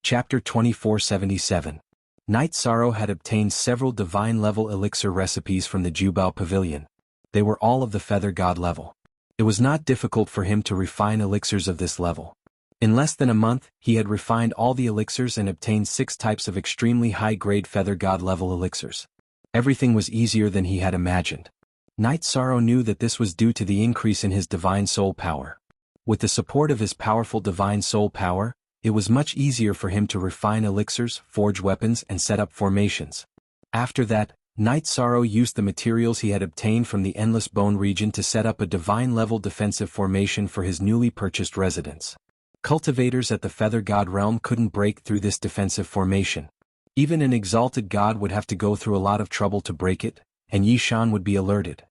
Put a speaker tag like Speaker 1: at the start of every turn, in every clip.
Speaker 1: Chapter 2477. Night Sorrow had obtained several divine-level elixir recipes from the Jubao Pavilion. They were all of the Feather God level. It was not difficult for him to refine elixirs of this level. In less than a month, he had refined all the elixirs and obtained 6 types of extremely high-grade Feather God level elixirs. Everything was easier than he had imagined. Night Sorrow knew that this was due to the increase in his divine soul power. With the support of his powerful divine soul power, it was much easier for him to refine elixirs, forge weapons, and set up formations. After that, Night Sorrow used the materials he had obtained from the Endless Bone region to set up a divine-level defensive formation for his newly purchased residence. Cultivators at the Feather God realm couldn't break through this defensive formation. Even an exalted god would have to go through a lot of trouble to break it, and Yishan would be alerted.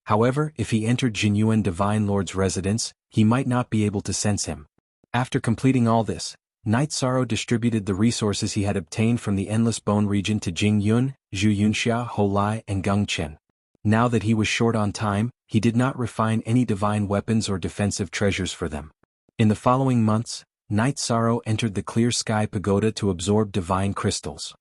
Speaker 1: However, if he entered Jinyuan Divine Lord's residence, he might not be able to sense him. After completing all this, Night Sorrow distributed the resources he had obtained from the Endless Bone region to Jingyun, Zhuyunxia, Holai, and Gengchen. Now that he was short on time, he did not refine any divine weapons or defensive treasures for them. In the following months, Night Sorrow entered the Clear Sky Pagoda to absorb divine crystals.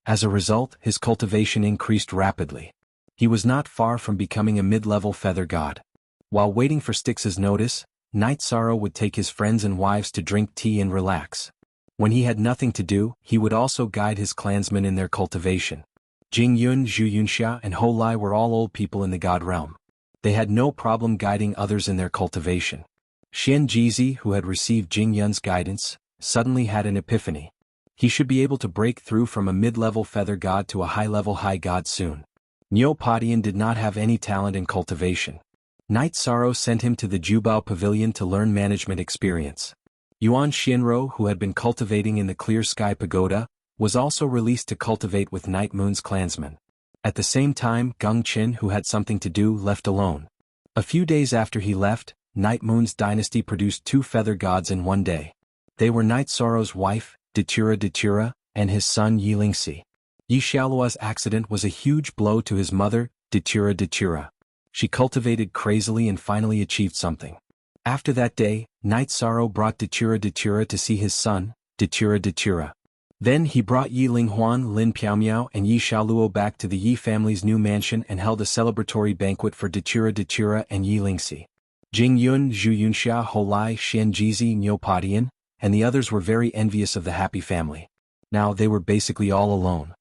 Speaker 1: As a result, his cultivation increased rapidly. He was not far from becoming a mid-level feather god. While waiting for Styx's notice, Night Sorrow would take his friends and wives to drink tea and relax. When he had nothing to do, he would also guide his clansmen in their cultivation. Jingyun, Zhuyunxia, and Holai were all old people in the god realm. They had no problem guiding others in their cultivation. Xian Jizi, who had received Jingyun's guidance, suddenly had an epiphany. He should be able to break through from a mid-level feather god to a high-level high god soon. Neopodian did not have any talent in cultivation. Night Sorrow sent him to the Jubao Pavilion to learn management experience. Yuan Xianro, who had been cultivating in the Clear Sky Pagoda, was also released to cultivate with Night Moon's clansmen. At the same time, Gengchen, who had something to do, left alone. A few days after he left, Night Moon's dynasty produced 2 feather gods in one day. They were Night Sorrow's wife, Datura, and his son Yilingxi. Yi Xiaolua's accident was a huge blow to his mother, Datura. She cultivated crazily and finally achieved something. After that day, Night Sorrow brought Datura to see his son, Datura. Then he brought Yi Linghuan, Lin Piaomiao, and Yi Xiaoluo back to the Yi family's new mansion and held a celebratory banquet for Datura and Yilingxi. Jingyun, Zhuyunxia, Holai, Xianjizi, Neopodian, and the others were very envious of the happy family. Now they were basically all alone.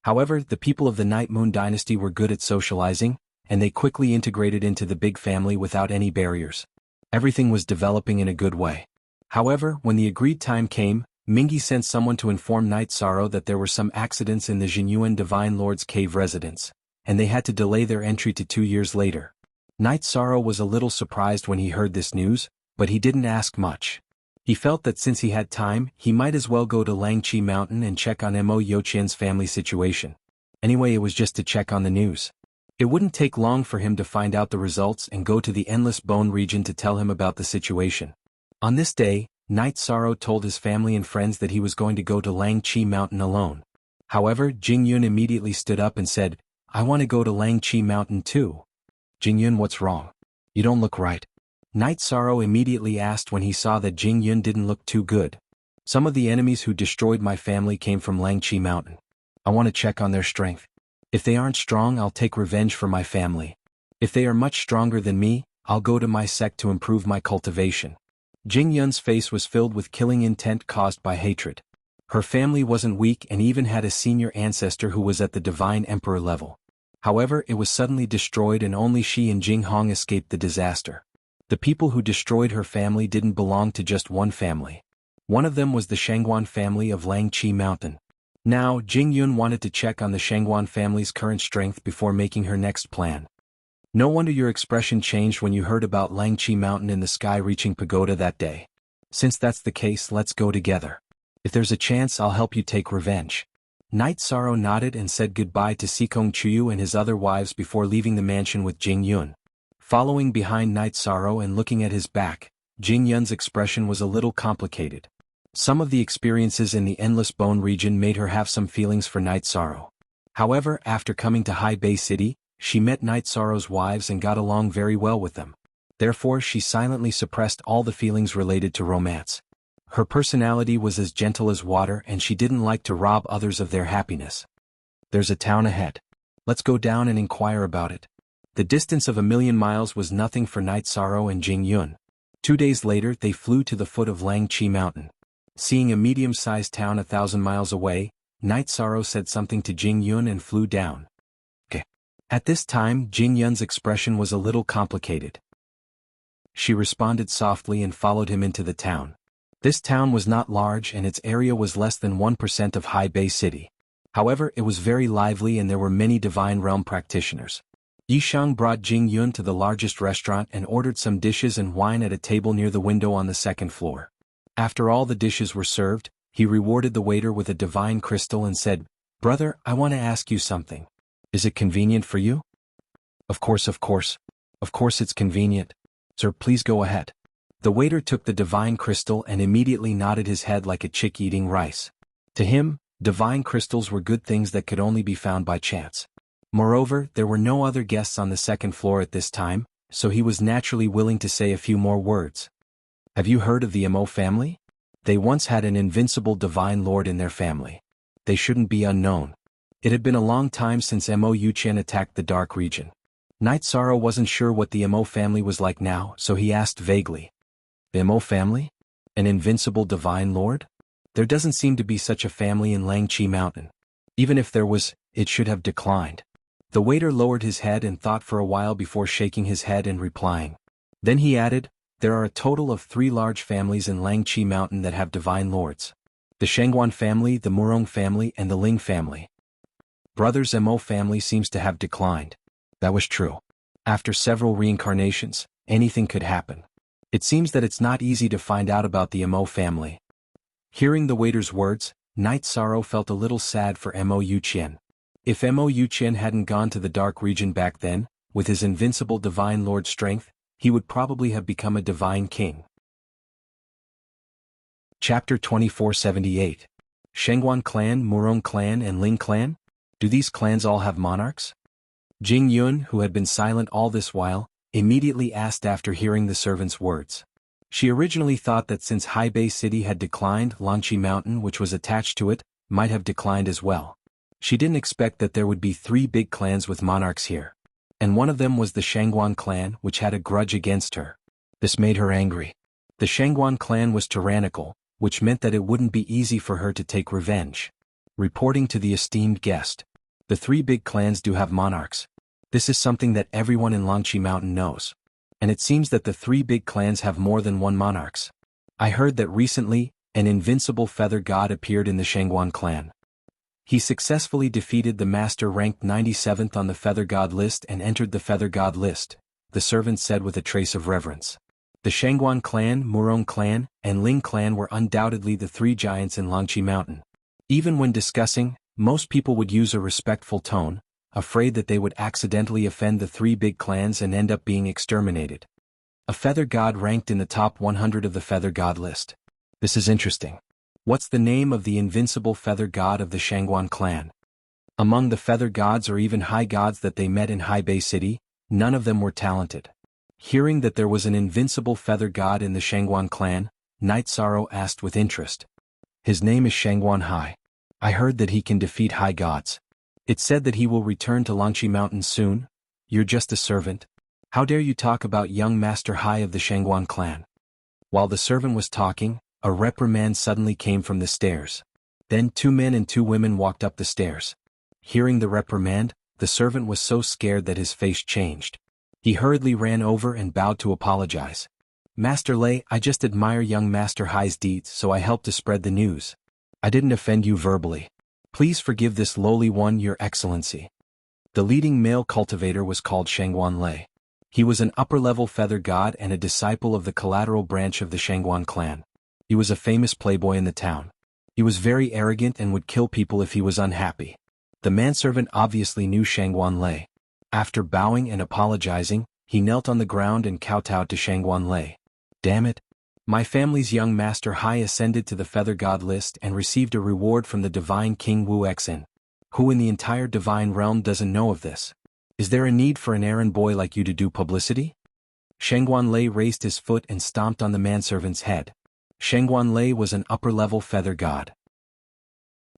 Speaker 1: However, the people of the Night Moon dynasty were good at socializing, and they quickly integrated into the big family without any barriers. Everything was developing in a good way. However, when the agreed time came, Mingi sent someone to inform Night Sorrow that there were some accidents in the Jinyuan Divine Lord's cave residence, and they had to delay their entry to 2 years later. Night Sorrow was a little surprised when he heard this news, but he didn't ask much. He felt that since he had time, he might as well go to Langqi Mountain and check on Mo Youqian's family situation. Anyway, it was just to check on the news. It wouldn't take long for him to find out the results and go to the Endless Bone region to tell him about the situation. On this day, Night Sorrow told his family and friends that he was going to go to Langqi Mountain alone. However, Jingyun immediately stood up and said, "I want to go to Langqi Mountain too." "Jingyun, what's wrong? You don't look right." Night Sorrow immediately asked when he saw that Jingyun didn't look too good. "Some of the enemies who destroyed my family came from Langqi Mountain. I want to check on their strength. If they aren't strong, I'll take revenge for my family. If they are much stronger than me, I'll go to my sect to improve my cultivation." Jingyun's face was filled with killing intent caused by hatred. Her family wasn't weak and even had a senior ancestor who was at the Divine Emperor level. However, it was suddenly destroyed and only she and Jinghong escaped the disaster. The people who destroyed her family didn't belong to just one family. One of them was the Shangguan family of Langqi Mountain. Now, Jingyun wanted to check on the Shangguan family's current strength before making her next plan. "No wonder your expression changed when you heard about Langqi Mountain in the sky-reaching pagoda that day. Since that's the case, let's go together. If there's a chance, I'll help you take revenge." Night Sorrow nodded and said goodbye to Sikong Chuyu and his other wives before leaving the mansion with Jingyun. Following behind Night Sorrow and looking at his back, Jingyun's expression was a little complicated. Some of the experiences in the Endless Bone region made her have some feelings for Night Sorrow. However, after coming to High Bay City, she met Night Sorrow's wives and got along very well with them. Therefore, she silently suppressed all the feelings related to romance. Her personality was as gentle as water and she didn't like to rob others of their happiness. There's a town ahead. Let's go down and inquire about it. The distance of 1,000,000 miles was nothing for Night Sorrow and Jing Yun. 2 days later they flew to the foot of Langqi Mountain. Seeing a medium-sized town 1,000 miles away, Night Sorrow said something to Jing Yun and flew down. Okay. At this time Jing Yun's expression was a little complicated. She responded softly and followed him into the town. This town was not large and its area was less than 1% of Hai Bei City. However, it was very lively and there were many Divine Realm practitioners. Yishang brought Jing Yun to the largest restaurant and ordered some dishes and wine at a table near the window on the second floor. After all the dishes were served, he rewarded the waiter with a divine crystal and said, "Brother, I want to ask you something. Is it convenient for you?" Of course. Of course it's convenient. Sir, please go ahead." The waiter took the divine crystal and immediately nodded his head like a chick eating rice. To him, divine crystals were good things that could only be found by chance. Moreover, there were no other guests on the second floor at this time, so he was naturally willing to say a few more words. "Have you heard of the Mo family? They once had an invincible divine lord in their family. They shouldn't be unknown. It had been a long time since Mo Yuqian attacked the Dark Region." Night Sorrow wasn't sure what the Mo family was like now, so he asked vaguely. "The Mo family? An invincible divine lord? There doesn't seem to be such a family in Langqi Mountain. Even if there was, it should have declined." The waiter lowered his head and thought for a while before shaking his head and replying. Then he added, "There are a total of 3 large families in Langqi Mountain that have divine lords. The Shangguan family, the Murong family and the Ling family. Brothers Mo family seems to have declined." That was true. After several reincarnations, anything could happen. It seems that it's not easy to find out about the Mo family. Hearing the waiter's words, Night Sorrow felt a little sad for Mo Yuqian. If Mo Yuqian hadn't gone to the Dark Region back then, with his invincible divine lord strength, he would probably have become a divine king. Chapter 2478. Shangguan clan, Murong clan and Ling clan? Do these clans all have monarchs? Jing Yun, who had been silent all this while, immediately asked after hearing the servant's words. She originally thought that since Hai Bei City had declined, Langqi Mountain, which was attached to it, might have declined as well. She didn't expect that there would be 3 big clans with monarchs here. And one of them was the Shangguan clan, which had a grudge against her. This made her angry. The Shangguan clan was tyrannical, which meant that it wouldn't be easy for her to take revenge. Reporting to the esteemed guest. The 3 big clans do have monarchs. This is something that everyone in Langqi Mountain knows. And it seems that the 3 big clans have more than one monarchs. I heard that recently, an invincible feather god appeared in the Shangguan clan. He successfully defeated the master ranked 97th on the feather god list and entered the feather god list, the servant said with a trace of reverence. The Shangguan clan, Murong clan, and Ling clan were undoubtedly the 3 giants in Langqi Mountain. Even when discussing, most people would use a respectful tone, afraid that they would accidentally offend the 3 big clans and end up being exterminated. A feather god ranked in the top 100 of the feather god list. This is interesting. What's the name of the invincible feather god of the Shangguan clan? Among the feather gods or even high gods that they met in Hai Bei City, none of them were talented. Hearing that there was an invincible feather god in the Shangguan clan, Night Sorrow asked with interest. His name is Shangguan Hai. I heard that he can defeat high gods. It's said that he will return to Langqi Mountain soon. You're just a servant. How dare you talk about young Master Hai of the Shangguan clan? While the servant was talking, a reprimand suddenly came from the stairs. Then 2 men and 2 women walked up the stairs. Hearing the reprimand, the servant was so scared that his face changed. He hurriedly ran over and bowed to apologize. Master Lei, I just admire young Master Hai's deeds, so I helped to spread the news. I didn't offend you verbally. Please forgive this lowly one, Your Excellency. The leading male cultivator was called Shangguan Lei. He was an upper-level feather god and a disciple of the collateral branch of the Shangguan clan. He was a famous playboy in the town. He was very arrogant and would kill people if he was unhappy. The manservant obviously knew Shangguan Lei. After bowing and apologizing, he knelt on the ground and kowtowed to Shangguan Lei. Damn it. My family's young Master Hai ascended to the feather god list and received a reward from the divine King Wuxia. Who in the entire divine realm doesn't know of this? Is there a need for an errand boy like you to do publicity? Shangguan Lei raised his foot and stomped on the manservant's head. Shangguan Lei was an upper-level feather god.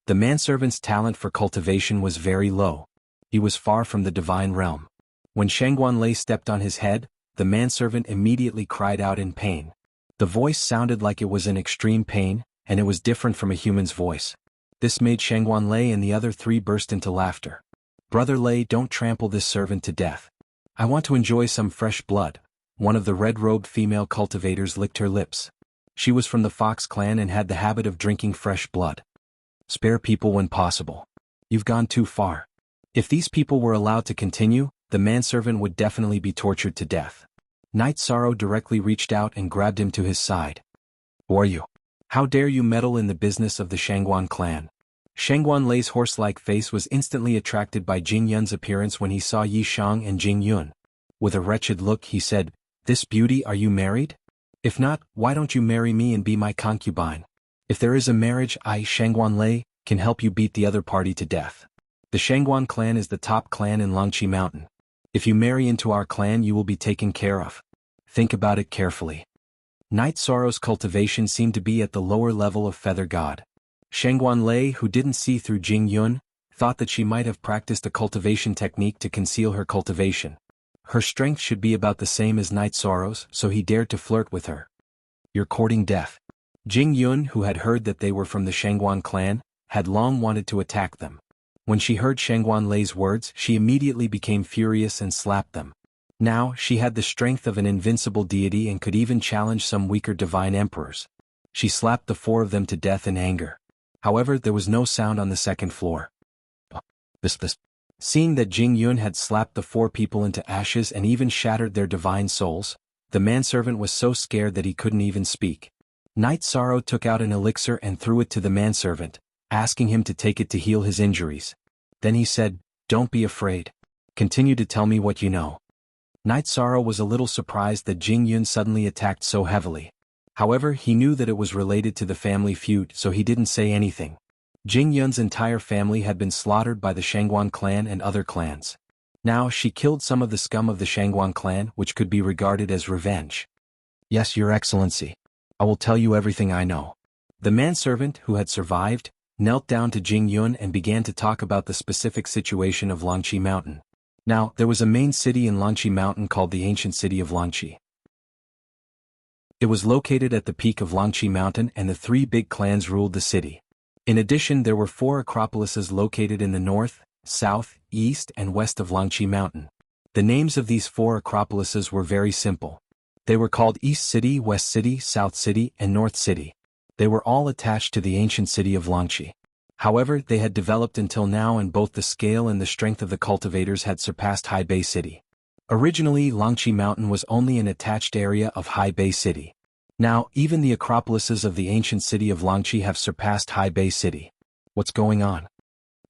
Speaker 1: The manservant's talent for cultivation was very low. He was far from the divine realm. When Shangguan Lei stepped on his head, the manservant immediately cried out in pain. The voice sounded like it was in extreme pain, and it was different from a human's voice. This made Shangguan Lei and the other three burst into laughter. "Brother Lei, don't trample this servant to death. I want to enjoy some fresh blood." One of the red-robed female cultivators licked her lips. She was from the Fox clan and had the habit of drinking fresh blood. "Spare people when possible. You've gone too far." If these people were allowed to continue, the manservant would definitely be tortured to death. Night Sorrow directly reached out and grabbed him to his side. "Who are you? How dare you meddle in the business of the Shangguan clan?" Shangguan Lei's horse-like face was instantly attracted by Jing Yun's appearance when he saw Yi Shang and Jing Yun. With a wretched look he said, "This beauty, are you married? If not, why don't you marry me and be my concubine? If there is a marriage, I, Shangguan Lei, can help you beat the other party to death. The Shangguan clan is the top clan in Langqi Mountain. If you marry into our clan you will be taken care of. Think about it carefully." Night Sorrow's cultivation seemed to be at the lower level of Feather God. Shangguan Lei, who didn't see through Jing Yun, thought that she might have practiced a cultivation technique to conceal her cultivation. Her strength should be about the same as Night Sorrow's, so he dared to flirt with her. "You're courting death." Jing Yun, who had heard that they were from the Shangguan clan, had long wanted to attack them. When she heard Shangguan Lei's words, she immediately became furious and slapped them. Now, she had the strength of an invincible deity and could even challenge some weaker divine emperors. She slapped the four of them to death in anger. However, there was no sound on the second floor. Seeing that Jing Yun had slapped the four people into ashes and even shattered their divine souls, the manservant was so scared that he couldn't even speak. Night Sorrow took out an elixir and threw it to the manservant, asking him to take it to heal his injuries. Then he said, "Don't be afraid. Continue to tell me what you know." Night Sorrow was a little surprised that Jing Yun suddenly attacked so heavily. However, he knew that it was related to the family feud, so he didn't say anything. Jing Yun's entire family had been slaughtered by the Shangguan clan and other clans. Now she killed some of the scum of the Shangguan clan, which could be regarded as revenge. "Yes, Your Excellency. I will tell you everything I know." The manservant, who had survived, knelt down to Jing Yun and began to talk about the specific situation of Langqi Mountain. Now, there was a main city in Langqi Mountain called the ancient city of Langqi. It was located at the peak of Langqi Mountain and the three big clans ruled the city. In addition, there were 4 acropolises located in the north, south, east and west of Langqi Mountain. The names of these 4 acropolises were very simple. They were called East City, West City, South City and North City. They were all attached to the ancient city of Langqi. However, they had developed until now and both the scale and the strength of the cultivators had surpassed High Bay City. Originally, Langqi Mountain was only an attached area of High Bay City. Now, even the acropolises of the ancient city of Langqi have surpassed High Bay City. What's going on?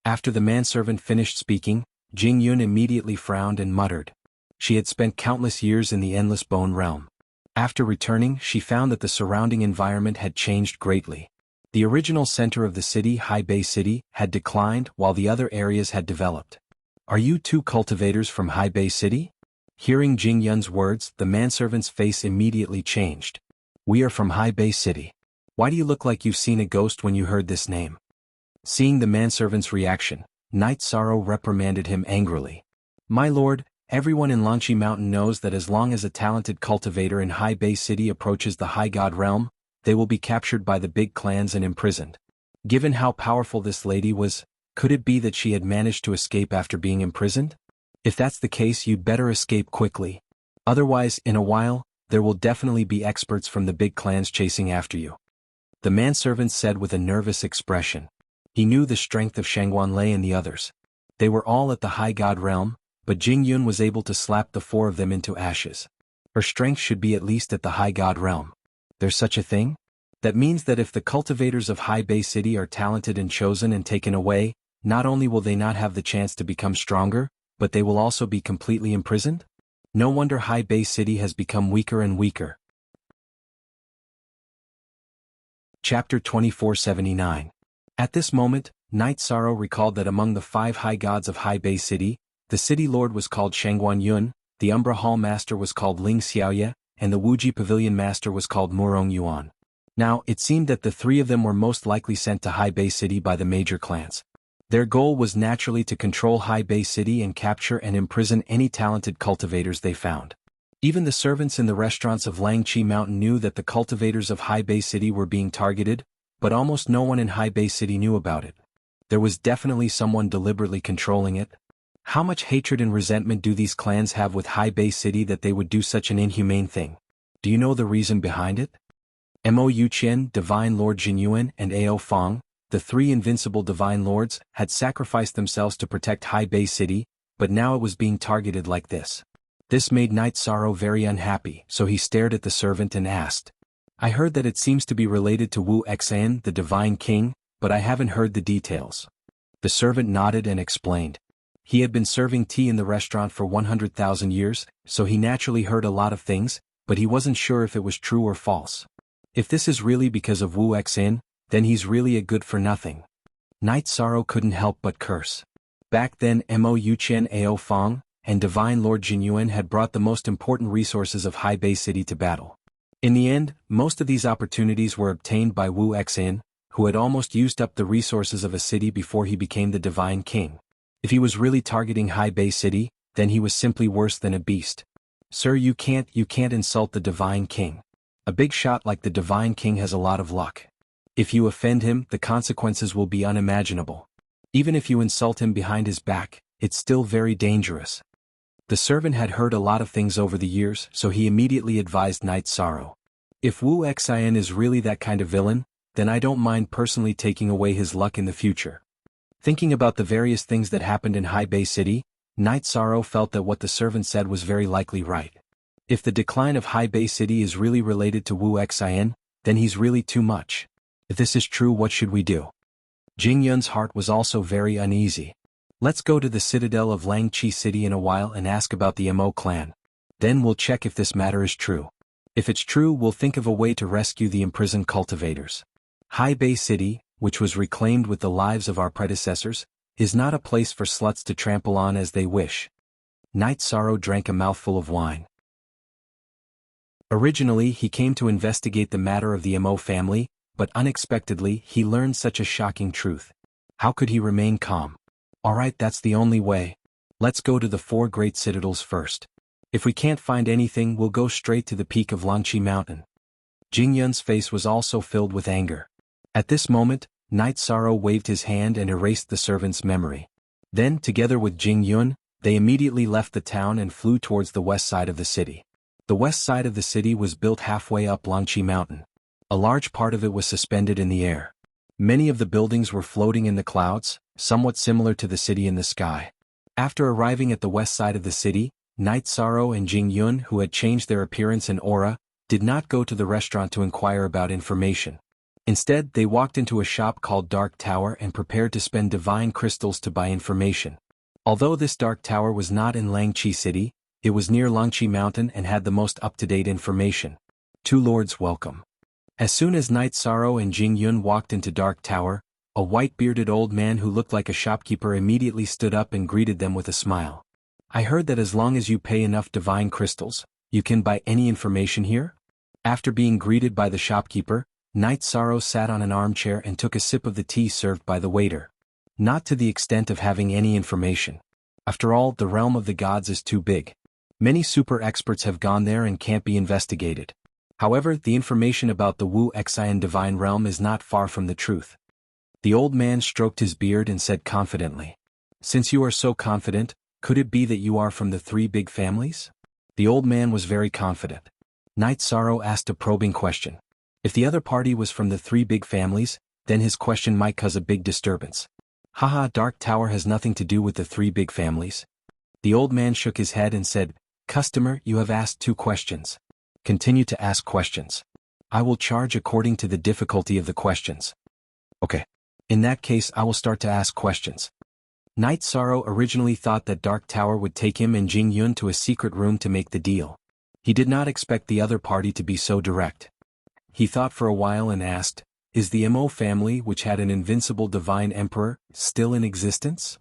Speaker 1: After the manservant finished speaking, Jing Yun immediately frowned and muttered. She had spent countless years in the Endless Bone Realm. After returning, she found that the surrounding environment had changed greatly. The original center of the city, High Bay City, had declined while the other areas had developed. "Are you 2 cultivators from High Bay City?" Hearing Jing Yun's words, the manservant's face immediately changed. "We are from High Bay City. Why do you look like you've seen a ghost when you heard this name?" Seeing the manservant's reaction, Night Sorrow reprimanded him angrily. "My lord, everyone in Langqi Mountain knows that as long as a talented cultivator in High Bay City approaches the High God realm, they will be captured by the big clans and imprisoned. Given how powerful this lady was, could it be that she had managed to escape after being imprisoned? If that's the case, you'd better escape quickly. Otherwise, in a while, there will definitely be experts from the big clans chasing after you." The manservant said with a nervous expression. He knew the strength of Shangguan Lei and the others. They were all at the High God realm, but Jing Yun was able to slap the 4 of them into ashes. Her strength should be at least at the High God realm. There's such a thing? That means that if the cultivators of High Bay City are talented and chosen and taken away, not only will they not have the chance to become stronger, but they will also be completely imprisoned? No wonder High Bay City has become weaker and weaker. Chapter 2479. At this moment, Night Sorrow recalled that among the 5 high gods of High Bay City, the city lord was called Shangguan Yun, the Umbra Hall master was called Ling Xiaoye, and the Wuji Pavilion master was called Murong Yuan. Now, it seemed that the three of them were most likely sent to High Bay City by the major clans. Their goal was naturally to control High Bay City and capture and imprison any talented cultivators they found. Even the servants in the restaurants of Langqi Mountain knew that the cultivators of High Bay City were being targeted, but almost no one in High Bay City knew about it. There was definitely someone deliberately controlling it. How much hatred and resentment do these clans have with High Bay City that they would do such an inhumane thing? Do you know the reason behind it? Mo Yuqian, Divine Lord Jinyuan, and Ao Fong, the three invincible Divine Lords, had sacrificed themselves to protect High Bay City, but now it was being targeted like this. This made Knight Sorrow very unhappy, so he stared at the servant and asked, "I heard that it seems to be related to Wuxian, the Divine King, but I haven't heard the details." The servant nodded and explained. He had been serving tea in the restaurant for 100,000 years, so he naturally heard a lot of things, but he wasn't sure if it was true or false. If this is really because of Wuxian, then he's really a good-for-nothing. Knight Sorrow couldn't help but curse. Back then Mo Yuqian, Ao Fong, and Divine Lord Jinyuan had brought the most important resources of High Bay City to battle. In the end, most of these opportunities were obtained by Wuxian, who had almost used up the resources of a city before he became the Divine King. If he was really targeting High Bay City, then he was simply worse than a beast. Sir, you can't insult the Divine King. A big shot like the Divine King has a lot of luck. If you offend him, the consequences will be unimaginable. Even if you insult him behind his back, it's still very dangerous. The servant had heard a lot of things over the years, so he immediately advised Knight Sorrow. If Wuxian is really that kind of villain, then I don't mind personally taking away his luck in the future. Thinking about the various things that happened in High Bay City, Knight Sorrow felt that what the servant said was very likely right. If the decline of High Bay City is really related to Wuxian, then he's really too much. If this is true, what should we do? Jing Yun's heart was also very uneasy. Let's go to the citadel of Langqi City in a while and ask about the Mo clan. Then we'll check if this matter is true. If it's true, we'll think of a way to rescue the imprisoned cultivators. High Bay City, which was reclaimed with the lives of our predecessors, is not a place for sluts to trample on as they wish. Knight Sorrow drank a mouthful of wine. Originally, he came to investigate the matter of the Mo family, but unexpectedly, he learned such a shocking truth. How could he remain calm? Alright, that's the only way. Let's go to the four great citadels first. If we can't find anything, we'll go straight to the peak of Langqi Mountain. Jing Yun's face was also filled with anger. At this moment, Knight Sorrow waved his hand and erased the servant's memory. Then, together with Jing Yun, they immediately left the town and flew towards the west side of the city. The west side of the city was built halfway up Langqi Mountain. A large part of it was suspended in the air. Many of the buildings were floating in the clouds, somewhat similar to the city in the sky. After arriving at the west side of the city, Knight Sorrow and Jing Yun, who had changed their appearance and aura, did not go to the restaurant to inquire about information. Instead, they walked into a shop called Dark Tower and prepared to spend divine crystals to buy information. Although this Dark Tower was not in Langqi City, it was near Langqi Mountain and had the most up-to-date information. Two lords welcome. As soon as Knight Sorrow and Jing Yun walked into Dark Tower, a white-bearded old man who looked like a shopkeeper immediately stood up and greeted them with a smile. I heard that as long as you pay enough divine crystals, you can buy any information here? After being greeted by the shopkeeper, Knight Sorrow sat on an armchair and took a sip of the tea served by the waiter. Not to the extent of having any information. After all, the realm of the gods is too big. Many super experts have gone there and can't be investigated. However, the information about the Wuxian divine realm is not far from the truth. The old man stroked his beard and said confidently, "Since you are so confident, could it be that you are from the three big families?" The old man was very confident. Knight Sorrow asked a probing question. If the other party was from the three big families, then his question might cause a big disturbance. Haha, Dark Tower has nothing to do with the three big families. The old man shook his head and said, "Customer, you have asked 2 questions. Continue to ask questions. I will charge according to the difficulty of the questions." Okay. In that case, I will start to ask questions. Knight Sorrow originally thought that Dark Tower would take him and Jing Yun to a secret room to make the deal. He did not expect the other party to be so direct. He thought for a while and asked, "Is the Mo family, which had an invincible divine emperor, still in existence?"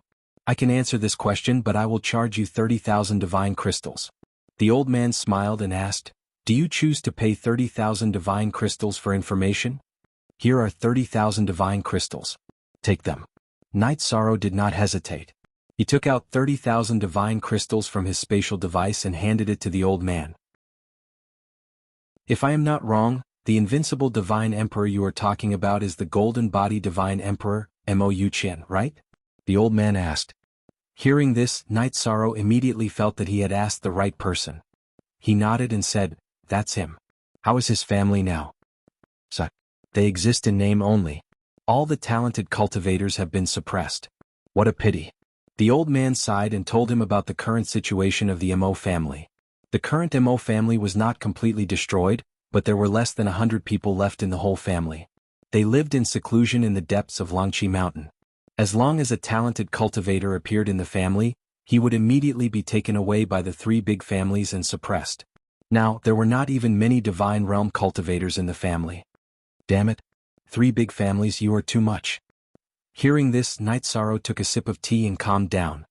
Speaker 1: "I can answer this question, but I will charge you 30,000 divine crystals." The old man smiled and asked, Do you choose to pay 30,000 divine crystals for information? Here are 30,000 divine crystals. Take them. Knight Sorrow did not hesitate. He took out 30,000 divine crystals from his spatial device and handed it to the old man. If I am not wrong, the invincible divine emperor you are talking about is the golden body divine emperor, Wuxia, right? The old man asked. Hearing this, Knight Sorrow immediately felt that he had asked the right person. He nodded and said, "That's him. How is his family now?" "So, they exist in name only. All the talented cultivators have been suppressed. What a pity." The old man sighed and told him about the current situation of the Mo family. The current Mo family was not completely destroyed, but there were less than 100 people left in the whole family. They lived in seclusion in the depths of Langqi Mountain. As long as a talented cultivator appeared in the family, he would immediately be taken away by the three big families and suppressed. Now, there were not even many divine realm cultivators in the family. Damn it. 3 big families, you are too much. Hearing this, Knight Sorrow took a sip of tea and calmed down.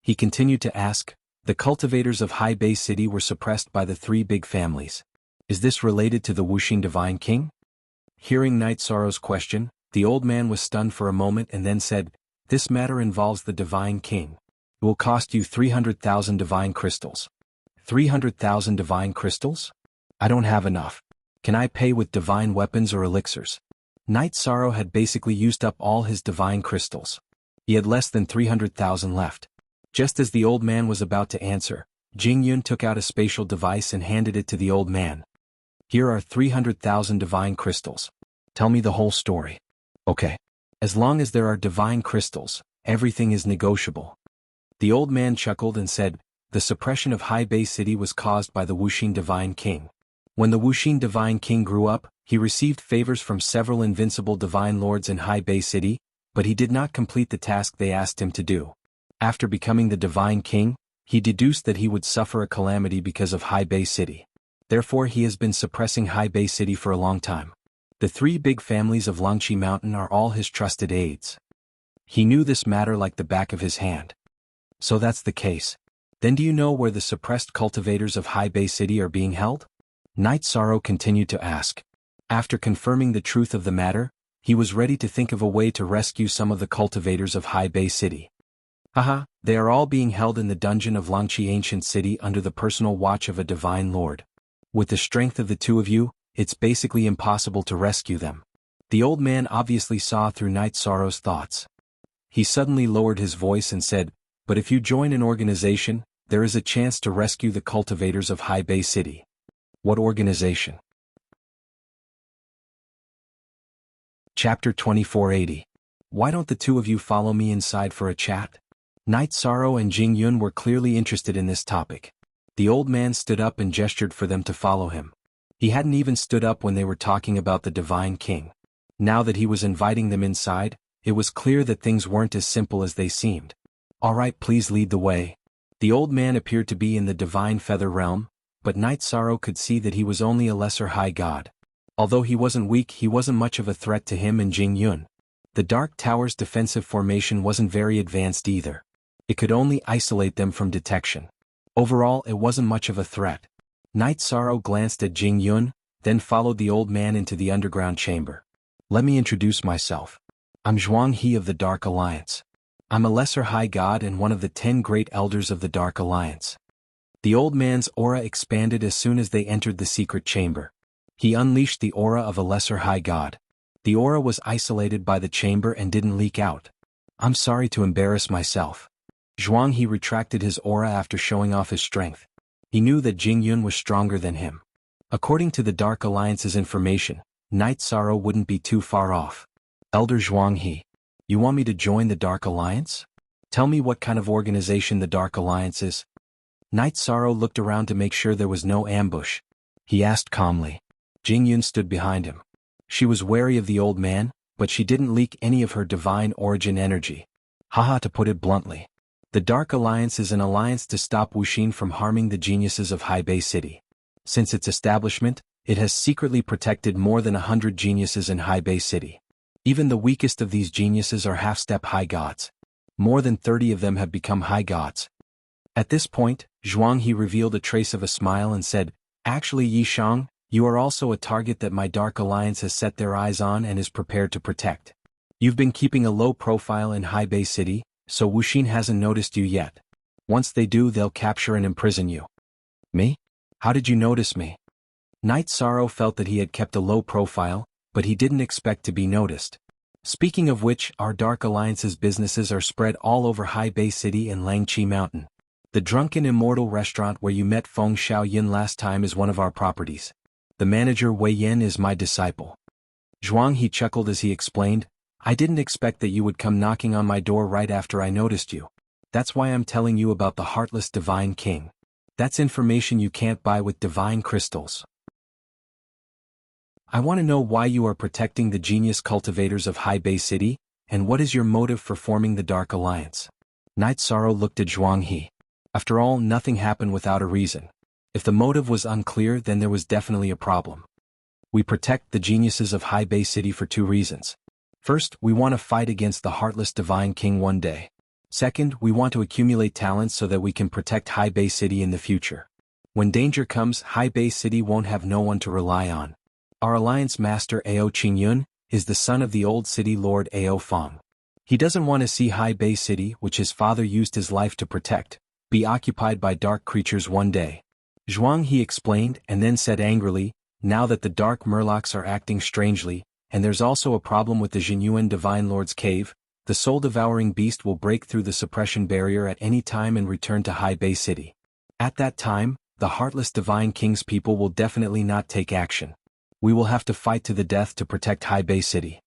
Speaker 1: He continued to ask, the cultivators of High Bay City were suppressed by the 3 big families. Is this related to the Wuxia Divine King? Hearing Knight Sorrow's question, the old man was stunned for a moment and then said, this matter involves the Divine King. It will cost you 300,000 divine crystals. 300,000 divine crystals? I don't have enough. Can I pay with divine weapons or elixirs? Knight Sorrow had basically used up all his divine crystals. He had less than 300,000 left. Just as the old man was about to answer, Jianghu took out a spatial device and handed it to the old man. Here are 300,000 divine crystals. Tell me the whole story. Okay. As long as there are divine crystals, everything is negotiable. The old man chuckled and said, the suppression of High Bay City was caused by the Wuxia Divine King. When the Wuxia Divine King grew up, he received favors from several invincible divine lords in High Bay City, but he did not complete the task they asked him to do. After becoming the Divine King, he deduced that he would suffer a calamity because of High Bay City. Therefore he has been suppressing High Bay City for a long time. The 3 big families of Langqi Mountain are all his trusted aides. He knew this matter like the back of his hand. So that's the case. Then do you know where the suppressed cultivators of High Bay City are being held? Knight Sorrow continued to ask. After confirming the truth of the matter, he was ready to think of a way to rescue some of the cultivators of High Bay City. Haha, they are all being held in the dungeon of Langqi Ancient City under the personal watch of a divine lord. With the strength of the 2 of you, it's basically impossible to rescue them. The old man obviously saw through Knight Sorrow's thoughts. He suddenly lowered his voice and said, but if you join an organization, there is a chance to rescue the cultivators of High Bay City. What organization? Chapter 2480. Why don't the 2 of you follow me inside for a chat? Knight Sorrow and Jianghu were clearly interested in this topic. The old man stood up and gestured for them to follow him. He hadn't even stood up when they were talking about the Divine King. Now that he was inviting them inside, it was clear that things weren't as simple as they seemed. All right, please lead the way. The old man appeared to be in the Divine Feather Realm, but Knight Sorrow could see that he was only a lesser high god. Although he wasn't weak, he wasn't much of a threat to him and Jianghu. The Dark Tower's defensive formation wasn't very advanced either. It could only isolate them from detection. Overall, it wasn't much of a threat. Knight Sorrow glanced at Jianghu, then followed the old man into the underground chamber. Let me introduce myself. I'm Jianghu of the Dark Alliance. I'm a lesser high god and one of the 10 great elders of the Dark Alliance. The old man's aura expanded as soon as they entered the secret chamber. He unleashed the aura of a lesser high god. The aura was isolated by the chamber and didn't leak out. I'm sorry to embarrass myself. Jianghu retracted his aura after showing off his strength. He knew that Jianghu was stronger than him. According to the Dark Alliance's information, Knight Sorrow wouldn't be too far off. Elder Jianghu, you want me to join the Dark Alliance? Tell me what kind of organization the Dark Alliance is. Knight Sorrow looked around to make sure there was no ambush. He asked calmly. Jianghu stood behind him. She was wary of the old man, but she didn't leak any of her divine origin energy. Haha, to put it bluntly. The Dark Alliance is an alliance to stop Wuxia from harming the geniuses of High Bay City. Since its establishment, it has secretly protected more than 100 geniuses in High Bay City. Even the weakest of these geniuses are half-step high gods. More than 30 of them have become high gods. At this point, Jianghu revealed a trace of a smile and said, Actually, Yishang, you are also a target that my Dark Alliance has set their eyes on and is prepared to protect. You've been keeping a low profile in Haibei City, so Wuxia hasn't noticed you yet. Once they do, they'll capture and imprison you. Me? How did you notice me? Knight Sorrow felt that he had kept a low profile, but he didn't expect to be noticed. Speaking of which, our Dark Alliance's businesses are spread all over Haibei City and Langqi Mountain. The Drunken Immortal restaurant where you met Feng Xiaoyin last time is one of our properties. The manager Wei Yan is my disciple. Jianghu chuckled as he explained, I didn't expect that you would come knocking on my door right after I noticed you. That's why I'm telling you about the Heartless Divine King. That's information you can't buy with divine crystals. I want to know why you are protecting the genius cultivators of Haibei City, and what is your motive for forming the Dark Alliance? Knight Sorrow looked at Jianghu. After all, nothing happened without a reason. If the motive was unclear, then there was definitely a problem. We protect the geniuses of Haibei City for two reasons. First, we want to fight against the Heartless Divine King one day. Second, we want to accumulate talents so that we can protect Haibei City in the future. When danger comes, Haibei City won't have no one to rely on. Our alliance master Ao Qingyun is the son of the old city lord Ao Feng. He doesn't want to see Haibei City, which his father used his life to protect, be occupied by dark creatures one day. Jianghu explained and then said angrily, now that the dark murlocs are acting strangely, and there's also a problem with the Jinyuan Divine Lord's cave, the soul-devouring beast will break through the suppression barrier at any time and return to Haibei City. At that time, the Heartless Divine King's people will definitely not take action. We will have to fight to the death to protect Haibei City.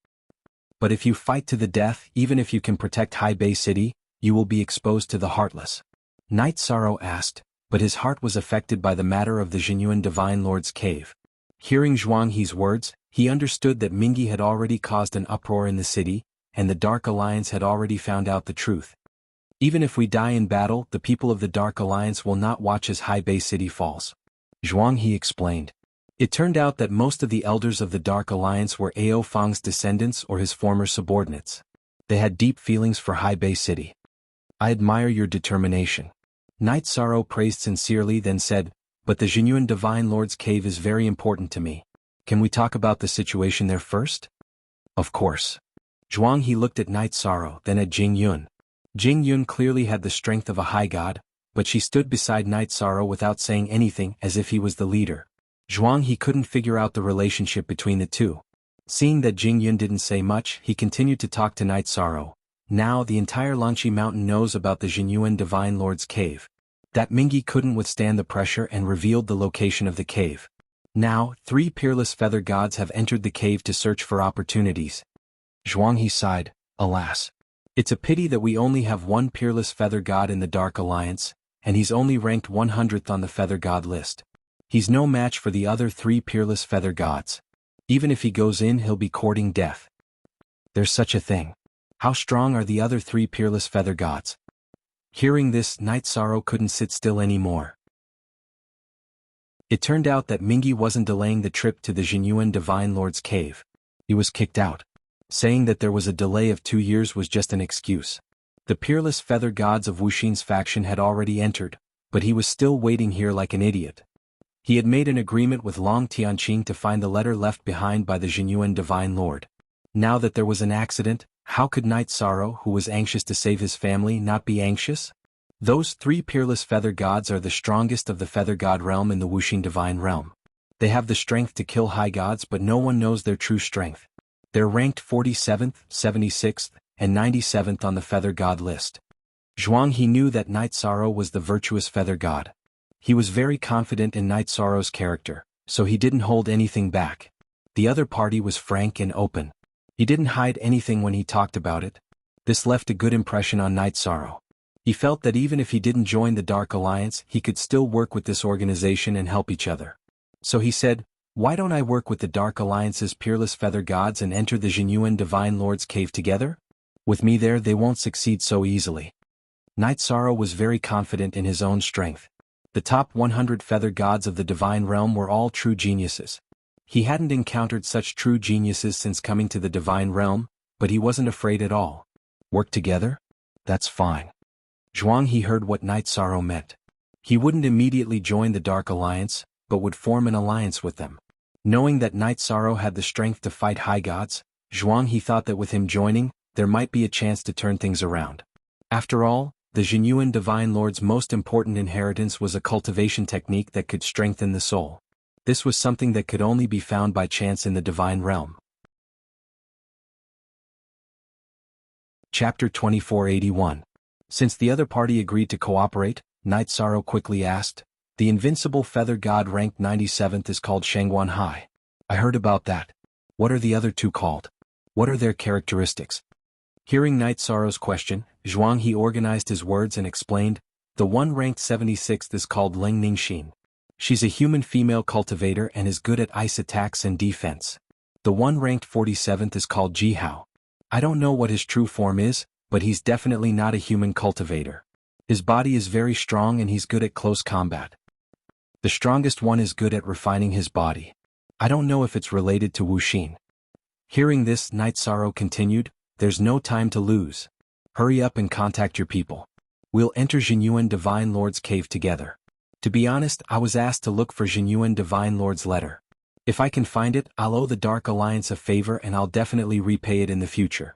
Speaker 1: But if you fight to the death, even if you can protect Haibei City, you will be exposed to the Heartless. Knight Sorrow asked, but his heart was affected by the matter of the Jinyuan Divine Lord's cave. Hearing Jianghu's words, he understood that Mingyi had already caused an uproar in the city, and the Dark Alliance had already found out the truth. Even if we die in battle, the people of the Dark Alliance will not watch as Haibei City falls. Jianghu explained. It turned out that most of the elders of the Dark Alliance were Ao Feng's descendants or his former subordinates. They had deep feelings for Haibei City. I admire your determination. Knight Sorrow praised sincerely, then said, but the Jinyuan Divine Lord's cave is very important to me. Can we talk about the situation there first? Of course. Jianghu looked at Knight Sorrow, then at Jingyun. Jingyun clearly had the strength of a high god, but she stood beside Knight Sorrow without saying anything, as if he was the leader. Jianghu couldn't figure out the relationship between the two. Seeing that Jingyun didn't say much, he continued to talk to Knight Sorrow. Now the entire Langqi Mountain knows about the Jinyuan Divine Lord's cave. That Mingyi couldn't withstand the pressure and revealed the location of the cave. Now, 3 peerless feather gods have entered the cave to search for opportunities. Jianghu sighed, alas. It's a pity that we only have one peerless feather god in the Dark Alliance, and he's only ranked 100th on the feather god list. He's no match for the other 3 peerless feather gods. Even if he goes in, he'll be courting death. There's such a thing. How strong are the other 3 peerless feather gods? Hearing this, Knight Sorrow couldn't sit still anymore. It turned out that Mingyi wasn't delaying the trip to the Jinyuan Divine Lord's cave. He was kicked out. Saying that there was a delay of 2 years was just an excuse. The peerless feather gods of Wuxia's faction had already entered, but he was still waiting here like an idiot. He had made an agreement with Long Tianqing to find the letter left behind by the Jinyuan Divine Lord. Now that there was an accident, how could Knight Sorrow, who was anxious to save his family, not be anxious? Those 3 peerless feather gods are the strongest of the feather god realm in the Wuxia divine realm. They have the strength to kill high gods, but no one knows their true strength. They're ranked 47th, 76th, and 97th on the feather god list. Jianghu knew that Knight Sorrow was the virtuous feather god. He was very confident in Knight Sorrow's character, so he didn't hold anything back. The other party was frank and open. He didn't hide anything when he talked about it. This left a good impression on Knight Sorrow. He felt that even if he didn't join the Dark Alliance, he could still work with this organization and help each other. So he said, why don't I work with the Dark Alliance's peerless feather gods and enter the Jinyuan Divine Lord's cave together? With me there, they won't succeed so easily. Knight Sorrow was very confident in his own strength. The top 100 feather gods of the divine realm were all true geniuses. He hadn't encountered such true geniuses since coming to the divine realm, but he wasn't afraid at all. Work together? That's fine. Jianghu heard what Knight Sorrow meant. He wouldn't immediately join the Dark Alliance, but would form an alliance with them. Knowing that Night Sorrow had the strength to fight high gods, Jianghu thought that with him joining, there might be a chance to turn things around. After all, the Jinyuan Divine Lord's most important inheritance was a cultivation technique that could strengthen the soul. This was something that could only be found by chance in the divine realm. Chapter 2481. Since the other party agreed to cooperate, Night Sorrow quickly asked, "The invincible feather god ranked 97th is called Shangguan Hai. I heard about that. What are the other two called? What are their characteristics?" Hearing Night Sorrow's question, Jianghu organized his words and explained, "The one ranked 76th is called Ling Ningxin. She's a human female cultivator and is good at ice attacks and defense. The one ranked 47th is called Jihao. I don't know what his true form is, but he's definitely not a human cultivator. His body is very strong and he's good at close combat. The strongest one is good at refining his body. I don't know if it's related to Wuxia." Hearing this, Night Sorrow continued, "There's no time to lose. Hurry up and contact your people. We'll enter Jinyuan Divine Lord's cave together. To be honest, I was asked to look for Jinyuan Divine Lord's letter. If I can find it, I'll owe the Dark Alliance a favor and I'll definitely repay it in the future.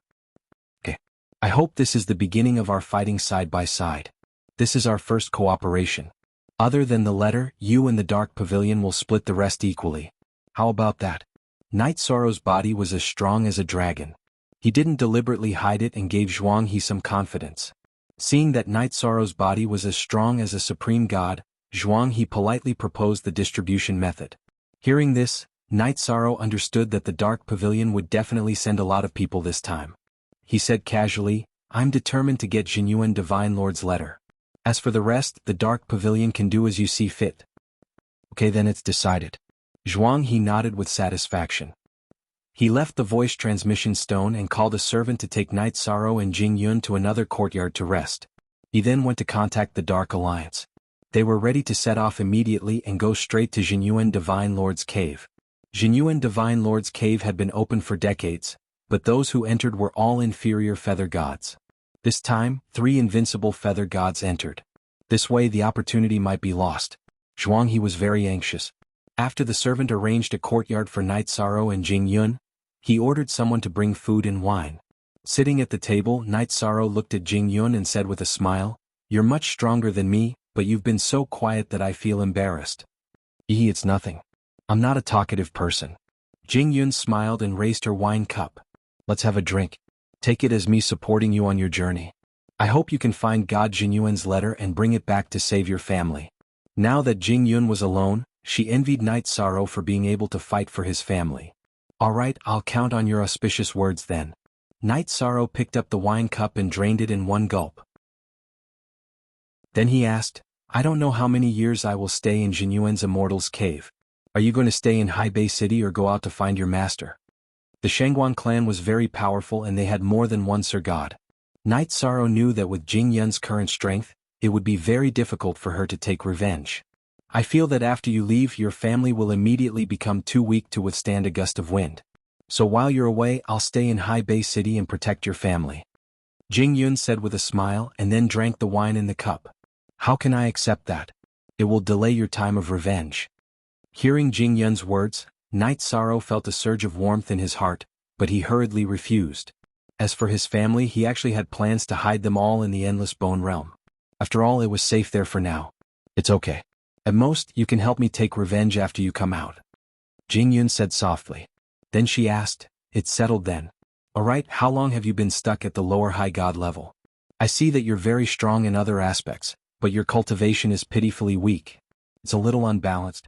Speaker 1: Okay. I hope this is the beginning of our fighting side by side. This is our first cooperation. Other than the letter, you and the Dark Pavilion will split the rest equally. How about that?" Night Sorrow's body was as strong as a dragon. He didn't deliberately hide it and gave Jianghu some confidence. Seeing that Night Sorrow's body was as strong as a supreme god, Jianghu politely proposed the distribution method. Hearing this, Night Sorrow understood that the Dark Pavilion would definitely send a lot of people this time. He said casually, "I'm determined to get Jinyuan Divine Lord's letter. As for the rest, the Dark Pavilion can do as you see fit." "Okay, then it's decided." Jianghu nodded with satisfaction. He left the voice transmission stone and called a servant to take Night Sorrow and Jingyun to another courtyard to rest. He then went to contact the Dark Alliance. They were ready to set off immediately and go straight to Jinyuan Divine Lord's cave. Jinyuan Divine Lord's cave had been open for decades, but those who entered were all inferior feather gods. This time, 3 invincible feather gods entered. This way the opportunity might be lost. Jianghu was very anxious. After the servant arranged a courtyard for Night Sorrow and Jingyun, he ordered someone to bring food and wine. Sitting at the table, Night Sorrow looked at Jingyun and said with a smile, "You're much stronger than me, but you've been so quiet that I feel embarrassed." It's nothing. I'm not a talkative person." Jingyun smiled and raised her wine cup. "Let's have a drink. Take it as me supporting you on your journey. I hope you can find God Jinyuan's letter and bring it back to save your family." Now that Jingyun was alone, she envied Night Sorrow for being able to fight for his family. "All right, I'll count on your auspicious words then." Night Sorrow picked up the wine cup and drained it in one gulp. Then he asked, "I don't know how many years I will stay in Jinyuan's Immortal's cave. Are you going to stay in Hai Bei City or go out to find your master?" The Shangguan clan was very powerful and they had more than one Sir God. Night Sorrow knew that with Jingyun's current strength, it would be very difficult for her to take revenge. "I feel that after you leave, your family will immediately become too weak to withstand a gust of wind. So while you're away, I'll stay in Hai Bei City and protect your family." Jingyun said with a smile and then drank the wine in the cup. "How can I accept that? It will delay your time of revenge." Hearing Jingyun's words, Night Sorrow felt a surge of warmth in his heart, but he hurriedly refused. As for his family, he actually had plans to hide them all in the Endless Bone Realm. After all, it was safe there for now. "It's okay. At most, you can help me take revenge after you come out," Jingyun said softly. Then she asked, "It's settled then. Alright, how long have you been stuck at the lower high god level? I see that you're very strong in other aspects, but your cultivation is pitifully weak. It's a little unbalanced."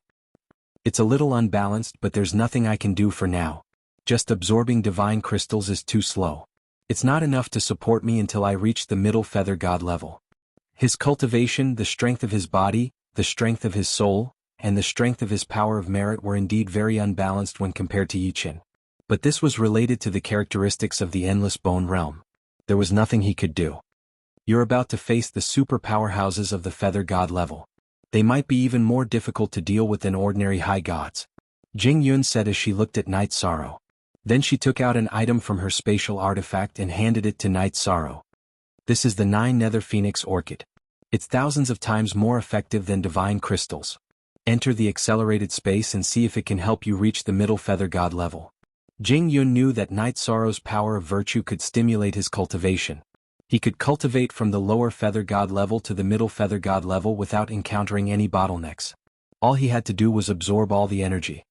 Speaker 1: "It's a little unbalanced, but there's nothing I can do for now. Just absorbing divine crystals is too slow. It's not enough to support me until I reach the middle feather god level." His cultivation, the strength of his body, the strength of his soul, and the strength of his power of merit were indeed very unbalanced when compared to Yichin. But this was related to the characteristics of the Endless Bone Realm. There was nothing he could do. "You're about to face the super powerhouses of the feather god level. They might be even more difficult to deal with than ordinary high gods," Jingyun said as she looked at Night Sorrow. Then she took out an item from her spatial artifact and handed it to Night Sorrow. "This is the 9 Nether Phoenix Orchid. It's thousands of times more effective than divine crystals. Enter the accelerated space and see if it can help you reach the middle feather god level. Jingyun knew that Night Sorrow's power of virtue could stimulate his cultivation. He could cultivate from the lower feather god level to the middle feather god level without encountering any bottlenecks. All he had to do was absorb all the energy.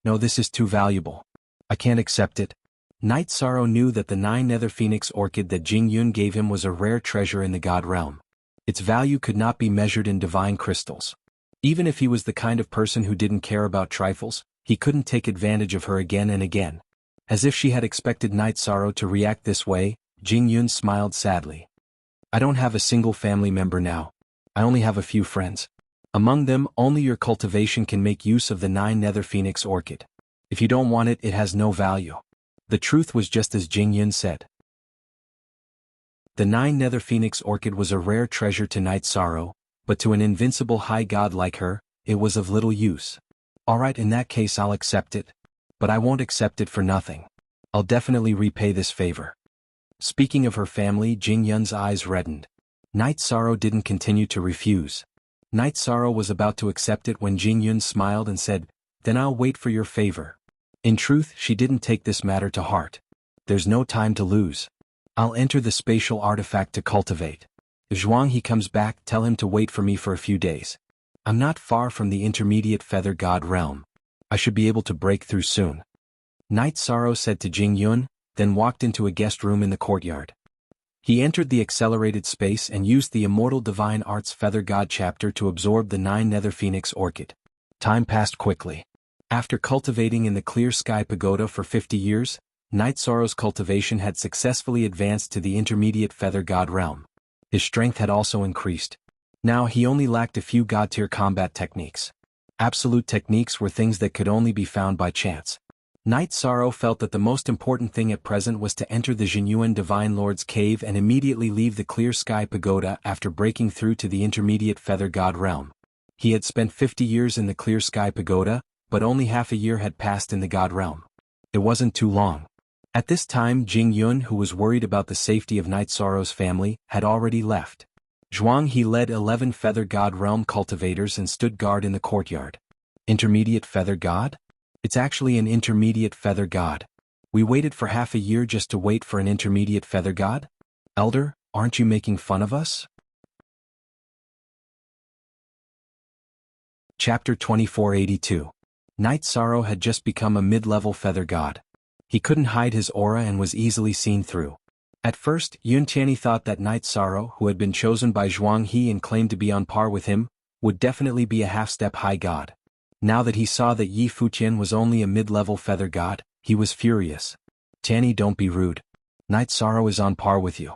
Speaker 1: No, this is too valuable. I can't accept it. Night Sorrow knew that the 9 Nether Phoenix orchid that Jingyun gave him was a rare treasure in the god realm. Its value could not be measured in divine crystals. Even if he was the kind of person who didn't care about trifles, he couldn't take advantage of her again and again. As if she had expected Night Sorrow to react this way, Jingyun smiled sadly. I don't have a single family member now. I only have a few friends. Among them, only your cultivation can make use of the 9 Nether Phoenix orchid. If you don't want it, it has no value. The truth was just as Jingyun said. The 9 Nether Phoenix orchid was a rare treasure to Night Sorrow, but to an invincible high god like her, it was of little use. Alright, in that case I'll accept it. But I won't accept it for nothing. I'll definitely repay this favor. Speaking of her family, Jingyun's eyes reddened. Night Sorrow didn't continue to refuse. Night Sorrow was about to accept it when Jingyun smiled and said, "Then I'll wait for your favor." In truth, she didn't take this matter to heart. There's no time to lose. I'll enter the spatial artifact to cultivate. If Jianghu comes back, tell him to wait for me for a few days. I'm not far from the intermediate feather god realm. I should be able to break through soon. Night Sorrow said to Jingyun, then walked into a guest room in the courtyard. He entered the accelerated space and used the Immortal Divine Arts Feather God chapter to absorb the 9 Nether Phoenix orchid. Time passed quickly. After cultivating in the Clear Sky Pagoda for 50 years, Night Sorrow's cultivation had successfully advanced to the intermediate feather god realm. His strength had also increased. Now he only lacked a few god-tier combat techniques. Absolute techniques were things that could only be found by chance. Night Sorrow felt that the most important thing at present was to enter the Jinyuan Divine Lord's cave and immediately leave the Clear Sky Pagoda after breaking through to the intermediate feather god realm. He had spent 50 years in the Clear Sky Pagoda, but only half a year had passed in the god realm. It wasn't too long. At this time, Jingyun, who was worried about the safety of Night Sorrow's family, had already left. Jianghu led 11 feather god realm cultivators and stood guard in the courtyard. Intermediate feather god? It's actually an intermediate feather god. We waited for half a year just to wait for an intermediate feather god? Elder, aren't you making fun of us? Chapter 2482. Night Sorrow had just become a mid-level feather god. He couldn't hide his aura and was easily seen through. At first, Yun Tianyi thought that Night Sorrow, who had been chosen by Jianghu and claimed to be on par with him, would definitely be a half-step high god. Now that he saw that Yi Fuqian was only a mid-level feather god, he was furious. Tianyi, don't be rude. Night Sorrow is on par with you.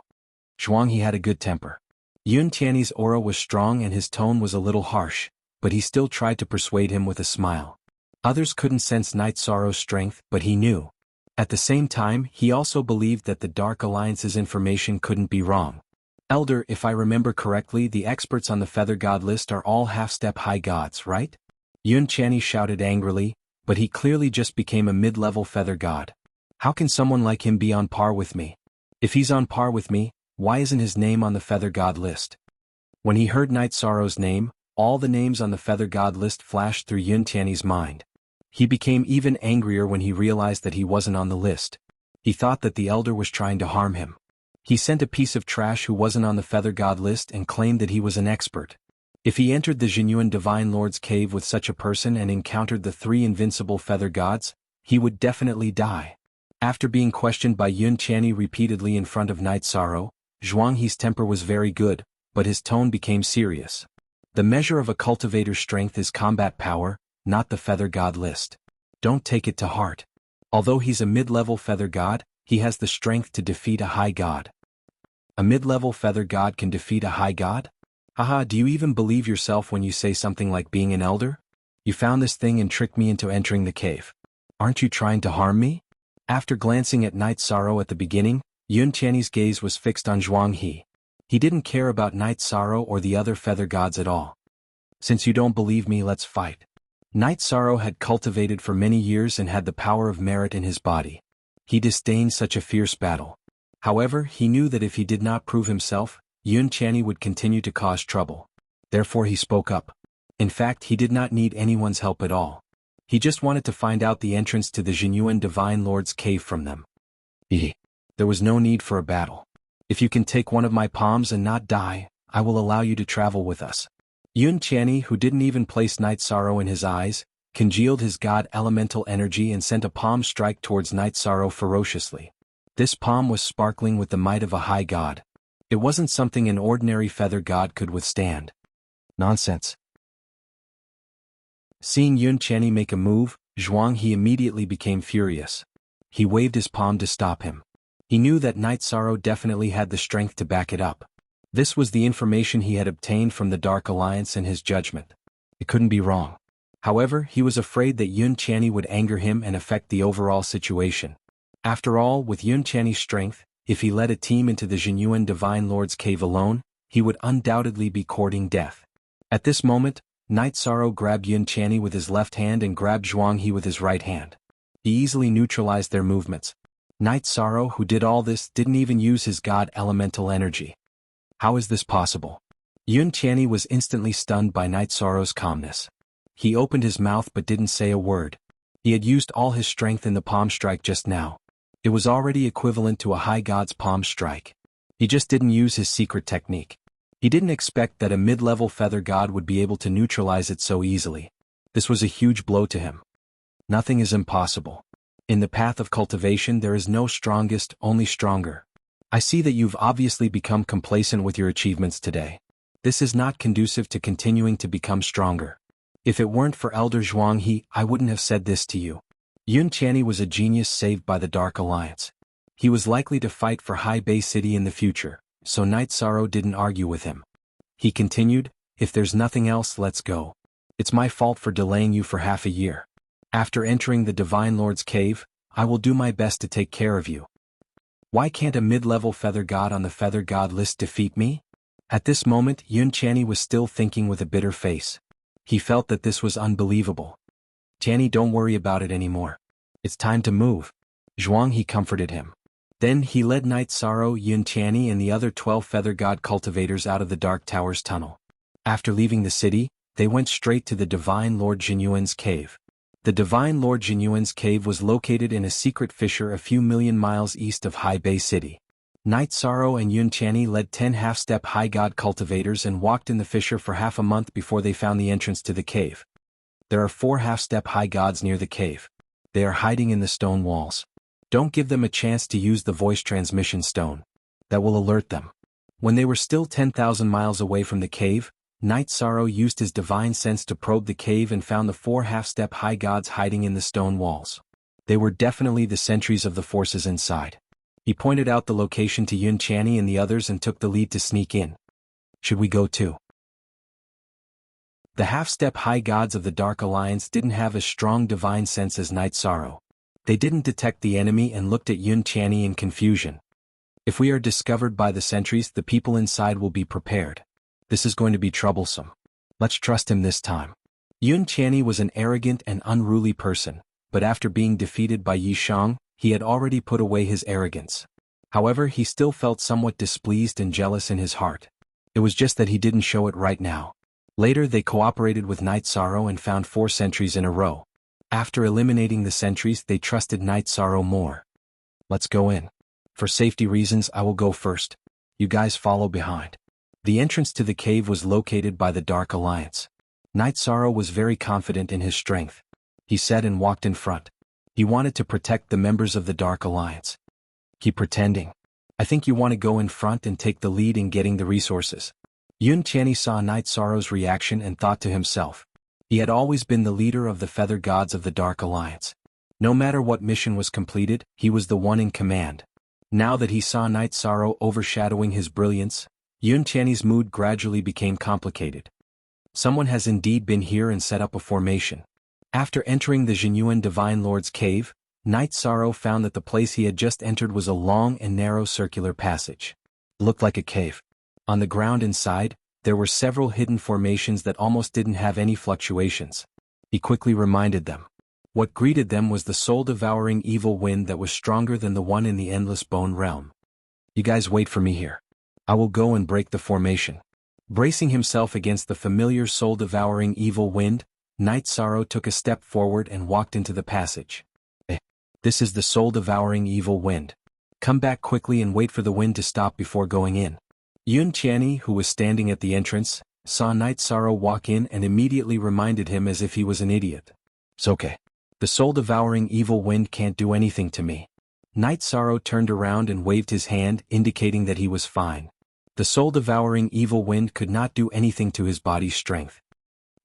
Speaker 1: Jianghu had a good temper. Yun Tianyi's aura was strong and his tone was a little harsh, but he still tried to persuade him with a smile. Others couldn't sense Night Sorrow's strength, but he knew. At the same time, he also believed that the Dark Alliance's information couldn't be wrong. Elder, if I remember correctly, the experts on the Feather God list are all half-step high gods, right? Yun Tianyi shouted angrily, but he clearly just became a mid-level feather god. How can someone like him be on par with me? If he's on par with me, why isn't his name on the Feather God list? When he heard Night Sorrow's name, all the names on the Feather God list flashed through Yun Tianyi's mind. He became even angrier when he realized that he wasn't on the list. He thought that the elder was trying to harm him. He sent a piece of trash who wasn't on the Feather God list and claimed that he was an expert. If he entered the Jinyuan Divine Lord's cave with such a person and encountered the 3 invincible feather gods, he would definitely die. After being questioned by Yun Tianyi repeatedly in front of Night Sorrow, Zhuanghe's temper was very good, but his tone became serious. The measure of a cultivator's strength is combat power, not the feather god list. Don't take it to heart. Although he's a mid-level feather god, he has the strength to defeat a high god. A mid-level feather god can defeat a high god? Haha, do you even believe yourself when you say something like being an elder? You found this thing and tricked me into entering the cave. Aren't you trying to harm me? After glancing at Night Sorrow at the beginning, Yun Tianyi's gaze was fixed on Zhuanghe. He didn't care about Night Sorrow or the other feather gods at all. Since you don't believe me, let's fight. Night Sorrow had cultivated for many years and had the power of merit in his body. He disdained such a fierce battle. However, he knew that if he did not prove himself, Yun Tianyi would continue to cause trouble. Therefore he spoke up. In fact, he did not need anyone's help at all. He just wanted to find out the entrance to the Jianghu Divine Lord's cave from them. There was no need for a battle. If you can take one of my palms and not die, I will allow you to travel with us. Yun Qianni, who didn't even place Night Sorrow in his eyes, congealed his god elemental energy and sent a palm strike towards Night Sorrow ferociously. This palm was sparkling with the might of a high god. It wasn't something an ordinary feather god could withstand. Nonsense. Seeing Yun Qianni make a move, Jianghu immediately became furious. He waved his palm to stop him. He knew that Night Sorrow definitely had the strength to back it up. This was the information he had obtained from the Dark Alliance and his judgment. It couldn't be wrong. However, he was afraid that Yun Qianni would anger him and affect the overall situation. After all, with Yun Qianni's strength, if he led a team into the Jianghu Divine Lord's cave alone, he would undoubtedly be courting death. At this moment, Night Sorrow grabbed Yun Qianni with his left hand and grabbed Jianghu with his right hand. He easily neutralized their movements. Night Sorrow, who did all this, didn't even use his god elemental energy. How is this possible? Yun Qianni was instantly stunned by Night Sorrow's calmness. He opened his mouth but didn't say a word. He had used all his strength in the palm strike just now. It was already equivalent to a high god's palm strike. He just didn't use his secret technique. He didn't expect that a mid-level feather god would be able to neutralize it so easily. This was a huge blow to him. Nothing is impossible. In the path of cultivation there is no strongest, only stronger. I see that you've obviously become complacent with your achievements today. This is not conducive to continuing to become stronger. If it weren't for Elder Jianghu, I wouldn't have said this to you. Yun Qianni was a genius saved by the Dark Alliance. He was likely to fight for High Bay City in the future, so Night Sorrow didn't argue with him. He continued, if there's nothing else, let's go. It's my fault for delaying you for half a year. After entering the Divine Lord's cave, I will do my best to take care of you. Why can't a mid-level feather god on the feather god list defeat me? At this moment, Yun Qianni was still thinking with a bitter face. He felt that this was unbelievable. Qianni, don't worry about it anymore. It's time to move. Jianghu comforted him. Then he led Night Sorrow, Yun Qianni and the other 12 feather god cultivators out of the Dark Tower's tunnel. After leaving the city, they went straight to the Divine Lord Jinyuan's cave. The Divine Lord Jinyuan's cave was located in a secret fissure a few million miles east of High Bay City. Night Sorrow and Yun Qianni led 10 half-step high god cultivators and walked in the fissure for half a month before they found the entrance to the cave. There are 4 half-step high gods near the cave. They are hiding in the stone walls. Don't give them a chance to use the voice transmission stone. That will alert them. When they were still 10,000 miles away from the cave, Night Sorrow used his divine sense to probe the cave and found the 4 half-step high gods hiding in the stone walls. They were definitely the sentries of the forces inside. He pointed out the location to Yun Qianni and the others and took the lead to sneak in. Should we go too? The half-step high gods of the Dark Alliance didn't have as strong divine sense as Night Sorrow. They didn't detect the enemy and looked at Yun Qianni in confusion. If we are discovered by the sentries, the people inside will be prepared. This is going to be troublesome. Let's trust him this time. Yun Qianni was an arrogant and unruly person, but after being defeated by Yi Shang, he had already put away his arrogance. However, he still felt somewhat displeased and jealous in his heart. It was just that he didn't show it right now. Later they cooperated with Night Sorrow and found 4 sentries in a row. After eliminating the sentries, they trusted Night Sorrow more. Let's go in. For safety reasons, I will go first. You guys follow behind. The entrance to the cave was located by the Dark Alliance. Night Sorrow was very confident in his strength. He said and walked in front. He wanted to protect the members of the Dark Alliance. Keep pretending. I think you want to go in front and take the lead in getting the resources. Yun Qianni saw Night Sorrow's reaction and thought to himself. He had always been the leader of the feather gods of the Dark Alliance. No matter what mission was completed, he was the one in command. Now that he saw Night Sorrow overshadowing his brilliance, Yun Qianni's mood gradually became complicated. Someone has indeed been here and set up a formation. After entering the Jinyuan Divine Lord's cave, Night Sorrow found that the place he had just entered was a long and narrow circular passage. It looked like a cave. On the ground inside, there were several hidden formations that almost didn't have any fluctuations. He quickly reminded them. What greeted them was the soul-devouring evil wind that was stronger than the one in the Endless Bone Realm. You guys wait for me here. I will go and break the formation. Bracing himself against the familiar soul-devouring evil wind, Night Sorrow took a step forward and walked into the passage. This is the soul-devouring evil wind. Come back quickly and wait for the wind to stop before going in. Yun Qianni, who was standing at the entrance, saw Night Sorrow walk in and immediately reminded him as if he was an idiot. "It's okay. The soul-devouring evil wind can't do anything to me." Night Sorrow turned around and waved his hand, indicating that he was fine. The soul-devouring evil wind could not do anything to his body's strength.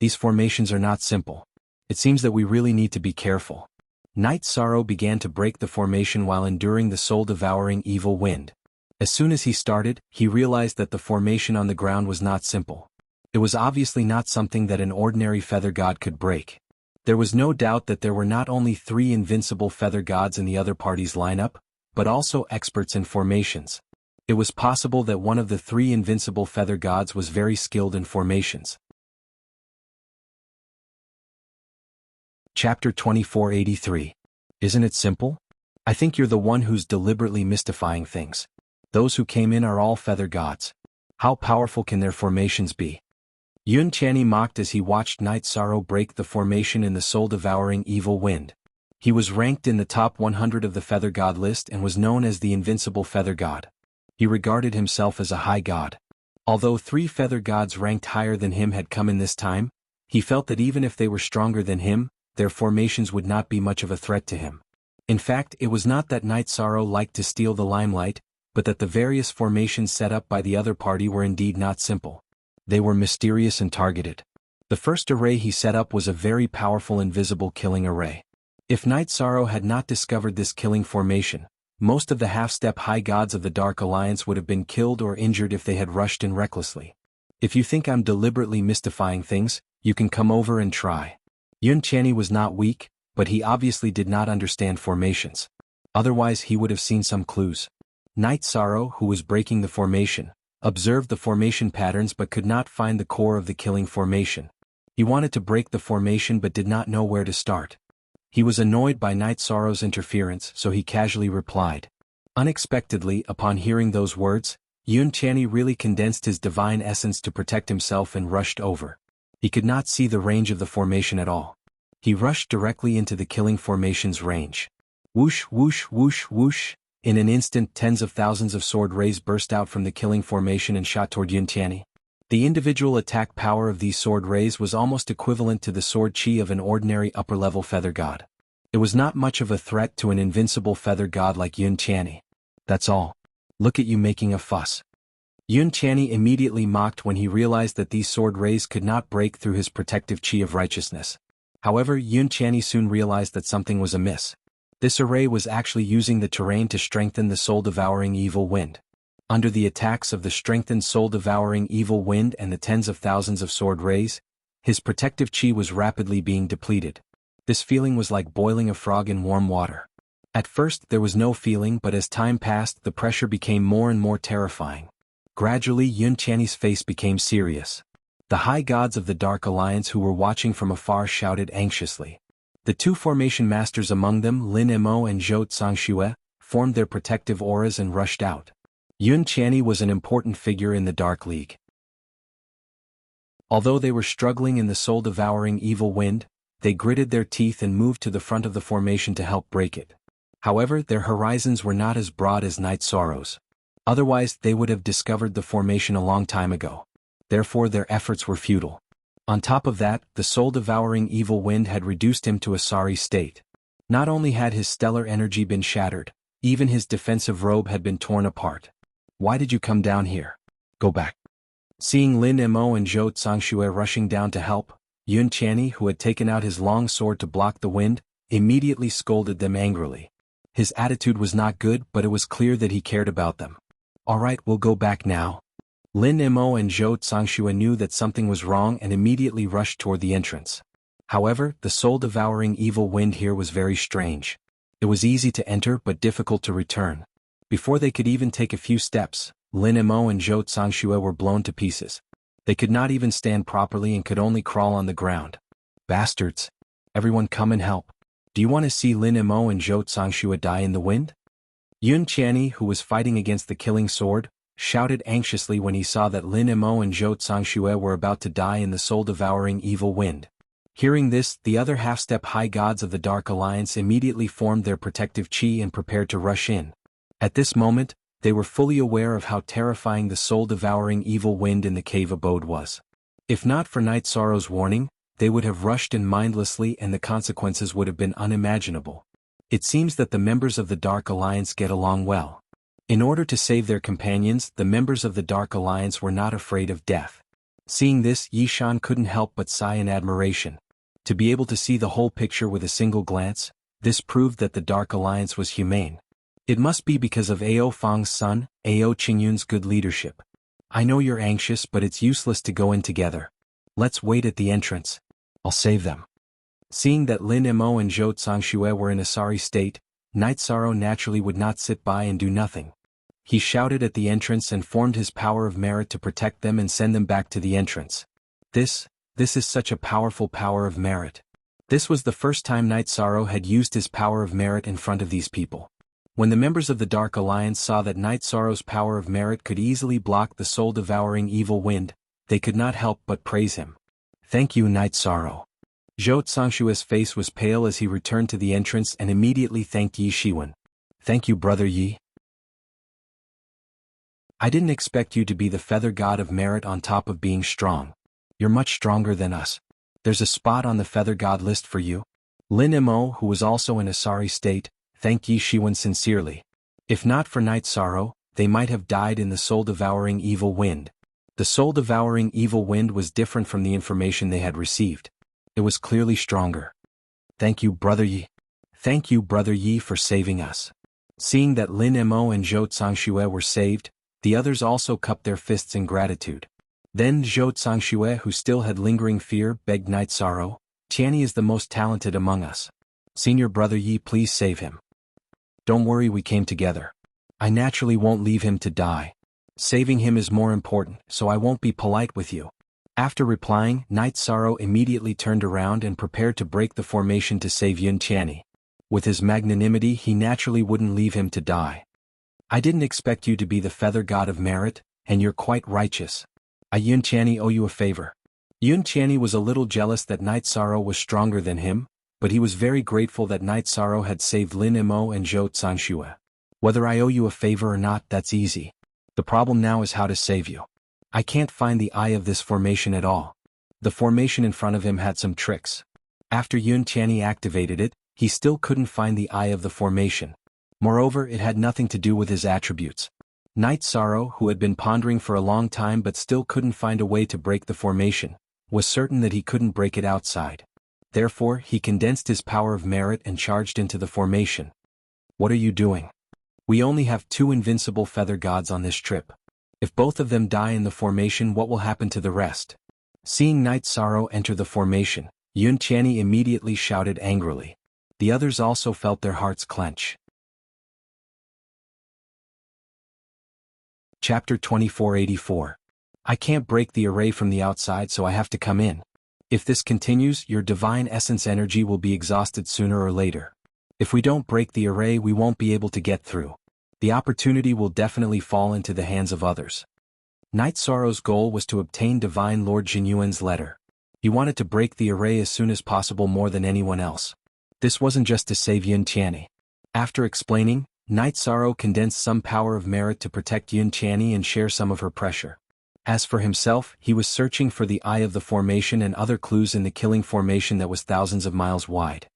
Speaker 1: These formations are not simple. It seems that we really need to be careful. Night Sorrow began to break the formation while enduring the soul-devouring evil wind. As soon as he started, he realized that the formation on the ground was not simple. It was obviously not something that an ordinary feather god could break. There was no doubt that there were not only 3 invincible feather gods in the other party's lineup, but also experts in formations. It was possible that one of the 3 invincible feather gods was very skilled in formations. Chapter 2483. Isn't it simple? I think you're the one who's deliberately mystifying things. Those who came in are all feather gods. How powerful can their formations be? Yun Qianni mocked as he watched Night Sorrow break the formation in the soul-devouring evil wind. He was ranked in the top 100 of the feather god list and was known as the invincible feather god. He regarded himself as a high god. Although 3 feather gods ranked higher than him had come in this time, he felt that even if they were stronger than him, their formations would not be much of a threat to him. In fact, it was not that Night Sorrow liked to steal the limelight, but that the various formations set up by the other party were indeed not simple. They were mysterious and targeted. The first array he set up was a very powerful invisible killing array. If Night Sorrow had not discovered this killing formation, most of the half-step high gods of the Dark Alliance would have been killed or injured if they had rushed in recklessly. If you think I'm deliberately mystifying things, you can come over and try. Yun Qianni was not weak, but he obviously did not understand formations. Otherwise he would have seen some clues. Night Sorrow, who was breaking the formation, observed the formation patterns but could not find the core of the killing formation. He wanted to break the formation but did not know where to start. He was annoyed by Night Sorrow's interference, so he casually replied. Unexpectedly, upon hearing those words, Yun Qianni really condensed his divine essence to protect himself and rushed over. He could not see the range of the formation at all. He rushed directly into the killing formation's range. Whoosh, whoosh, whoosh, whoosh. In an instant, tens of thousands of sword rays burst out from the killing formation and shot toward Yun Qianni. The individual attack power of these sword rays was almost equivalent to the sword chi of an ordinary upper-level feather god. It was not much of a threat to an invincible feather god like Yun Qianni. That's all. Look at you making a fuss. Yun Qianni immediately mocked when he realized that these sword rays could not break through his protective chi of righteousness. However, Yun Qianni soon realized that something was amiss. This array was actually using the terrain to strengthen the soul-devouring evil wind. Under the attacks of the strengthened soul-devouring evil wind and the tens of thousands of sword rays, his protective chi was rapidly being depleted. This feeling was like boiling a frog in warm water. At first there was no feeling, but as time passed the pressure became more and more terrifying. Gradually Yun Qianni's face became serious. The high gods of the Dark Alliance who were watching from afar shouted anxiously. The 2 formation masters among them, Lin Mo and Zhou Zhangxue, formed their protective auras and rushed out. Yun Qianni was an important figure in the Dark League. Although they were struggling in the soul-devouring evil wind, they gritted their teeth and moved to the front of the formation to help break it. However, their horizons were not as broad as Night Sorrow's. Otherwise, they would have discovered the formation a long time ago. Therefore, their efforts were futile. On top of that, the soul-devouring evil wind had reduced him to a sorry state. Not only had his stellar energy been shattered, even his defensive robe had been torn apart. Why did you come down here? Go back. Seeing Lin Mo and Zhou Zhangxue rushing down to help, Yun Qianni, who had taken out his long sword to block the wind, immediately scolded them angrily. His attitude was not good, but it was clear that he cared about them. All right, we'll go back now. Lin Mo and Zhou Zhangxue knew that something was wrong and immediately rushed toward the entrance. However, the soul-devouring evil wind here was very strange. It was easy to enter but difficult to return. Before they could even take a few steps, Lin Mo and Zhou Zhangxue were blown to pieces. They could not even stand properly and could only crawl on the ground. Bastards! Everyone come and help. Do you want to see Lin Mo and Zhou Zhangxue die in the wind? Yun Qianni, who was fighting against the killing sword, shouted anxiously when he saw that Lin Mo and Zhou Tsangxue were about to die in the soul-devouring evil wind. Hearing this, the other half-step high gods of the Dark Alliance immediately formed their protective chi and prepared to rush in. At this moment, they were fully aware of how terrifying the soul-devouring evil wind in the cave abode was. If not for Night Sorrow's warning, they would have rushed in mindlessly and the consequences would have been unimaginable. It seems that the members of the Dark Alliance get along well. In order to save their companions, the members of the Dark Alliance were not afraid of death. Seeing this, Yi Shan couldn't help but sigh in admiration. To be able to see the whole picture with a single glance, this proved that the Dark Alliance was humane. It must be because of Ao Fang's son, Ao Qingyun's good leadership. I know you're anxious, but it's useless to go in together. Let's wait at the entrance. I'll save them. Seeing that Lin Mo and Zhou Tsangxue were in a sorry state, Night Sorrow naturally would not sit by and do nothing. He shouted at the entrance and formed his power of merit to protect them and send them back to the entrance. This is such a powerful power of merit. This was the first time Night Sorrow had used his power of merit in front of these people. When the members of the Dark Alliance saw that Night Sorrow's power of merit could easily block the soul-devouring evil wind, they could not help but praise him. Thank you, Night Sorrow. Zhou Tsangxue's face was pale as he returned to the entrance and immediately thanked Yi Shiwen. Thank you, Brother Yi. I didn't expect you to be the feather god of merit on top of being strong. You're much stronger than us. There's a spot on the feather god list for you. Lin Mo, who was also in a sorry state, thanked Yi Shiwen sincerely. If not for Night Sorrow, they might have died in the soul-devouring evil wind. The soul-devouring evil wind was different from the information they had received. It was clearly stronger. Thank you, Brother Yi. Thank you, Brother Yi, for saving us. Seeing that Lin Mo and Zhou Tsangxue were saved, the others also cupped their fists in gratitude. Then Zhou Tsangxue, who still had lingering fear, begged Night Sorrow, Tianyi is the most talented among us. Senior Brother Yi, please save him. Don't worry, we came together. I naturally won't leave him to die. Saving him is more important, so I won't be polite with you. After replying, Night Sorrow immediately turned around and prepared to break the formation to save Yun Tianyi. With his magnanimity, he naturally wouldn't leave him to die. I didn't expect you to be the feather god of merit, and you're quite righteous. I Yun Tianyi owe you a favor. Yun Tianyi was a little jealous that Night Sorrow was stronger than him, but he was very grateful that Night Sorrow had saved Lin Mo and Zhou Tsangxue. Whether I owe you a favor or not, that's easy. The problem now is how to save you. I can't find the eye of this formation at all. The formation in front of him had some tricks. After Yun Tianyi activated it, he still couldn't find the eye of the formation. Moreover, it had nothing to do with his attributes. Night Sorrow, who had been pondering for a long time but still couldn't find a way to break the formation, was certain that he couldn't break it outside. Therefore, he condensed his power of merit and charged into the formation. What are you doing? We only have 2 invincible feather gods on this trip. If both of them die in the formation, what will happen to the rest? Seeing Night Sorrow enter the formation, Yun Tianyi immediately shouted angrily. The others also felt their hearts clench. Chapter 2484. I can't break the array from the outside, so I have to come in. If this continues, your divine essence energy will be exhausted sooner or later. If we don't break the array, we won't be able to get through. The opportunity will definitely fall into the hands of others. Night Sorrow's goal was to obtain Divine Lord Jinyuan's letter. He wanted to break the array as soon as possible more than anyone else. This wasn't just to save Yun Tianyi. After explaining, Night Sorrow condensed some power of merit to protect Yun Tianyi and share some of her pressure. As for himself, he was searching for the eye of the formation and other clues in the killing formation that was thousands of miles wide.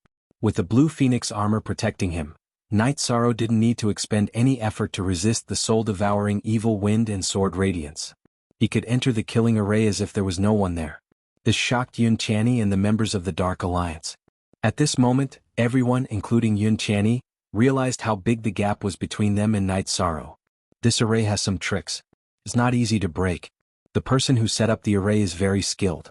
Speaker 1: With the blue phoenix armor protecting him, Night Sorrow didn't need to expend any effort to resist the soul-devouring evil wind and sword radiance. He could enter the killing array as if there was no one there. This shocked Yun Tianyi and the members of the Dark Alliance. At this moment, everyone, including Yun Tianyi, realized how big the gap was between them and Night Sorrow. This array has some tricks. It's not easy to break. The person who set up the array is very skilled.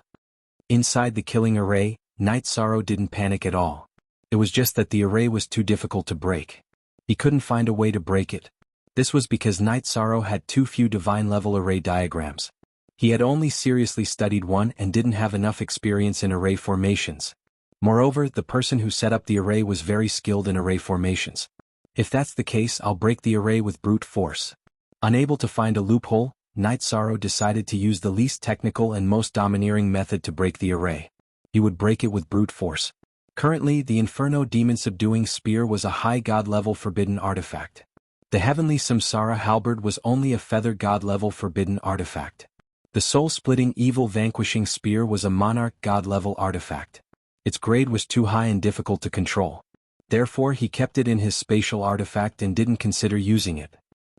Speaker 1: Inside the killing array, Night Sorrow didn't panic at all. It was just that the array was too difficult to break. He couldn't find a way to break it. This was because Night Sorrow had too few divine-level array diagrams. He had only seriously studied one and didn't have enough experience in array formations. Moreover, the person who set up the array was very skilled in array formations. If that's the case, I'll break the array with brute force. Unable to find a loophole, Night Sorrow decided to use the least technical and most domineering method to break the array. He would break it with brute force. Currently, the Inferno Demon Subduing Spear was a high god-level forbidden artifact. The Heavenly Samsara Halberd was only a feather god-level forbidden artifact. The Soul-Splitting Evil Vanquishing Spear was a monarch god-level artifact. Its grade was too high and difficult to control. Therefore, he kept it in his spatial artifact and didn't consider using it.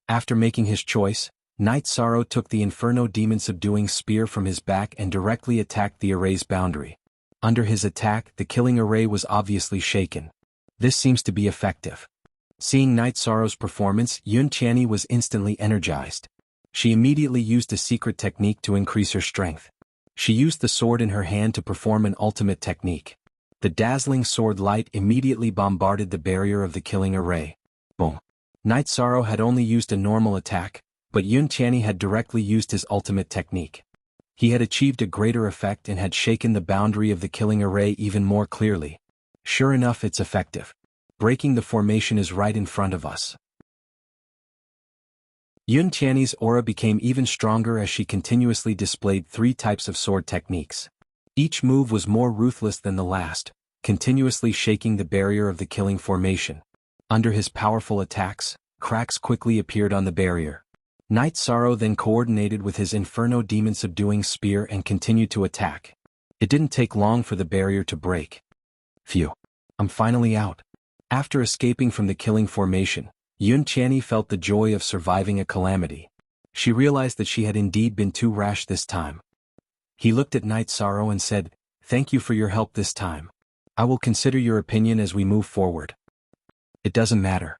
Speaker 1: After making his choice, Night Sorrow took the Inferno Demon Subduing Spear from his back and directly attacked the array's boundary. Under his attack, the killing array was obviously shaken. This seems to be effective. Seeing Night Sorrow's performance, Yun Qianni was instantly energized. She immediately used a secret technique to increase her strength. She used the sword in her hand to perform an ultimate technique. The dazzling sword light immediately bombarded the barrier of the killing array. Boom. Night Sorrow had only used a normal attack, but Yun Qianni had directly used his ultimate technique. He had achieved a greater effect and had shaken the boundary of the killing array even more clearly. Sure enough, it's effective. Breaking the formation is right in front of us. Yun Qianni's aura became even stronger as she continuously displayed 3 types of sword techniques. Each move was more ruthless than the last, continuously shaking the barrier of the killing formation. Under his powerful attacks, cracks quickly appeared on the barrier. Night Sorrow then coordinated with his Inferno Demon Subduing Spear and continued to attack. It didn't take long for the barrier to break. Phew. I'm finally out. After escaping from the killing formation, Yun Qianni felt the joy of surviving a calamity. She realized that she had indeed been too rash this time. He looked at Night Sorrow and said, "Thank you for your help this time. I will consider your opinion as we move forward." "It doesn't matter."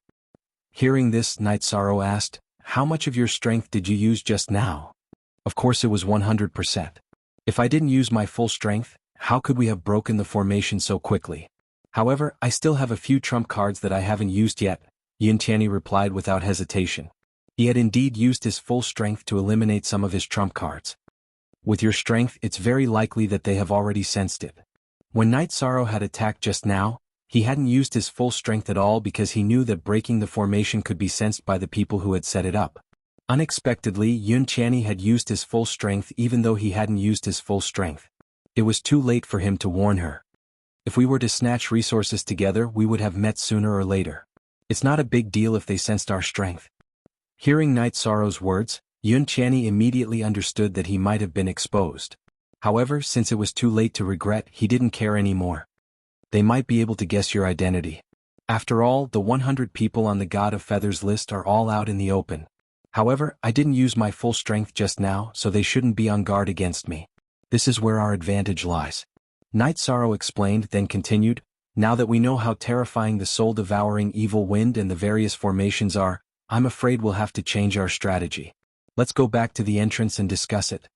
Speaker 1: Hearing this, Night Sorrow asked, "How much of your strength did you use just now?" "Of course it was 100%. If I didn't use my full strength, how could we have broken the formation so quickly? However, I still have a few trump cards that I haven't used yet," Yun Qianni replied without hesitation. He had indeed used his full strength to eliminate some of his trump cards. With your strength, it's very likely that they have already sensed it. When Night Sorrow had attacked just now, he hadn't used his full strength at all because he knew that breaking the formation could be sensed by the people who had set it up. Unexpectedly, Yun Qianni had used his full strength even though he hadn't used his full strength. It was too late for him to warn her. If we were to snatch resources together, we would have met sooner or later. It's not a big deal if they sensed our strength. Hearing Night Sorrow's words, Yun Qianni immediately understood that he might have been exposed. However, since it was too late to regret, he didn't care anymore. They might be able to guess your identity. After all, the 100 people on the God of Feathers list are all out in the open. However, I didn't use my full strength just now, so they shouldn't be on guard against me. This is where our advantage lies. Night Sorrow explained, then continued, "Now that we know how terrifying the soul-devouring evil wind and the various formations are, I'm afraid we'll have to change our strategy. Let's go back to the entrance and discuss it."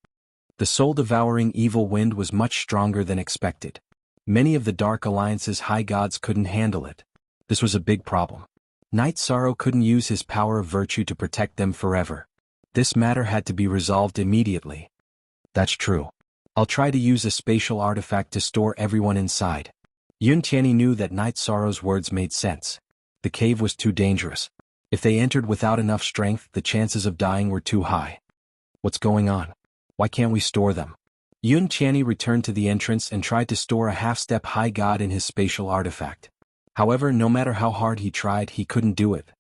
Speaker 1: The soul-devouring evil wind was much stronger than expected. Many of the Dark Alliance's high gods couldn't handle it. This was a big problem. Night Sorrow couldn't use his power of virtue to protect them forever. This matter had to be resolved immediately. "That's true. I'll try to use a spatial artifact to store everyone inside." Yun Qianni knew that Night Sorrow's words made sense. The cave was too dangerous. If they entered without enough strength, the chances of dying were too high. "What's going on? Why can't we store them?" Yun Qianni returned to the entrance and tried to store a half-step high god in his spatial artifact. However, no matter how hard he tried, he couldn't do it.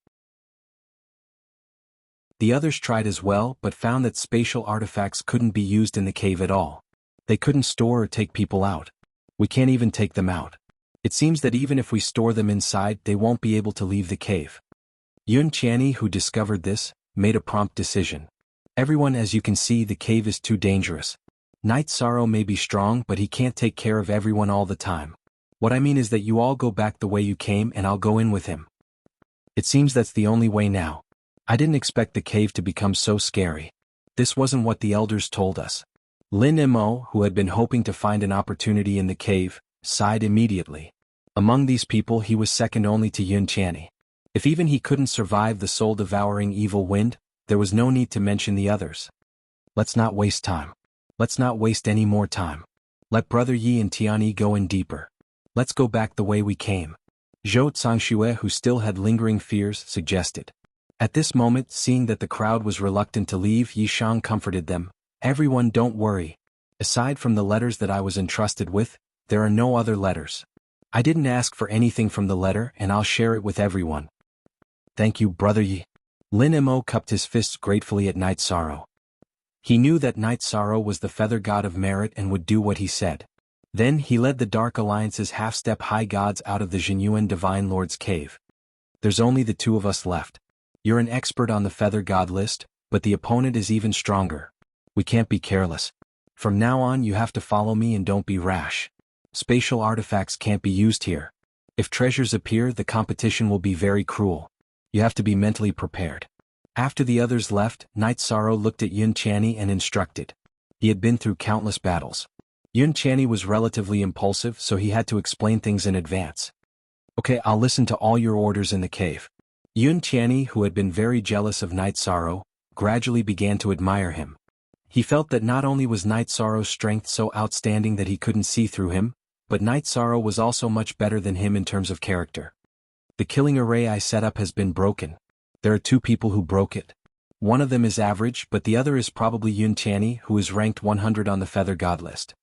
Speaker 1: The others tried as well, but found that spatial artifacts couldn't be used in the cave at all. They couldn't store or take people out. "We can't even take them out. It seems that even if we store them inside, they won't be able to leave the cave." Yun Qianni, who discovered this, made a prompt decision. "Everyone, as you can see, the cave is too dangerous. Night Sorrow may be strong, but he can't take care of everyone all the time. What I mean is that you all go back the way you came and I'll go in with him. It seems that's the only way now. I didn't expect the cave to become so scary. This wasn't what the elders told us." Lin Mo, who had been hoping to find an opportunity in the cave, sighed immediately. Among these people he was second only to Yun Qianni. If even he couldn't survive the soul-devouring evil wind, there was no need to mention the others. "Let's not waste time. Let's not waste any more time. Let Brother Yi and Tianyi go in deeper. Let's go back the way we came," Zhou Tsangxue, who still had lingering fears, suggested. At this moment, seeing that the crowd was reluctant to leave, Yishang comforted them. Everyone, don't worry. Aside from the letters that I was entrusted with, there are no other letters. I didn't ask for anything from the letter and I'll share it with everyone. Thank you, Brother Yi. Lin Mo cupped his fists gratefully at Night Sorrow. He knew that Night Sorrow was the feather god of merit and would do what he said. Then he led the Dark Alliance's half-step high gods out of the Jinyuan Divine Lord's cave. There's only the two of us left. You're an expert on the feather god list, but the opponent is even stronger. We can't be careless. From now on you have to follow me and don't be rash. Spatial artifacts can't be used here. If treasures appear, the competition will be very cruel. You have to be mentally prepared. After the others left, Night Sorrow looked at Yun Channy and instructed. He had been through countless battles. Yun Channy was relatively impulsive, so he had to explain things in advance. Okay, I'll listen to all your orders in the cave. Yun Channy, who had been very jealous of Night Sorrow, gradually began to admire him. He felt that not only was Night Sorrow's strength so outstanding that he couldn't see through him, but Night Sorrow was also much better than him in terms of character. The killing array I set up has been broken. There are two people who broke it. One of them is average, but the other is probably Yun Channy, who is ranked 100 on the Feather God list.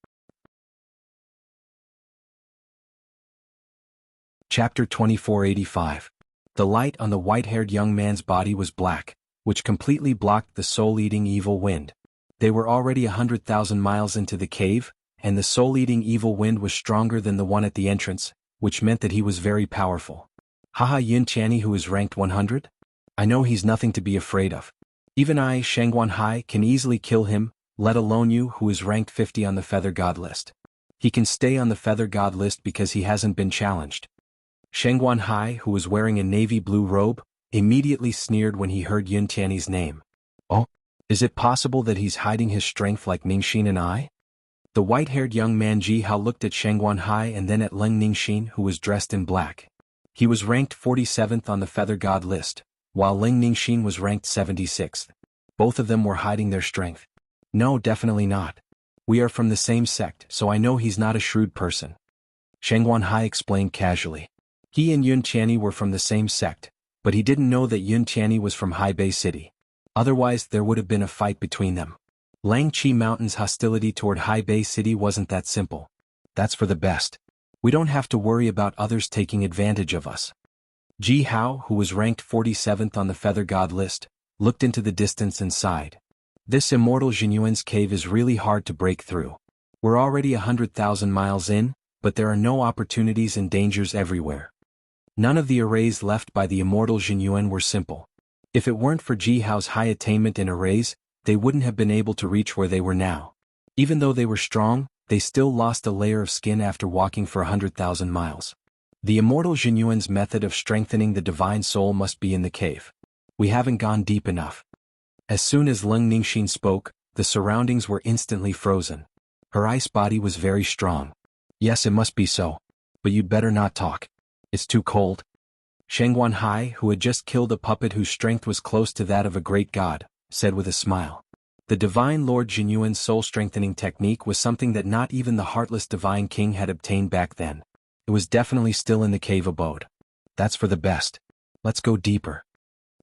Speaker 1: Chapter 2485. The light on the white-haired young man's body was black, which completely blocked the soul-eating evil wind. They were already 100,000 miles into the cave, and the soul-eating evil wind was stronger than the one at the entrance, which meant that he was very powerful. Haha, Yun Channy, who is ranked 100? I know he's nothing to be afraid of. Even I, Shangguan Hai, can easily kill him, let alone you, who is ranked 50 on the Feather God list. He can stay on the Feather God list because he hasn't been challenged. Shangguan Hai, who was wearing a navy blue robe, immediately sneered when he heard Yun Channy's name. Oh, is it possible that he's hiding his strength like Ningxin and I? The white-haired young man Jihao looked at Shangguan Hai and then at Leng Ningxin, who was dressed in black. He was ranked 47th on the Feather God list, while Leng Ningxin was ranked 76th. Both of them were hiding their strength. No, definitely not. We are from the same sect, so I know he's not a shrewd person. Shangguan Hai explained casually. He and Yun Channy were from the same sect, but he didn't know that Yun Channy was from Haibei City. Otherwise there would have been a fight between them. Langqi Mountain's hostility toward Haibei City wasn't that simple. That's for the best. We don't have to worry about others taking advantage of us. Ji Hao, who was ranked 47th on the Feather God list, looked into the distance and sighed. This immortal Jinyuan's cave is really hard to break through. We're already 100,000 miles in, but there are no opportunities and dangers everywhere. None of the arrays left by the immortal Jinyuan were simple. If it weren't for Ji Hao's high attainment in arrays, they wouldn't have been able to reach where they were now. Even though they were strong, they still lost a layer of skin after walking for 100,000 miles. The immortal Jinyuan's method of strengthening the divine soul must be in the cave. We haven't gone deep enough. As soon as Leng Ningxin spoke, the surroundings were instantly frozen. Her ice body was very strong. Yes, it must be so. But you'd better not talk. It's too cold. Shangguan Hai, who had just killed a puppet whose strength was close to that of a great god, said with a smile. The Divine Lord Jinyuan's soul-strengthening technique was something that not even the heartless Divine King had obtained back then. It was definitely still in the cave abode. That's for the best. Let's go deeper.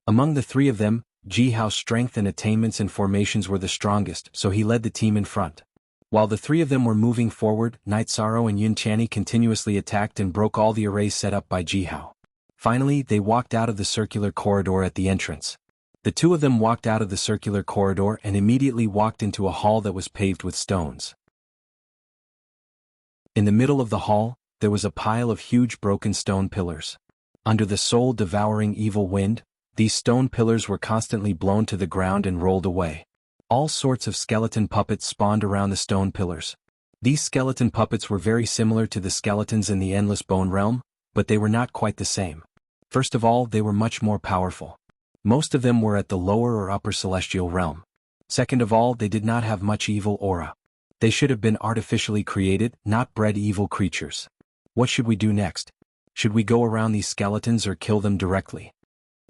Speaker 1: Among the three of them, Ji Hao's strength and attainments and formations were the strongest, so he led the team in front. While the three of them were moving forward, Night Sorrow and Yun Channy continuously attacked and broke all the arrays set up by Ji Hao. Finally, they walked out of the circular corridor at the entrance. The two of them walked out of the circular corridor and immediately walked into a hall that was paved with stones. In the middle of the hall, there was a pile of huge broken stone pillars. Under the soul-devouring evil wind, these stone pillars were constantly blown to the ground and rolled away. All sorts of skeleton puppets spawned around the stone pillars. These skeleton puppets were very similar to the skeletons in the Endless Bone Realm, but they were not quite the same. First of all, they were much more powerful. Most of them were at the lower or upper celestial realm. Second of all, they did not have much evil aura. They should have been artificially created, not bred evil creatures. What should we do next? Should we go around these skeletons or kill them directly?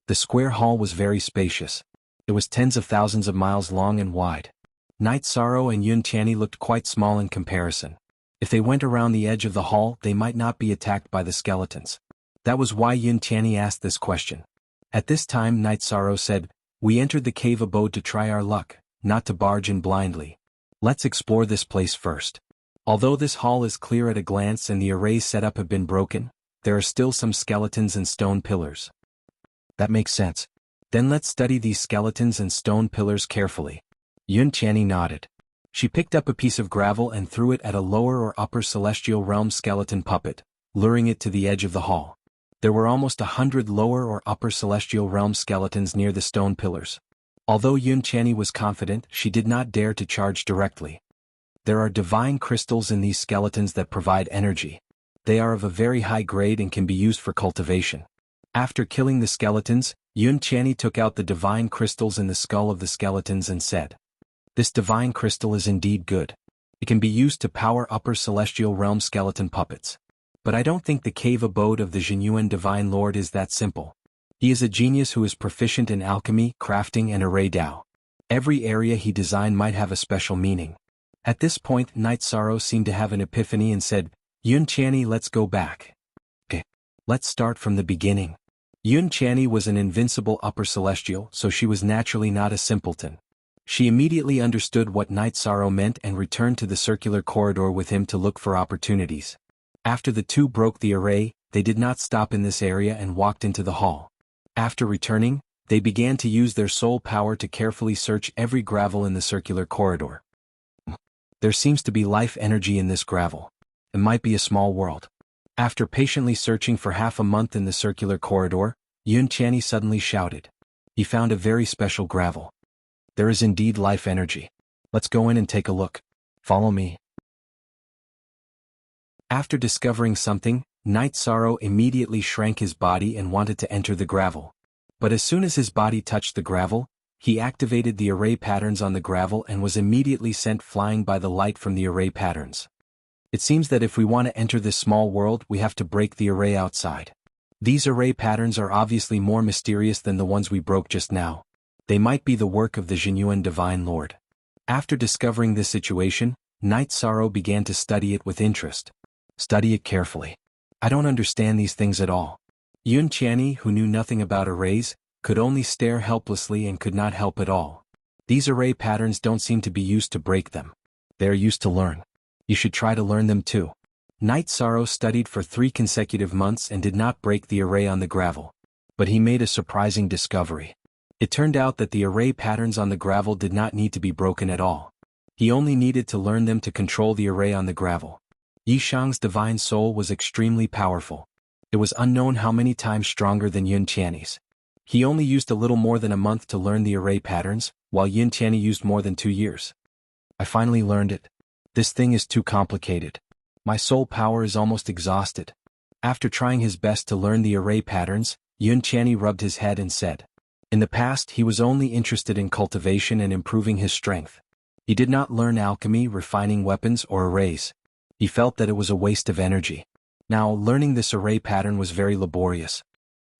Speaker 1: The square hall was very spacious. It was tens of thousands of miles long and wide. Night Sorrow and Yun Channy looked quite small in comparison. If they went around the edge of the hall, they might not be attacked by the skeletons. That was why Yun Channy asked this question. At this time Night Sorrow said, "We entered the cave abode to try our luck, not to barge in blindly. Let's explore this place first. Although this hall is clear at a glance and the arrays set up have been broken, there are still some skeletons and stone pillars." "That makes sense. Then let's study these skeletons and stone pillars carefully." Yun Qianni nodded. She picked up a piece of gravel and threw it at a lower or upper celestial realm skeleton puppet, luring it to the edge of the hall. There were almost 100 lower or upper celestial realm skeletons near the stone pillars. Although Yun Qianni was confident, she did not dare to charge directly. There are divine crystals in these skeletons that provide energy. They are of a very high grade and can be used for cultivation. After killing the skeletons, Yun Qianni took out the divine crystals in the skull of the skeletons and said, "This divine crystal is indeed good. It can be used to power upper celestial realm skeleton puppets. But I don't think the cave abode of the Jianyuan Divine Lord is that simple. He is a genius who is proficient in alchemy, crafting and array Dao. Every area he designed might have a special meaning." At this point Night Sorrow seemed to have an epiphany and said, "Yun Qianni, let's go back. Okay. Let's start from the beginning." Yun Qianni was an invincible upper celestial, so she was naturally not a simpleton. She immediately understood what Night Sorrow meant and returned to the circular corridor with him to look for opportunities. After the two broke the array, they did not stop in this area and walked into the hall. After returning, they began to use their soul power to carefully search every gravel in the circular corridor. There seems to be life energy in this gravel. It might be a small world. After patiently searching for half a month in the circular corridor, Yun Qianni suddenly shouted. He found a very special gravel. There is indeed life energy. Let's go in and take a look. Follow me. After discovering something, Night Sorrow immediately shrank his body and wanted to enter the gravel. But as soon as his body touched the gravel, he activated the array patterns on the gravel and was immediately sent flying by the light from the array patterns. It seems that if we want to enter this small world, we have to break the array outside. These array patterns are obviously more mysterious than the ones we broke just now. They might be the work of the Jianyuan Divine Lord. After discovering this situation, Night Sorrow began to study it with interest. Study it carefully. I don't understand these things at all. Yun Qianni, who knew nothing about arrays, could only stare helplessly and could not help at all. These array patterns don't seem to be used to break them. They are used to learn. You should try to learn them too. Night Sorrow studied for 3 consecutive months and did not break the array on the gravel. But he made a surprising discovery. It turned out that the array patterns on the gravel did not need to be broken at all. He only needed to learn them to control the array on the gravel. Yishang's divine soul was extremely powerful. It was unknown how many times stronger than Yun Qianni's. He only used a little more than a month to learn the array patterns, while Yun Qianni used more than 2 years. I finally learned it. This thing is too complicated. My soul power is almost exhausted. After trying his best to learn the array patterns, Yun Qianni rubbed his head and said, in the past he was only interested in cultivation and improving his strength. He did not learn alchemy, refining weapons, or arrays. He felt that it was a waste of energy. Now, learning this array pattern was very laborious.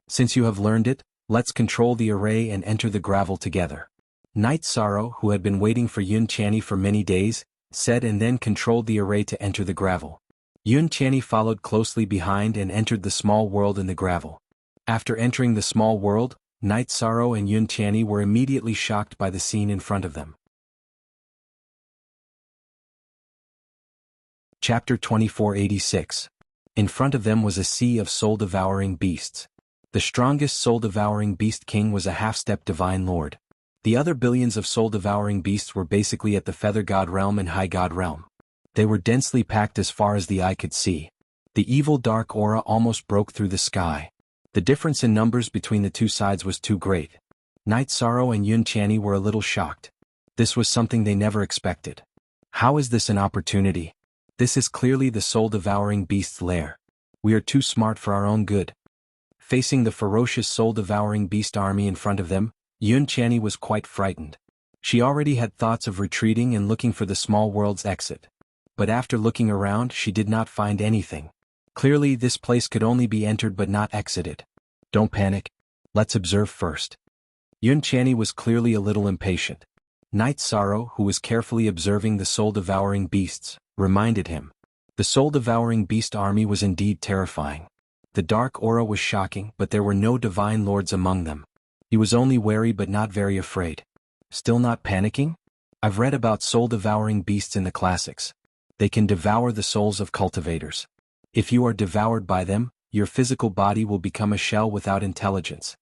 Speaker 1: Since you have learned it, let's control the array and enter the gravel together. Night Sorrow, who had been waiting for Yun Qianni for many days, said and then controlled the array to enter the gravel. Yun Qianni followed closely behind and entered the small world in the gravel. After entering the small world, Night Sorrow and Yun Qianni were immediately shocked by the scene in front of them. Chapter 2486. In front of them was a sea of soul-devouring beasts. The strongest soul-devouring beast king was a half-step divine lord. The other billions of soul-devouring beasts were basically at the Feather God realm and High God realm. They were densely packed as far as the eye could see. The evil dark aura almost broke through the sky. The difference in numbers between the two sides was too great. Night Sorrow and Yun Qianni were a little shocked. This was something they never expected. How is this an opportunity? This is clearly the soul-devouring beast's lair. We are too smart for our own good. Facing the ferocious soul-devouring beast army in front of them, Yun Qianni was quite frightened. She already had thoughts of retreating and looking for the small world's exit. But after looking around, she did not find anything. Clearly, this place could only be entered but not exited. Don't panic. Let's observe first. Yun Qianni was clearly a little impatient. Night Sorrow, who was carefully observing the soul-devouring beasts, reminded him. The soul-devouring beast army was indeed terrifying. The dark aura was shocking, but there were no divine lords among them. He was only wary but not very afraid. Still not panicking? I've read about soul-devouring beasts in the classics. They can devour the souls of cultivators. If you are devoured by them, your physical body will become a shell without intelligence.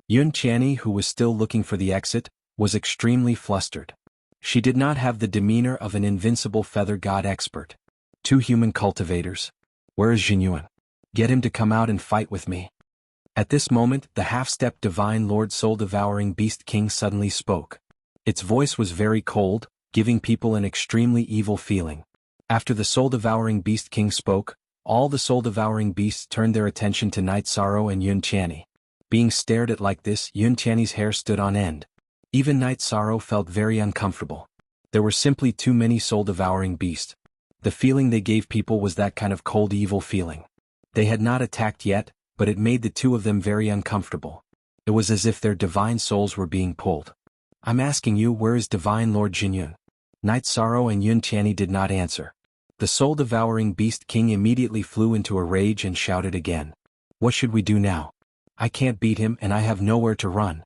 Speaker 1: Yun Qianni, who was still looking for the exit, was extremely flustered. She did not have the demeanor of an invincible feather god expert. 2 human cultivators. Where is Jinyuan? Get him to come out and fight with me. At this moment, the half-step divine lord soul-devouring beast king suddenly spoke. Its voice was very cold, giving people an extremely evil feeling. After the soul-devouring beast king spoke, all the soul-devouring beasts turned their attention to Night Sorrow and Yun Qianni. Being stared at like this, Yun Qianni's hair stood on end. Even Night Sorrow felt very uncomfortable. There were simply too many soul-devouring beasts. The feeling they gave people was that kind of cold evil feeling. They had not attacked yet, but it made the 2 of them very uncomfortable. It was as if their divine souls were being pulled. I'm asking you, where is Divine Lord Jinyun? Night Sorrow and Yun Qianni did not answer. The soul-devouring beast king immediately flew into a rage and shouted again. What should we do now? I can't beat him and I have nowhere to run.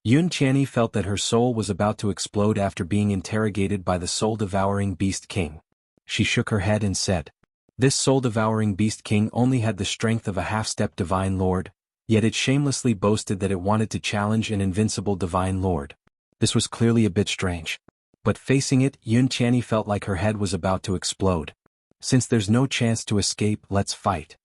Speaker 1: Yun Qianni felt that her soul was about to explode after being interrogated by the soul-devouring beast king. She shook her head and said, this soul-devouring beast king only had the strength of a half-step divine lord, yet it shamelessly boasted that it wanted to challenge an invincible divine lord. This was clearly a bit strange. But facing it, Yun Qianni felt like her head was about to explode. Since there's no chance to escape, let's fight.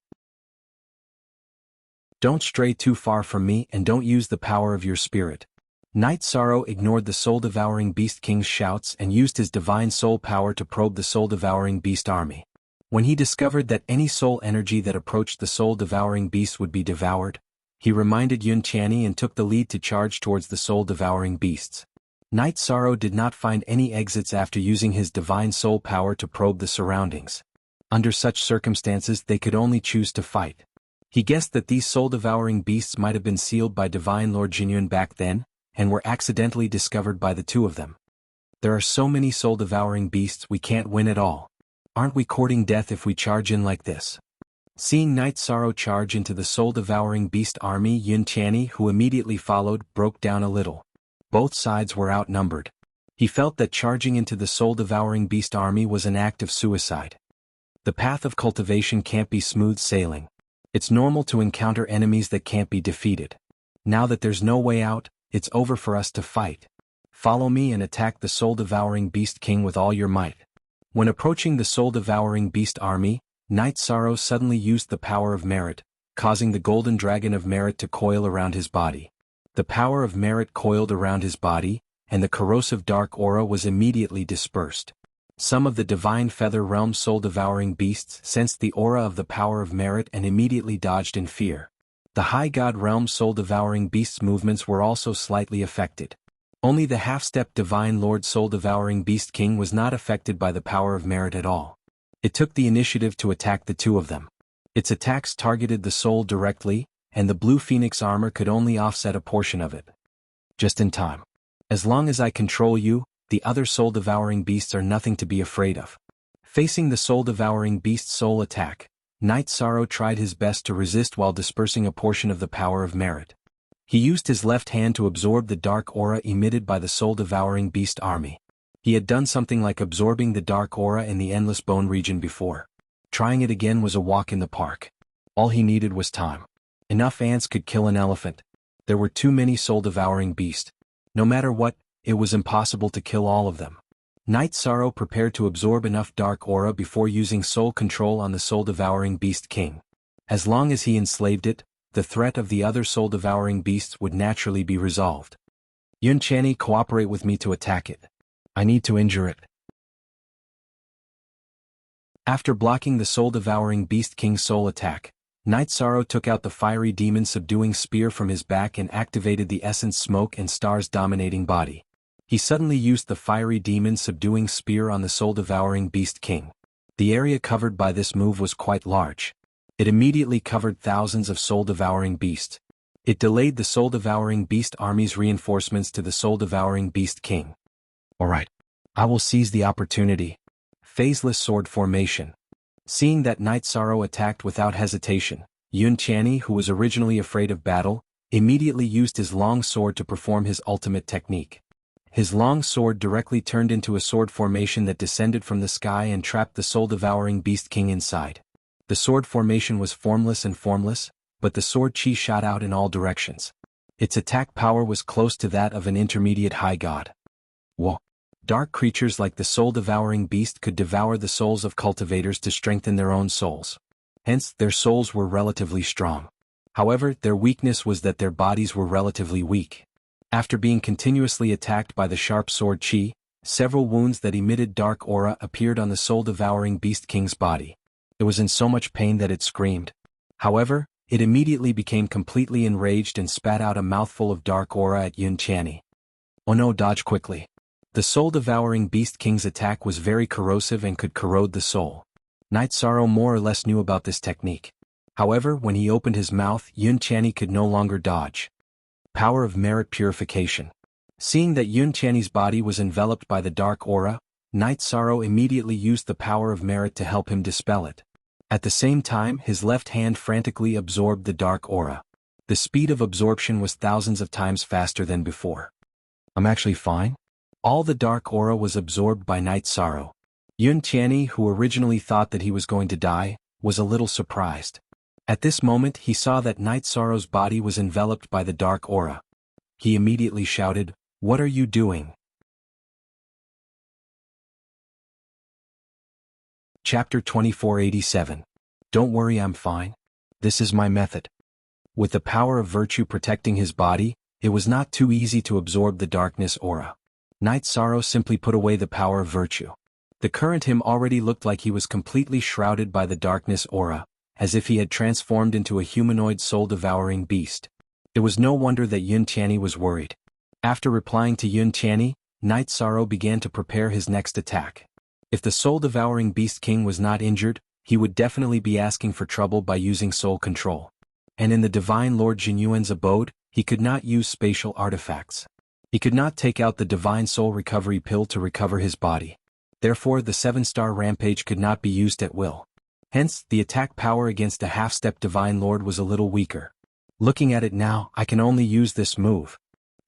Speaker 1: Don't stray too far from me and don't use the power of your spirit. Night Sorrow ignored the soul-devouring beast king's shouts and used his divine soul power to probe the soul-devouring beast army. When he discovered that any soul energy that approached the soul-devouring beast would be devoured, he reminded Yun Qianni and took the lead to charge towards the soul-devouring beasts. Night Sorrow did not find any exits after using his divine soul power to probe the surroundings. Under such circumstances they could only choose to fight. He guessed that these soul-devouring beasts might have been sealed by Divine Lord Jinyun back then, and were accidentally discovered by the 2 of them. There are so many soul-devouring beasts we can't win at all. Aren't we courting death if we charge in like this? Seeing Night Sorrow charge into the soul-devouring beast army, Yun Qianni, who immediately followed, broke down a little. Both sides were outnumbered. He felt that charging into the soul-devouring beast army was an act of suicide. The path of cultivation can't be smooth sailing. It's normal to encounter enemies that can't be defeated. Now that there's no way out, it's over for us to fight. Follow me and attack the soul-devouring beast king with all your might. When approaching the soul-devouring beast army, Night Sorrow suddenly used the power of merit, causing the golden dragon of merit to coil around his body. The power of merit coiled around his body, and the corrosive dark aura was immediately dispersed. Some of the divine feather realm soul-devouring beasts sensed the aura of the power of merit and immediately dodged in fear. The high god realm soul-devouring beasts' movements were also slightly affected. Only the half-step divine lord soul-devouring beast king was not affected by the power of merit at all. It took the initiative to attack the 2 of them. Its attacks targeted the soul directly, and the blue phoenix armor could only offset a portion of it. Just in time. As long as I control you, the other soul-devouring beasts are nothing to be afraid of. Facing the soul-devouring beast's soul attack, Night Sorrow tried his best to resist while dispersing a portion of the power of merit. He used his left hand to absorb the dark aura emitted by the soul-devouring beast army. He had done something like absorbing the dark aura in the Endless Bone region before. Trying it again was a walk in the park. All he needed was time. Enough ants could kill an elephant. There were too many soul-devouring beasts. No matter what, it was impossible to kill all of them. Night Sorrow prepared to absorb enough dark aura before using soul control on the soul-devouring beast king. As long as he enslaved it, the threat of the other soul-devouring beasts would naturally be resolved. Yun Qianni, cooperate with me to attack it. I need to injure it. After blocking the soul-devouring beast king's soul attack, Night Sorrow took out the fiery demon subduing spear from his back and activated the essence smoke and stars dominating body. He suddenly used the fiery demon subduing spear on the soul-devouring beast king. The area covered by this move was quite large. It immediately covered thousands of soul-devouring beasts. It delayed the soul-devouring beast army's reinforcements to the soul-devouring beast king. Alright. I will seize the opportunity. Phaseless sword formation. Seeing that Night Sorrow attacked without hesitation, Yun Channy, who was originally afraid of battle, immediately used his long sword to perform his ultimate technique. His long sword directly turned into a sword formation that descended from the sky and trapped the soul-devouring Beast King inside. The sword formation was formless, but the sword chi shot out in all directions. Its attack power was close to that of an intermediate high god. Whoa! Dark creatures like the soul-devouring beast could devour the souls of cultivators to strengthen their own souls. Hence, their souls were relatively strong. However, their weakness was that their bodies were relatively weak. After being continuously attacked by the sharp sword chi, several wounds that emitted dark aura appeared on the soul-devouring Beast King's body. It was in so much pain that it screamed. However, it immediately became completely enraged and spat out a mouthful of dark aura at Yun Channy. Oh no, dodge quickly. The soul-devouring Beast King's attack was very corrosive and could corrode the soul. Night Sorrow more or less knew about this technique. However, when he opened his mouth, Yun Channy could no longer dodge. Power of Merit Purification. Seeing that Yun Channy's body was enveloped by the dark aura, Night Sorrow immediately used the power of merit to help him dispel it. At the same time, his left hand frantically absorbed the dark aura. The speed of absorption was thousands of times faster than before. I'm actually fine? All the dark aura was absorbed by Night Sorrow. Yun Channy, who originally thought that he was going to die, was a little surprised. At this moment he saw that Night Sorrow's body was enveloped by the dark aura. He immediately shouted, "What are you doing?" Chapter 2487. Don't worry, I'm fine. This is my method. With the power of virtue protecting his body, it was not too easy to absorb the darkness aura. Night Sorrow simply put away the power of virtue. The current him already looked like he was completely shrouded by the darkness aura, as if he had transformed into a humanoid soul-devouring beast. It was no wonder that Yun Channy was worried. After replying to Yun Channy, Night Sorrow began to prepare his next attack. If the soul-devouring Beast King was not injured, he would definitely be asking for trouble by using soul control. And in the Divine Lord Jinyuan's abode, he could not use spatial artifacts. He could not take out the Divine Soul Recovery Pill to recover his body. Therefore, the 7-star rampage could not be used at will. Hence, the attack power against a half-step Divine Lord was a little weaker. Looking at it now, I can only use this move.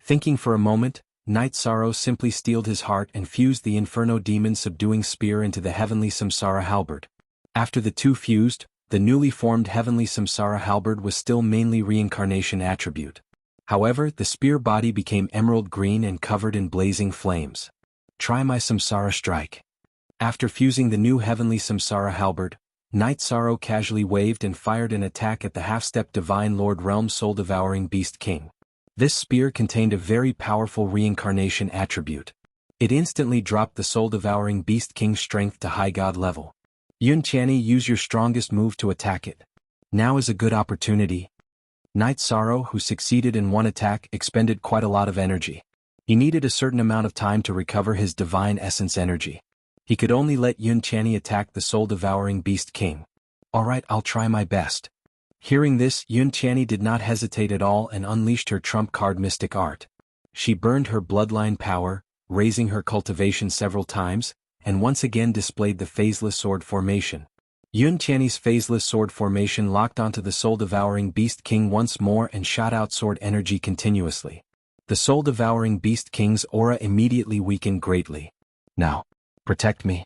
Speaker 1: Thinking for a moment, Night Sorrow simply steeled his heart and fused the Inferno Demon Subduing Spear into the Heavenly Samsara Halberd. After the two fused, the newly formed Heavenly Samsara Halberd was still mainly reincarnation attribute. However, the spear body became emerald green and covered in blazing flames. Try my Samsara Strike. After fusing the new Heavenly Samsara Halberd, Night Sorrow casually waved and fired an attack at the half-step Divine Lord Realm Soul-Devouring Beast King. This spear contained a very powerful reincarnation attribute. It instantly dropped the Soul-Devouring Beast King's strength to high god level. Yun Channy, use your strongest move to attack it. Now is a good opportunity. Night Sorrow, who succeeded in one attack, expended quite a lot of energy. He needed a certain amount of time to recover his divine essence energy. He could only let Yun Channy attack the soul-devouring Beast King. Alright, I'll try my best. Hearing this, Yun Channy did not hesitate at all and unleashed her trump card Mystic Art. She burned her bloodline power, raising her cultivation several times, and once again displayed the phaseless sword formation. Yun Channy's phaseless sword formation locked onto the soul-devouring Beast King once more and shot out sword energy continuously. The soul-devouring Beast King's aura immediately weakened greatly. Now, protect me.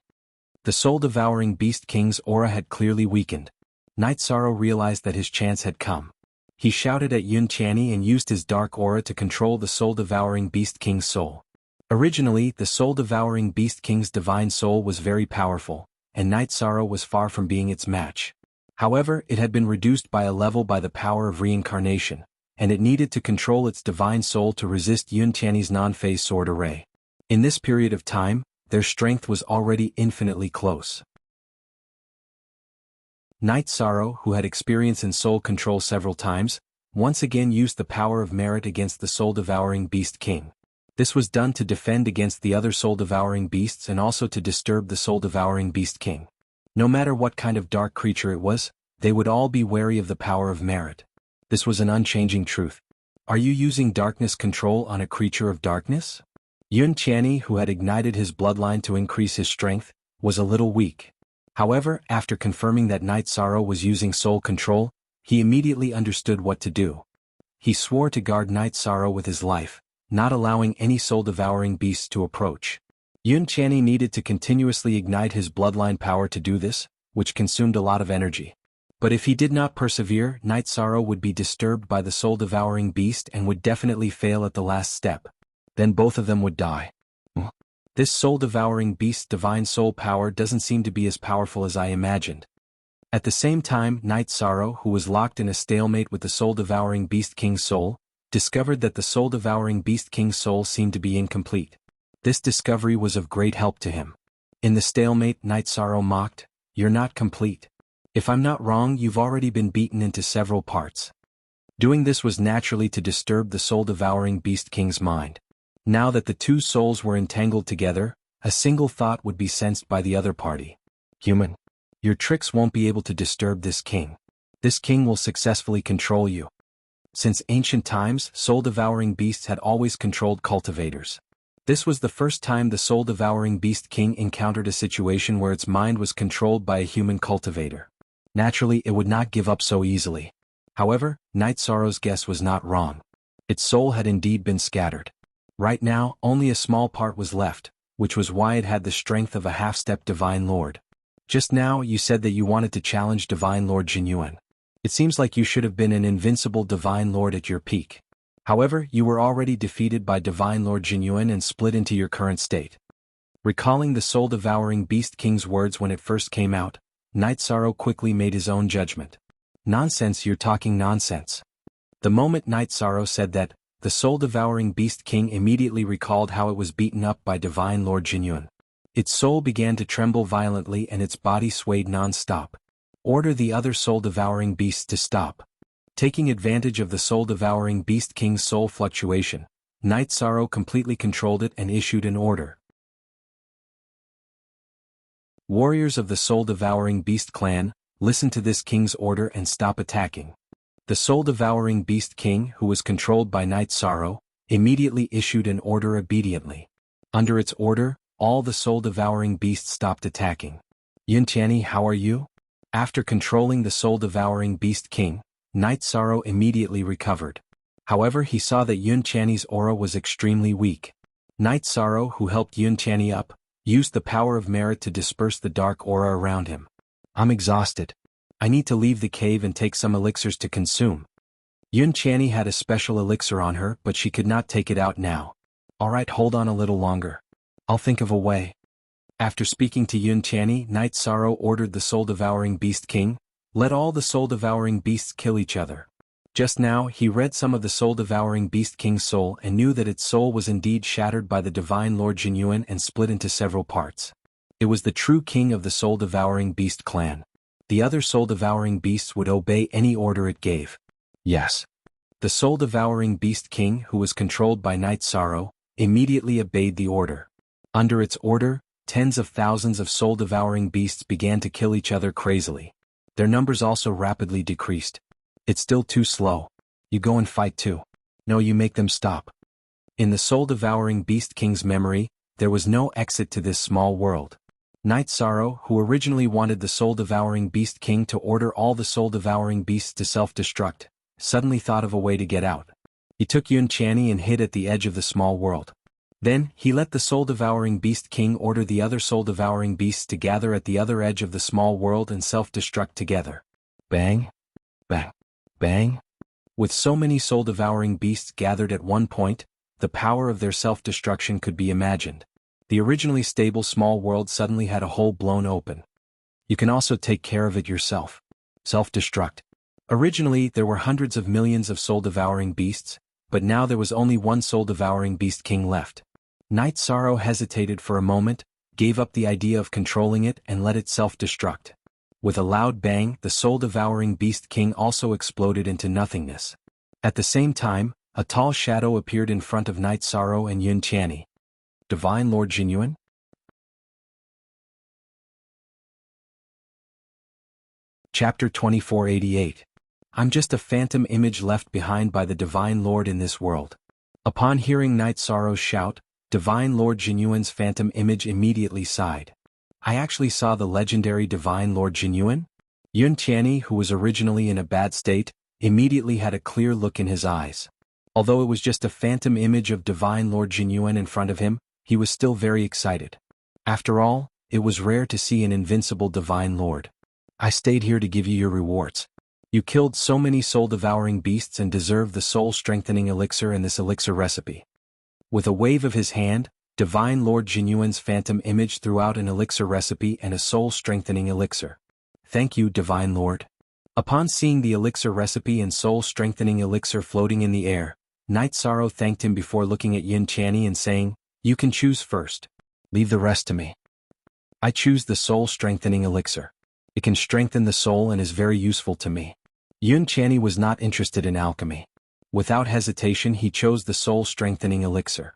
Speaker 1: The soul-devouring Beast King's aura had clearly weakened. Night Sorrow realized that his chance had come. He shouted at Yun Channy and used his dark aura to control the soul-devouring Beast King's soul. Originally, the soul-devouring Beast King's divine soul was very powerful, and Night Sorrow was far from being its match. However, it had been reduced by a level by the power of reincarnation, and it needed to control its divine soul to resist Yun Channy's non-phase sword array. In this period of time, their strength was already infinitely close. Night Sorrow, who had experience in soul control several times, once again used the power of merit against the soul-devouring Beast King. This was done to defend against the other soul-devouring beasts and also to disturb the soul-devouring Beast King. No matter what kind of dark creature it was, they would all be wary of the power of merit. This was an unchanging truth. Are you using darkness control on a creature of darkness? Yun Channy, who had ignited his bloodline to increase his strength, was a little weak. However, after confirming that Night Sorrow was using soul control, he immediately understood what to do. He swore to guard Night Sorrow with his life, not allowing any soul-devouring beasts to approach. Yun Qianni needed to continuously ignite his bloodline power to do this, which consumed a lot of energy. But if he did not persevere, Night Sorrow would be disturbed by the soul-devouring beast and would definitely fail at the last step. Then both of them would die. This soul-devouring beast's divine soul power doesn't seem to be as powerful as I imagined. At the same time, Night Sorrow, who was locked in a stalemate with the soul-devouring beast king's soul, discovered that the soul-devouring beast king's soul seemed to be incomplete. This discovery was of great help to him. In the stalemate, Night Sorrow mocked, "You're not complete. If I'm not wrong, you've already been beaten into several parts." Doing this was naturally to disturb the soul-devouring beast king's mind. Now that the two souls were entangled together, a single thought would be sensed by the other party. "Human, your tricks won't be able to disturb this king. This king will successfully control you." Since ancient times, soul-devouring beasts had always controlled cultivators. This was the first time the soul-devouring beast king encountered a situation where its mind was controlled by a human cultivator. Naturally, it would not give up so easily. However, Night Sorrow's guess was not wrong. Its soul had indeed been scattered. Right now, only a small part was left, which was why it had the strength of a half-step Divine Lord. Just now, you said that you wanted to challenge Divine Lord Jinyuan. It seems like you should have been an invincible Divine Lord at your peak. However, you were already defeated by Divine Lord Jinyuan and split into your current state. Recalling the soul-devouring beast king's words when it first came out, Night Sorrow quickly made his own judgment. "Nonsense, you're talking nonsense." The moment Night Sorrow said that, the soul-devouring beast king immediately recalled how it was beaten up by Divine Lord Jinyuan. Its soul began to tremble violently and its body swayed non-stop. "Order the other soul-devouring beasts to stop." Taking advantage of the soul-devouring beast king's soul fluctuation, Night Sorrow completely controlled it and issued an order. "Warriors of the soul-devouring beast clan, listen to this king's order and stop attacking." The soul-devouring beast king, who was controlled by Night Sorrow, immediately issued an order obediently. Under its order, all the soul-devouring beasts stopped attacking. "Yun Qianni, how are you?" After controlling the soul-devouring beast king, Night Sorrow immediately recovered. However, he saw that Yun Qianni's aura was extremely weak. Night Sorrow, who helped Yun Qianni up, used the power of merit to disperse the dark aura around him. "I'm exhausted. I need to leave the cave and take some elixirs to consume." Yun Qianni had a special elixir on her, but she could not take it out now. "Alright, hold on a little longer. I'll think of a way." After speaking to Yun Qianni, Night Sorrow ordered the soul-devouring beast king, "Let all the soul-devouring beasts kill each other." Just now, he read some of the soul-devouring beast king's soul and knew that its soul was indeed shattered by the Divine Lord Jinyuan and split into several parts. It was the true king of the soul-devouring beast clan. The other soul-devouring beasts would obey any order it gave. Yes. The soul-devouring beast king, who was controlled by Night Sorrow, immediately obeyed the order. Under its order, tens of thousands of soul-devouring beasts began to kill each other crazily. Their numbers also rapidly decreased. "It's still too slow. You go and fight too." "No, you make them stop." In the soul-devouring beast king's memory, there was no exit to this small world. Night Sorrow, who originally wanted the soul-devouring beast king to order all the soul-devouring beasts to self-destruct, suddenly thought of a way to get out. He took Yun Qianni and hid at the edge of the small world. Then, he let the soul-devouring beast king order the other soul-devouring beasts to gather at the other edge of the small world and self-destruct together. Bang! Bang! Bang! With so many soul-devouring beasts gathered at one point, the power of their self-destruction could be imagined. The originally stable small world suddenly had a hole blown open. You can also take care of it yourself. Self-destruct. Originally, there were hundreds of millions of soul-devouring beasts, but now there was only one soul-devouring beast king left. Night Sorrow hesitated for a moment, gave up the idea of controlling it and let it self-destruct. With a loud bang, the soul-devouring beast king also exploded into nothingness. At the same time, a tall shadow appeared in front of Night Sorrow and Yun Qianni. Divine Lord Jinyuan? Chapter 2488. I'm just a phantom image left behind by the Divine Lord in this world. Upon hearing Night Sorrow's shout, Divine Lord Jinyuan's phantom image immediately sighed. I actually saw the legendary Divine Lord Jinyuan? Yun Tianyi, who was originally in a bad state, immediately had a clear look in his eyes. Although it was just a phantom image of Divine Lord Jinyuan in front of him, he was still very excited. After all, it was rare to see an invincible Divine Lord. I stayed here to give you your rewards. You killed so many soul-devouring beasts and deserve the soul-strengthening elixir and this elixir recipe. With a wave of his hand, Divine Lord Jinyuan's phantom image threw out an elixir recipe and a soul-strengthening elixir. Thank you, Divine Lord. Upon seeing the elixir recipe and soul-strengthening elixir floating in the air, Night Sorrow thanked him before looking at Yun Tianyi and saying, "You can choose first. Leave the rest to me. I choose the soul-strengthening elixir. It can strengthen the soul and is very useful to me." Yun Tianyi was not interested in alchemy. Without hesitation he chose the soul-strengthening elixir.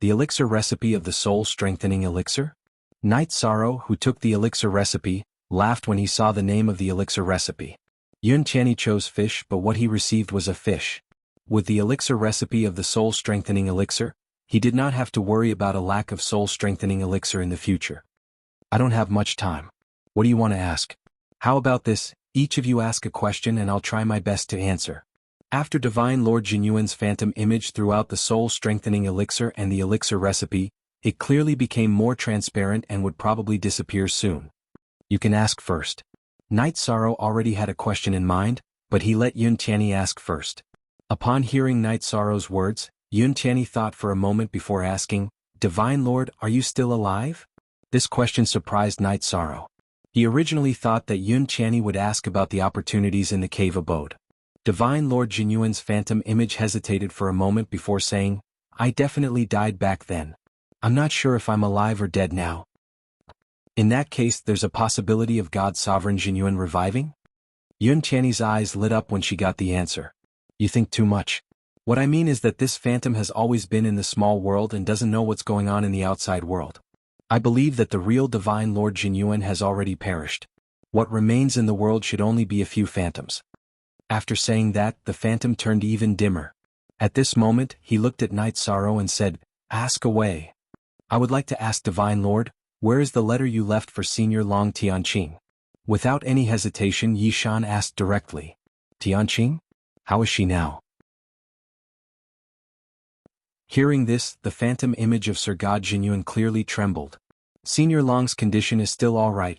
Speaker 1: The elixir recipe of the soul-strengthening elixir? Night Sorrow, who took the elixir recipe, laughed when he saw the name of the elixir recipe. Yun Tianyi chose fish, but what he received was a fish. With the elixir recipe of the soul-strengthening elixir, he did not have to worry about a lack of soul-strengthening elixir in the future. I don't have much time. What do you want to ask? How about this, each of you ask a question and I'll try my best to answer. After Divine Lord Jinyuan's phantom image threw out the soul-strengthening elixir and the elixir recipe, it clearly became more transparent and would probably disappear soon. You can ask first. Night Sorrow already had a question in mind, but he let Yun Tianyi ask first. Upon hearing Night Sorrow's words, Yun Tianyi thought for a moment before asking, "Divine Lord, are you still alive?" This question surprised Night Sorrow. He originally thought that Yun Tianyi would ask about the opportunities in the cave abode. Divine Lord Jinyuan's phantom image hesitated for a moment before saying, "I definitely died back then. I'm not sure if I'm alive or dead now." In that case, there's a possibility of God Sovereign Jinyuan reviving? Yun Tianyi's eyes lit up when she got the answer. You think too much. What I mean is that this phantom has always been in the small world and doesn't know what's going on in the outside world. I believe that the real Divine Lord Jinyuan has already perished. What remains in the world should only be a few phantoms. After saying that, the phantom turned even dimmer. At this moment, he looked at Night Sorrow and said, "Ask away. I would like to ask Divine Lord, where is the letter you left for Senior Long Tianqing?" Without any hesitation, Yi Shan asked directly, "Tianqing? How is she now?" Hearing this, the phantom image of Sir God Jinyuan clearly trembled. Senior Long's condition is still all right.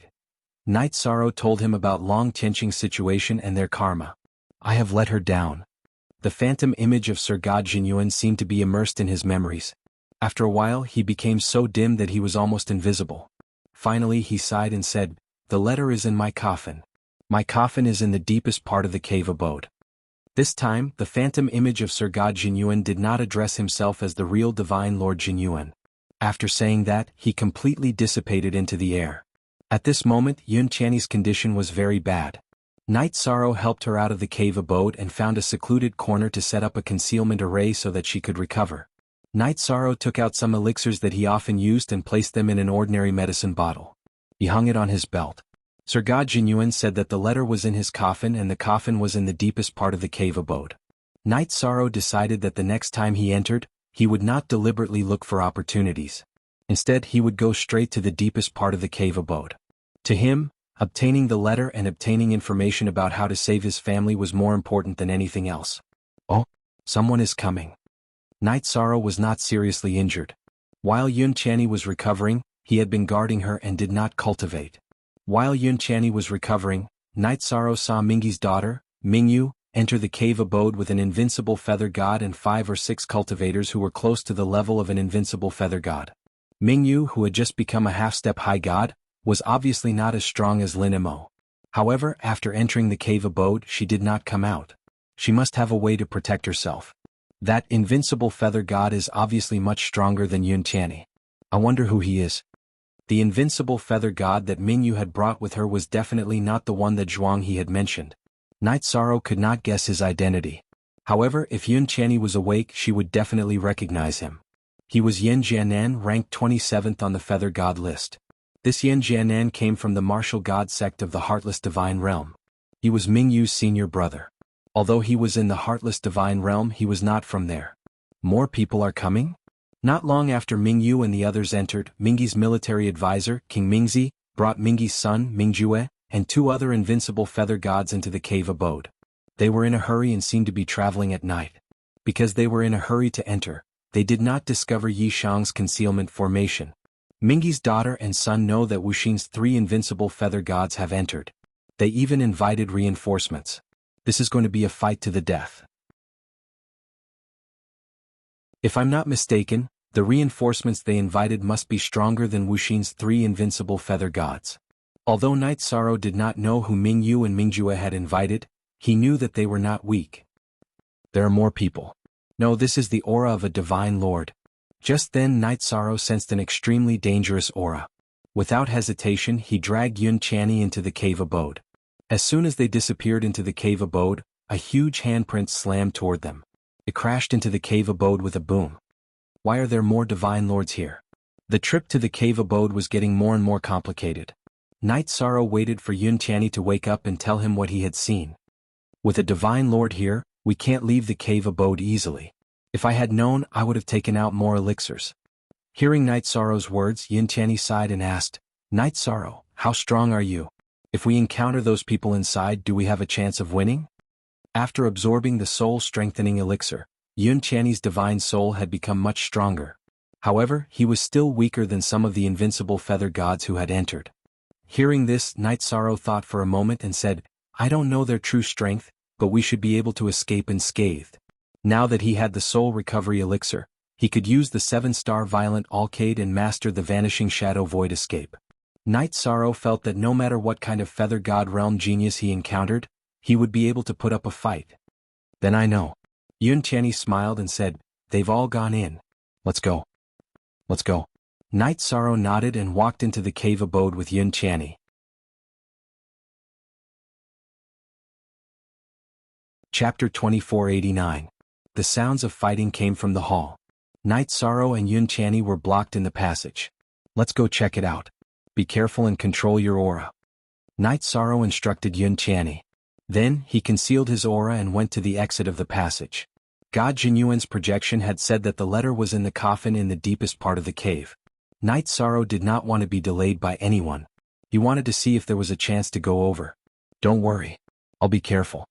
Speaker 1: Night Sorrow told him about Long Tianqing's situation and their karma. I have let her down. The phantom image of Sir God Jinyuan seemed to be immersed in his memories. After a while he became so dim that he was almost invisible. Finally he sighed and said, "The letter is in my coffin. My coffin is in the deepest part of the cave abode." This time, the phantom image of Sir God Jinyuan did not address himself as the real Divine Lord Jinyuan. After saying that, he completely dissipated into the air. At this moment, Yun Tianyi's condition was very bad. Night Sorrow helped her out of the cave abode and found a secluded corner to set up a concealment array so that she could recover. Night Sorrow took out some elixirs that he often used and placed them in an ordinary medicine bottle. He hung it on his belt. Sir God Jinyuan said that the letter was in his coffin and the coffin was in the deepest part of the cave abode. Night Sorrow decided that the next time he entered, he would not deliberately look for opportunities. Instead, he would go straight to the deepest part of the cave abode. To him, obtaining the letter and obtaining information about how to save his family was more important than anything else. Oh, someone is coming. Night Sorrow was not seriously injured. While Yun Tianyi was recovering, he had been guarding her and did not cultivate. While Yun Tianyi was recovering, Night Sorrow saw Mingyi's daughter, Mingyu, enter the cave abode with an invincible feather god and 5 or 6 cultivators who were close to the level of an invincible feather god. Mingyu, who had just become a half-step high god, was obviously not as strong as Lin Mo. However, after entering the cave abode, she did not come out. She must have a way to protect herself. That invincible feather god is obviously much stronger than Yun Tianyi. I wonder who he is. The invincible feather god that Mingyu had brought with her was definitely not the one that Jianghu had mentioned. Night Sorrow could not guess his identity. However, if Yun Tianyi was awake, she would definitely recognize him. He was Yen Jianan, ranked 27th on the feather god list. This Yen Jianan came from the martial god sect of the Heartless Divine Realm. He was Mingyu's senior brother. Although he was in the Heartless Divine Realm, he was not from there. More people are coming? Not long after Mingyu and the others entered, Mingyi's military advisor, King Mingzi, brought Mingyi's son, Mingjue, and 2 other invincible feather gods into the cave abode. They were in a hurry and seemed to be traveling at night. Because they were in a hurry to enter, they did not discover Yi Shang's concealment formation. Mingyi's daughter and son know that Wuxin's 3 invincible feather gods have entered. They even invited reinforcements. This is going to be a fight to the death. If I'm not mistaken, the reinforcements they invited must be stronger than Wuxin's 3 invincible feather gods. Although Night Sorrow did not know who Mingyu and Mingjue had invited, he knew that they were not weak. There are more people. No, this is the aura of a divine lord. Just then Night Sorrow sensed an extremely dangerous aura. Without hesitation he dragged Yun Channy into the cave abode. As soon as they disappeared into the cave abode, a huge handprint slammed toward them. It crashed into the cave abode with a boom. Why are there more divine lords here? The trip to the cave abode was getting more and more complicated. Night Sorrow waited for Yun Channy to wake up and tell him what he had seen. With a divine lord here, we can't leave the cave abode easily. If I had known, I would have taken out more elixirs. Hearing Night Sorrow's words, Yun Channy sighed and asked, Night Sorrow, how strong are you? If we encounter those people inside, do we have a chance of winning? After absorbing the soul-strengthening elixir, Yun Channy's divine soul had become much stronger. However, he was still weaker than some of the invincible feather gods who had entered. Hearing this, Night Sorrow thought for a moment and said, I don't know their true strength, but we should be able to escape unscathed. Now that he had the soul recovery elixir, he could use the 7-star violent alcade and master the vanishing shadow void escape. Night Sorrow felt that no matter what kind of feather god realm genius he encountered, he would be able to put up a fight. Then I know. Yun Channy smiled and said, they've all gone in. Let's go. Let's go. Night Sorrow nodded and walked into the cave abode with Yun Channy. Chapter 2489. The sounds of fighting came from the hall. Night Sorrow and Yun Channy were blocked in the passage. Let's go check it out. Be careful and control your aura. Night Sorrow instructed Yun Channy. Then, he concealed his aura and went to the exit of the passage. God Jinyuan's projection had said that the letter was in the coffin in the deepest part of the cave. Night Sorrow did not want to be delayed by anyone. He wanted to see if there was a chance to go over. Don't worry. I'll be careful.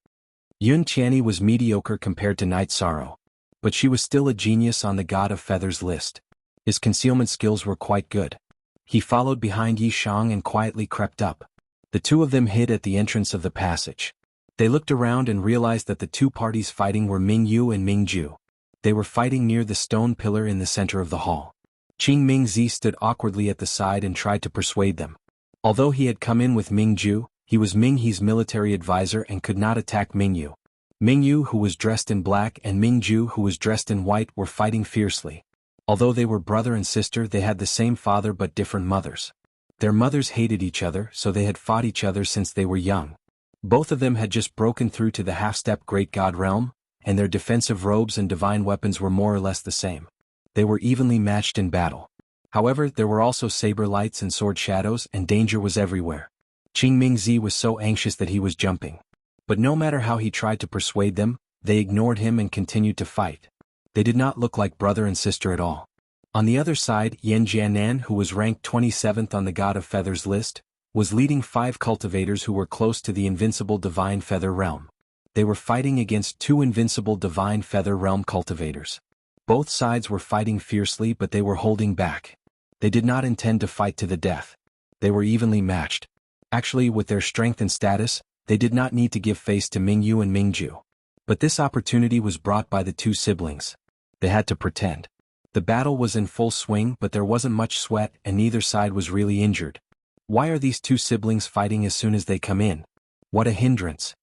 Speaker 1: Yun Channy was mediocre compared to Night Sorrow. But she was still a genius on the God of Feathers list. His concealment skills were quite good. He followed behind Yi Shang and quietly crept up. The 2 of them hid at the entrance of the passage. They looked around and realized that the 2 parties fighting were Mingyu and Mingju. They were fighting near the stone pillar in the center of the hall. Qing Mingzi stood awkwardly at the side and tried to persuade them. Although he had come in with Mingju, he was Minghe's military advisor and could not attack Mingyu. Mingyu, who was dressed in black, and Mingju, who was dressed in white, were fighting fiercely. Although they were brother and sister, they had the same father but different mothers. Their mothers hated each other, so they had fought each other since they were young. Both of them had just broken through to the half-step Great God realm, and their defensive robes and divine weapons were more or less the same. They were evenly matched in battle. However, there were also saber lights and sword shadows, and danger was everywhere. Qing Mingzi was so anxious that he was jumping. But no matter how he tried to persuade them, they ignored him and continued to fight. They did not look like brother and sister at all. On the other side, Yan Jianan, who was ranked 27th on the God of Feathers list, was leading 5 cultivators who were close to the invincible Divine Feather Realm. They were fighting against 2 invincible Divine Feather Realm cultivators. Both sides were fighting fiercely, but they were holding back. They did not intend to fight to the death. They were evenly matched. Actually, with their strength and status, they did not need to give face to Mingyu and Mingju. But this opportunity was brought by the 2 siblings. They had to pretend. The battle was in full swing, but there wasn't much sweat and neither side was really injured. Why are these 2 siblings fighting as soon as they come in? What a hindrance.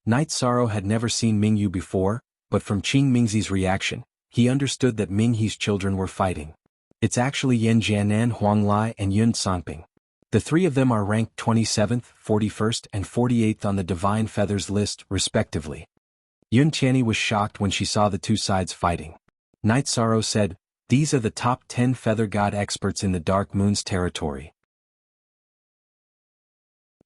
Speaker 1: Night Sorrow had never seen Mingyu before, but from Qing Mingzi's reaction, he understood that Minghe's children were fighting. It's actually Yan Jianan, Huang Lai, and Yun Sangping. The 3 of them are ranked 27th, 41st, and 48th on the Divine Feathers list, respectively. Yun Channy was shocked when she saw the 2 sides fighting. Night Sorrow said, "These are the top 10 Feather God experts in the Dark Moon's territory.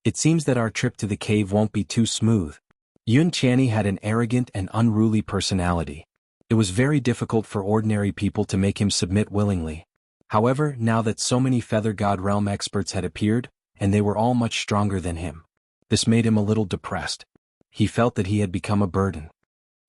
Speaker 1: It seems that our trip to the cave won't be too smooth." Yun Channy had an arrogant and unruly personality. It was very difficult for ordinary people to make him submit willingly. However, now that so many Feather God realm experts had appeared, and they were all much stronger than him. This made him a little depressed. He felt that he had become a burden.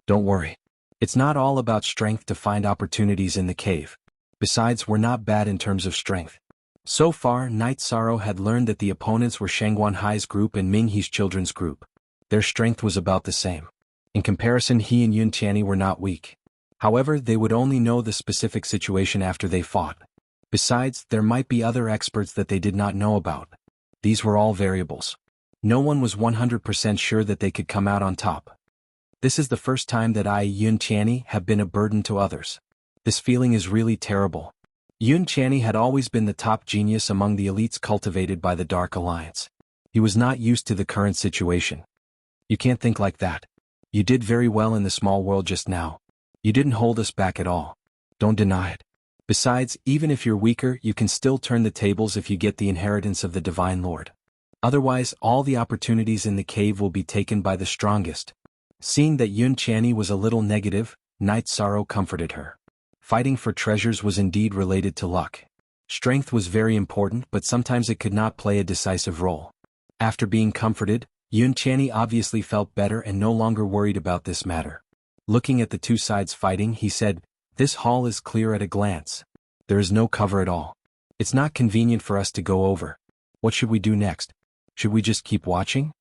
Speaker 1: Don't worry. It's not all about strength to find opportunities in the cave. Besides, we're not bad in terms of strength. So far, Night Sorrow had learned that the opponents were Shangguan Hai's group and Minghe's children's group. Their strength was about the same. In comparison, he and Yun Qianni were not weak. However, they would only know the specific situation after they fought. Besides, there might be other experts that they did not know about. These were all variables. No one was 100% sure that they could come out on top. This is the first time that I, Yun Qianni, have been a burden to others. This feeling is really terrible. Yun Qianni had always been the top genius among the elites cultivated by the Dark Alliance. He was not used to the current situation. You can't think like that. You did very well in the small world just now. You didn't hold us back at all. Don't deny it. Besides, even if you're weaker, you can still turn the tables if you get the inheritance of the Divine Lord. Otherwise, all the opportunities in the cave will be taken by the strongest. Seeing that Yun Qianni was a little negative, Night Sorrow comforted her. Fighting for treasures was indeed related to luck. Strength was very important, but sometimes it could not play a decisive role. After being comforted, Yun Qianni obviously felt better and no longer worried about this matter. Looking at the two sides fighting, he said, "This hall is clear at a glance. There is no cover at all. It's not convenient for us to go over. What should we do next? Should we just keep watching?"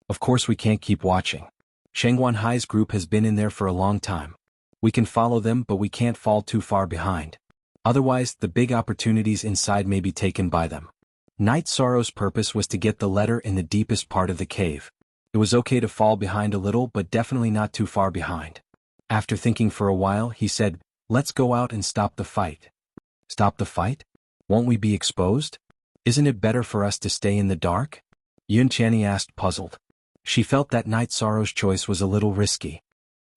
Speaker 1: Of course we can't keep watching. Shangguan Hai's group has been in there for a long time. We can follow them, but we can't fall too far behind. Otherwise, the big opportunities inside may be taken by them. Night Sorrow's purpose was to get the letter in the deepest part of the cave. It was okay to fall behind a little, but definitely not too far behind. After thinking for a while, he said, "Let's go out and stop the fight." Stop the fight? Won't we be exposed? Isn't it better for us to stay in the dark? Yun Qianni asked, puzzled. She felt that Night Sorrow's choice was a little risky.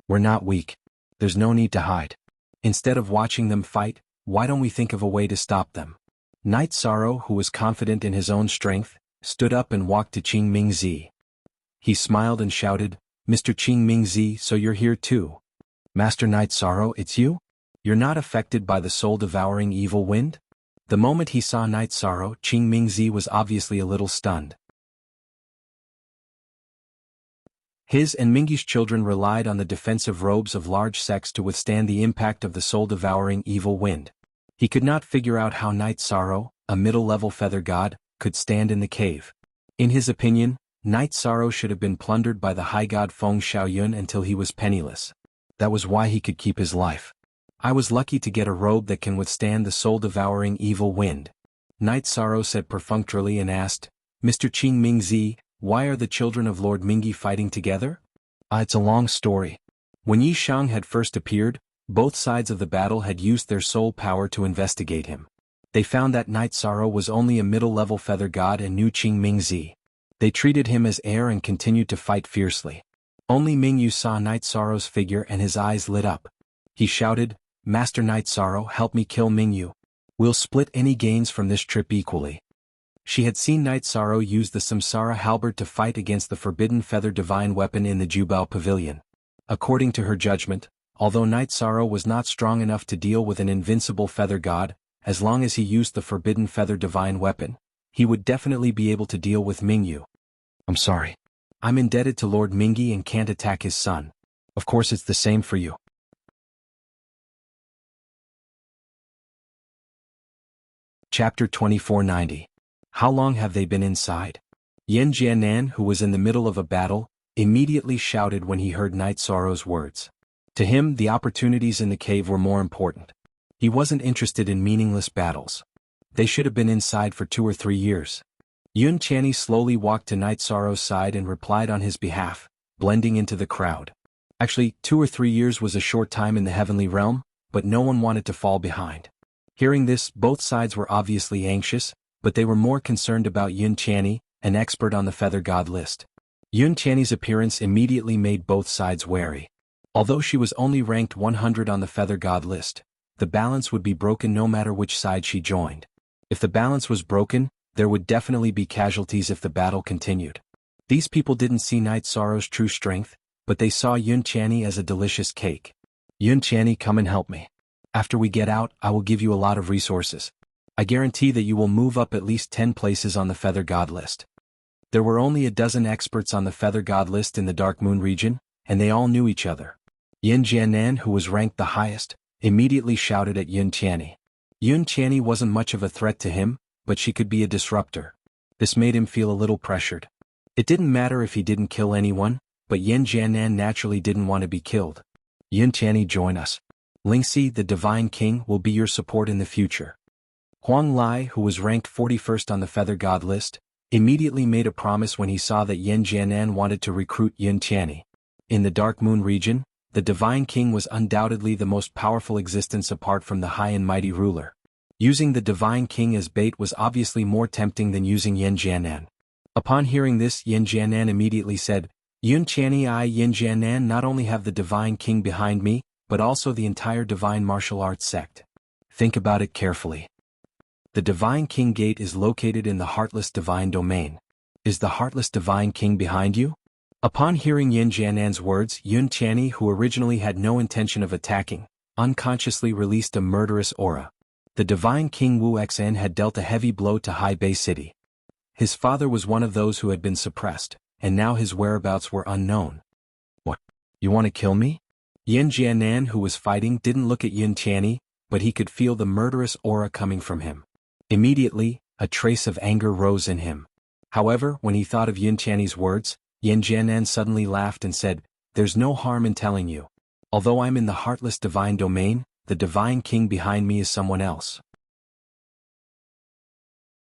Speaker 1: We're not weak. There's no need to hide. Instead of watching them fight, why don't we think of a way to stop them? Night Sorrow, who was confident in his own strength, stood up and walked to Qing Mingzi. He smiled and shouted, "Mr. Qing Mingzi, so you're here too. Master Night Sorrow, it's you? You're not affected by the soul-devouring evil wind?" The moment he saw Night Sorrow, Qing Mingzi was obviously a little stunned. His and Mingyi's children relied on the defensive robes of large sects to withstand the impact of the soul-devouring evil wind. He could not figure out how Night Sorrow, a middle-level feather god, could stand in the cave. In his opinion, Night Sorrow should have been plundered by the high god Feng Xiaoyun until he was penniless. That was why he could keep his life. I was lucky to get a robe that can withstand the soul-devouring evil wind. Night Sorrow said perfunctorily and asked, "Mr. Qing Mingzi, why are the children of Lord Mingyi fighting together?" It's a long story. When Yi Shang had first appeared, both sides of the battle had used their soul power to investigate him. They found that Night Sorrow was only a middle-level feather god and knew Qing Mingzi. They treated him as heir and continued to fight fiercely. Only Mingyu saw Night Sorrow's figure and his eyes lit up. He shouted, "Master Night Sorrow, help me kill Mingyu. We'll split any gains from this trip equally." She had seen Night Sorrow use the Samsara halberd to fight against the forbidden feather divine weapon in the Jubao Pavilion. According to her judgment, although Night Sorrow was not strong enough to deal with an invincible feather god, as long as he used the forbidden feather divine weapon, he would definitely be able to deal with Mingyu. "I'm sorry. I'm indebted to Lord Mingyi and can't attack his son. Of course it's the same for you." Chapter 2490. How long have they been inside? Yan Jianan, who was in the middle of a battle, immediately shouted when he heard Night Sorrow's words. To him, the opportunities in the cave were more important. He wasn't interested in meaningless battles. They should have been inside for 2 or 3 years. Yun Qianni slowly walked to Night Sorrow's side and replied on his behalf, blending into the crowd. Actually, 2 or 3 years was a short time in the heavenly realm, but no one wanted to fall behind. Hearing this, both sides were obviously anxious, but they were more concerned about Yun Qianni, an expert on the feather god list. Yun Qianni's appearance immediately made both sides wary. Although she was only ranked 100 on the feather god list, the balance would be broken no matter which side she joined. If the balance was broken, there would definitely be casualties if the battle continued. These people didn't see Night Sorrow's true strength, but they saw Yun Qianni as a delicious cake. "Yun Qianni, come and help me. After we get out, I will give you a lot of resources. I guarantee that you will move up at least 10 places on the Feather God list. There were only a dozen experts on the Feather God list in the Dark Moon region, and they all knew each other. Yin Jianan, who was ranked the highest, immediately shouted at Yun Qianni. Yun Qianni wasn't much of a threat to him, but she could be a disruptor. This made him feel a little pressured. It didn't matter if he didn't kill anyone, but Yin Jianan naturally didn't want to be killed. Yun Qianni, join us. Lingxi, the Divine King, will be your support in the future. Huang Lai, who was ranked 41st on the Feather God list, immediately made a promise when he saw that Yin Jianan wanted to recruit Yun Qianni. In the Dark Moon region, the Divine King was undoubtedly the most powerful existence apart from the high and mighty ruler. Using the Divine King as bait was obviously more tempting than using Yin Jianan. Upon hearing this, Yin Jianan immediately said, Yun Qianni, I, Yin Jianan, not only have the Divine King behind me, but also the entire Divine Martial Arts sect. Think about it carefully. The Divine King Gate is located in the Heartless Divine Domain. Is the Heartless Divine King behind you? Upon hearing Yin Jianan's words, Yun Qianni, who originally had no intention of attacking, unconsciously released a murderous aura. The Divine King Wu Xan had dealt a heavy blow to Hai Bei City. His father was one of those who had been suppressed, and now his whereabouts were unknown. What? You want to kill me? Yin Jianan, who was fighting, didn't look at Yun Qianni, but he could feel the murderous aura coming from him. Immediately, a trace of anger rose in him. However, when he thought of Yun Qianni's words, Yin Jianan suddenly laughed and said, There's no harm in telling you. Although I'm in the Heartless Divine Domain, the Divine King behind me is someone else.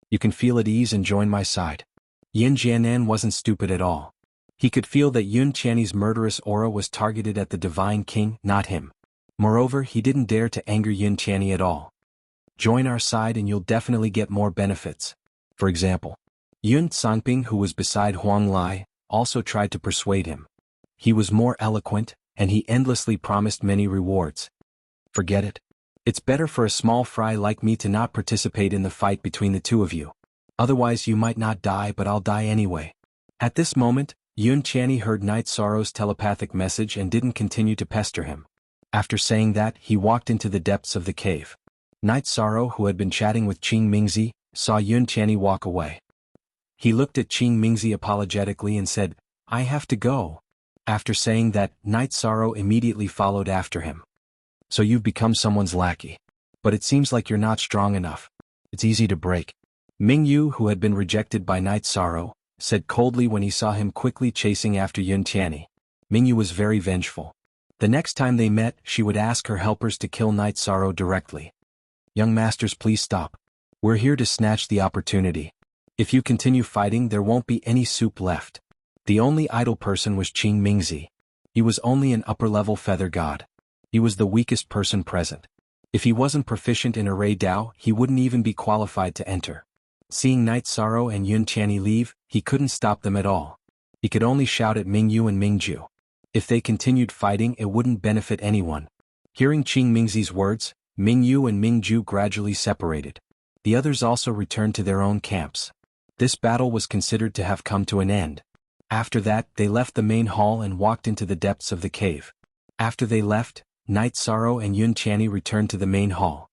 Speaker 1: You can feel at ease and join my side. Yin Jianan wasn't stupid at all. He could feel that Yun Qianni's murderous aura was targeted at the Divine King, not him. Moreover, he didn't dare to anger Yun Qianni at all. Join our side and you'll definitely get more benefits. For example, Yun Sangping, who was beside Huang Lai, also tried to persuade him. He was more eloquent, and he endlessly promised many rewards. Forget it. It's better for a small fry like me to not participate in the fight between the two of you. Otherwise you might not die, but I'll die anyway. At this moment, Yun Qianni heard Night Sorrow's telepathic message and didn't continue to pester him. After saying that, he walked into the depths of the cave. Night Sorrow, who had been chatting with Qing Mingzi, saw Yun Qianni walk away. He looked at Qing Mingzi apologetically and said, I have to go. After saying that, Night Sorrow immediately followed after him. So you've become someone's lackey. But it seems like you're not strong enough. It's easy to break. Ming Yu, who had been rejected by Night Sorrow, said coldly when he saw him quickly chasing after Yun Qianni. Ming Yu was very vengeful. The next time they met, she would ask her helpers to kill Night Sorrow directly. Young masters, please stop. We're here to snatch the opportunity. If you continue fighting, there won't be any soup left. The only idle person was Qing Mingzi. He was only an upper-level feather god. He was the weakest person present. If he wasn't proficient in array Dao, he wouldn't even be qualified to enter. Seeing Night Sorrow and Yun Qianni leave, he couldn't stop them at all. He could only shout at Ming Yu and Ming Ju. If they continued fighting, it wouldn't benefit anyone. Hearing Qing Mingzi's words, Ming Yu and Ming Ju gradually separated. The others also returned to their own camps. This battle was considered to have come to an end. After that, they left the main hall and walked into the depths of the cave. After they left, Night Sorrow and Yun Qianni returned to the main hall.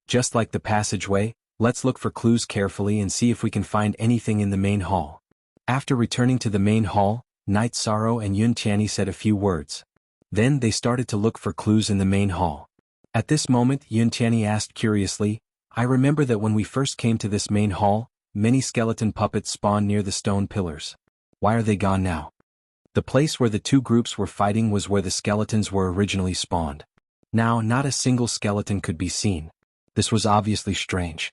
Speaker 1: Just like the passageway, let's look for clues carefully and see if we can find anything in the main hall. After returning to the main hall, Night Sorrow and Yun Qianni said a few words. Then they started to look for clues in the main hall. At this moment, Yun Qianni asked curiously, I remember that when we first came to this main hall, many skeleton puppets spawned near the stone pillars. Why are they gone now? The place where the two groups were fighting was where the skeletons were originally spawned. Now, not a single skeleton could be seen. This was obviously strange.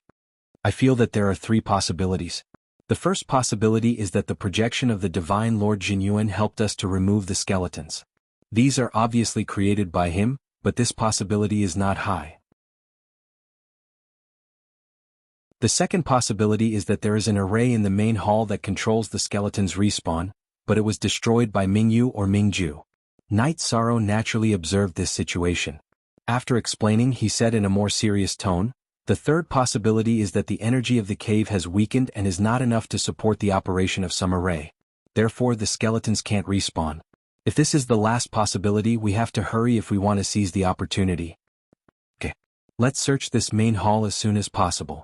Speaker 1: I feel that there are three possibilities. The first possibility is that the projection of the Divine Lord Jinyuan helped us to remove the skeletons. These are obviously created by him, but this possibility is not high. The second possibility is that there is an array in the main hall that controls the skeleton's respawn, but it was destroyed by Ming Yu or Ming Ju. Night Sorrow naturally observed this situation. After explaining, he said in a more serious tone, the third possibility is that the energy of the cave has weakened and is not enough to support the operation of some array. Therefore, the skeletons can't respawn. If this is the last possibility, we have to hurry if we want to seize the opportunity. Okay. Let's search this main hall as soon as possible.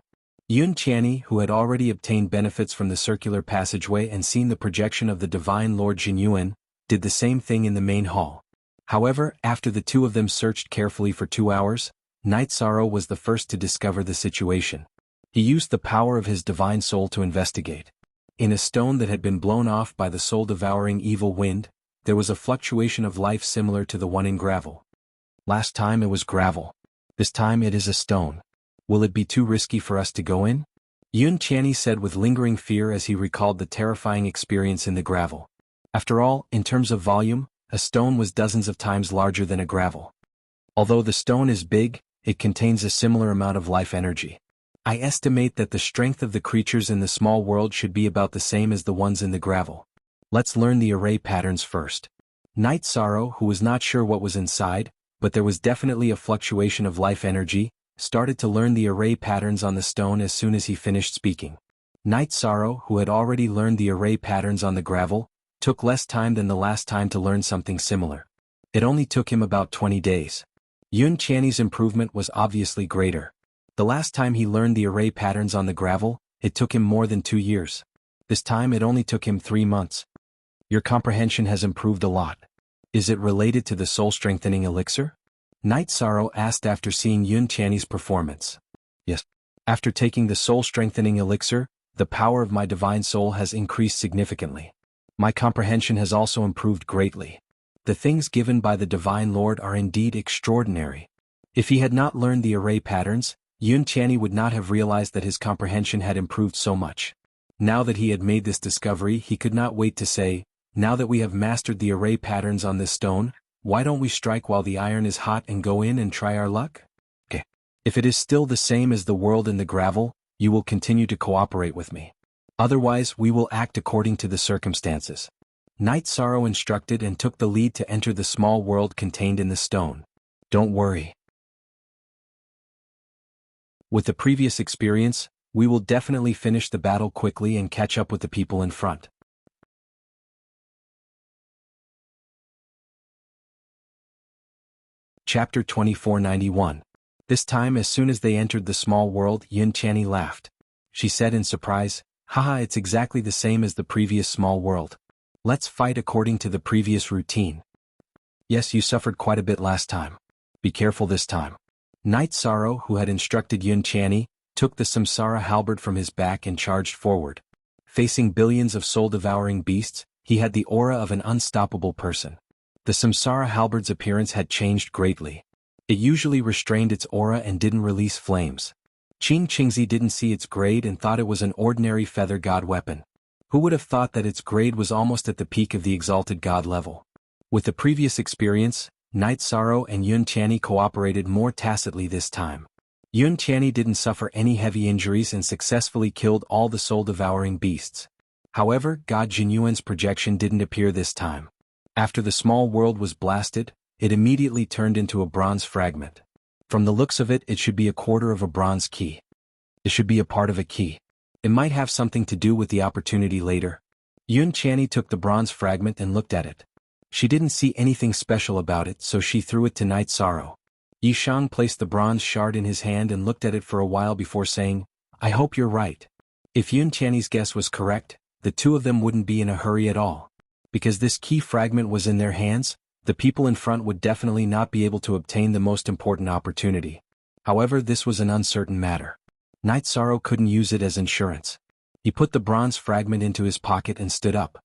Speaker 1: Yun Qianni, who had already obtained benefits from the circular passageway and seen the projection of the Divine Lord Jinyuan, did the same thing in the main hall. However, after the two of them searched carefully for 2 hours, Night Sorrow was the first to discover the situation. He used the power of his divine soul to investigate. In a stone that had been blown off by the soul-devouring evil wind, there was a fluctuation of life similar to the one in gravel. Last time it was gravel. This time it is a stone. Will it be too risky for us to go in? Yun Qianni said with lingering fear as he recalled the terrifying experience in the gravel. After all, in terms of volume, a stone was dozens of times larger than a gravel. Although the stone is big, it contains a similar amount of life energy. I estimate that the strength of the creatures in the small world should be about the same as the ones in the gravel. Let's learn the array patterns first. Night Sorrow, who was not sure what was inside, but there was definitely a fluctuation of life energy, started to learn the array patterns on the stone as soon as he finished speaking. Night Sorrow, who had already learned the array patterns on the gravel, took less time than the last time to learn something similar. It only took him about 20 days. Yun Qianni's improvement was obviously greater. The last time he learned the array patterns on the gravel, it took him more than 2 years. This time it only took him 3 months. Your comprehension has improved a lot. Is it related to the soul-strengthening elixir? Night Sorrow asked after seeing Yun Qianni's performance. Yes. After taking the soul-strengthening elixir, the power of my divine soul has increased significantly. My comprehension has also improved greatly. The things given by the Divine Lord are indeed extraordinary. If he had not learned the array patterns, Yun Qianni would not have realized that his comprehension had improved so much. Now that he had made this discovery, he could not wait to say, now that we have mastered the array patterns on this stone, why don't we strike while the iron is hot and go in and try our luck? Okay. If it is still the same as the world in the gravel, you will continue to cooperate with me. Otherwise, we will act according to the circumstances. Night Sorrow instructed and took the lead to enter the small world contained in the stone. Don't worry. With the previous experience, we will definitely finish the battle quickly and catch up with the people in front. Chapter 2491. This time, as soon as they entered the small world, Yun Qianni laughed. She said in surprise, haha, it's exactly the same as the previous small world. Let's fight according to the previous routine. Yes, you suffered quite a bit last time. Be careful this time. Night Sorrow, who had instructed Yun Qianni, took the Samsara halberd from his back and charged forward. Facing billions of soul-devouring beasts, he had the aura of an unstoppable person. The Samsara halberd's appearance had changed greatly. It usually restrained its aura and didn't release flames. Qing Qingzi didn't see its grade and thought it was an ordinary feather god weapon. Who would have thought that its grade was almost at the peak of the exalted god level? With the previous experience, Night Sorrow and Yun Qianni cooperated more tacitly this time. Yun Qianni didn't suffer any heavy injuries and successfully killed all the soul-devouring beasts. However, God Jinyuan's projection didn't appear this time. After the small world was blasted, it immediately turned into a bronze fragment. From the looks of it, it should be a quarter of a bronze key. It should be a part of a key. It might have something to do with the opportunity later. Yun Qianni took the bronze fragment and looked at it. She didn't see anything special about it, so she threw it to Night Sorrow. Yishang placed the bronze shard in his hand and looked at it for a while before saying, I hope you're right. If Yun Qianni's guess was correct, the two of them wouldn't be in a hurry at all. Because this key fragment was in their hands, the people in front would definitely not be able to obtain the most important opportunity. However, this was an uncertain matter. Night Sorrow couldn't use it as insurance. He put the bronze fragment into his pocket and stood up.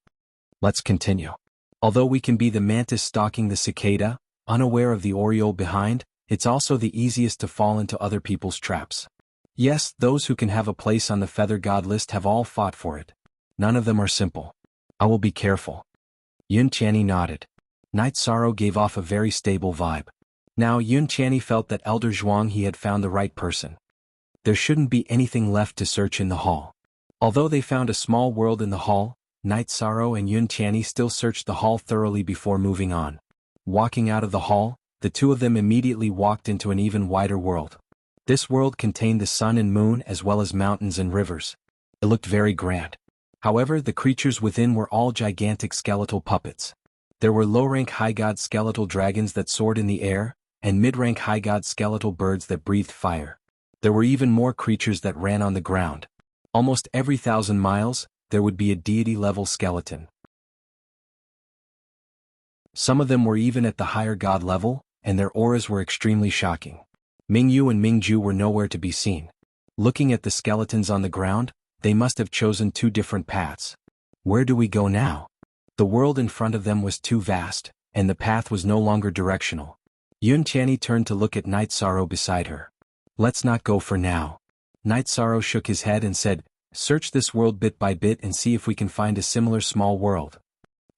Speaker 1: Let's continue. Although we can be the mantis stalking the cicada, unaware of the oriole behind, it's also the easiest to fall into other people's traps. Yes, those who can have a place on the feather god list have all fought for it. None of them are simple. I will be careful. Yun Qianni nodded. Night Sorrow gave off a very stable vibe. Now Yun Qianni felt that Elder Zhuang he had found the right person. There shouldn't be anything left to search in the hall. Although they found a small world in the hall, Night Sorrow and Yun Qianni still searched the hall thoroughly before moving on. Walking out of the hall, the two of them immediately walked into an even wider world. This world contained the sun and moon as well as mountains and rivers. It looked very grand. However, the creatures within were all gigantic skeletal puppets. There were low-rank high god skeletal dragons that soared in the air, and mid-rank high god skeletal birds that breathed fire. There were even more creatures that ran on the ground. Almost every 1,000 miles, there would be a deity-level skeleton. Some of them were even at the higher god level, and their auras were extremely shocking. Mingyu and Mingju were nowhere to be seen. Looking at the skeletons on the ground, they must have chosen two different paths. Where do we go now? The world in front of them was too vast, and the path was no longer directional. Yun Tianyi turned to look at Night Sorrow beside her. Let's not go for now. Night Sorrow shook his head and said, search this world bit by bit and see if we can find a similar small world.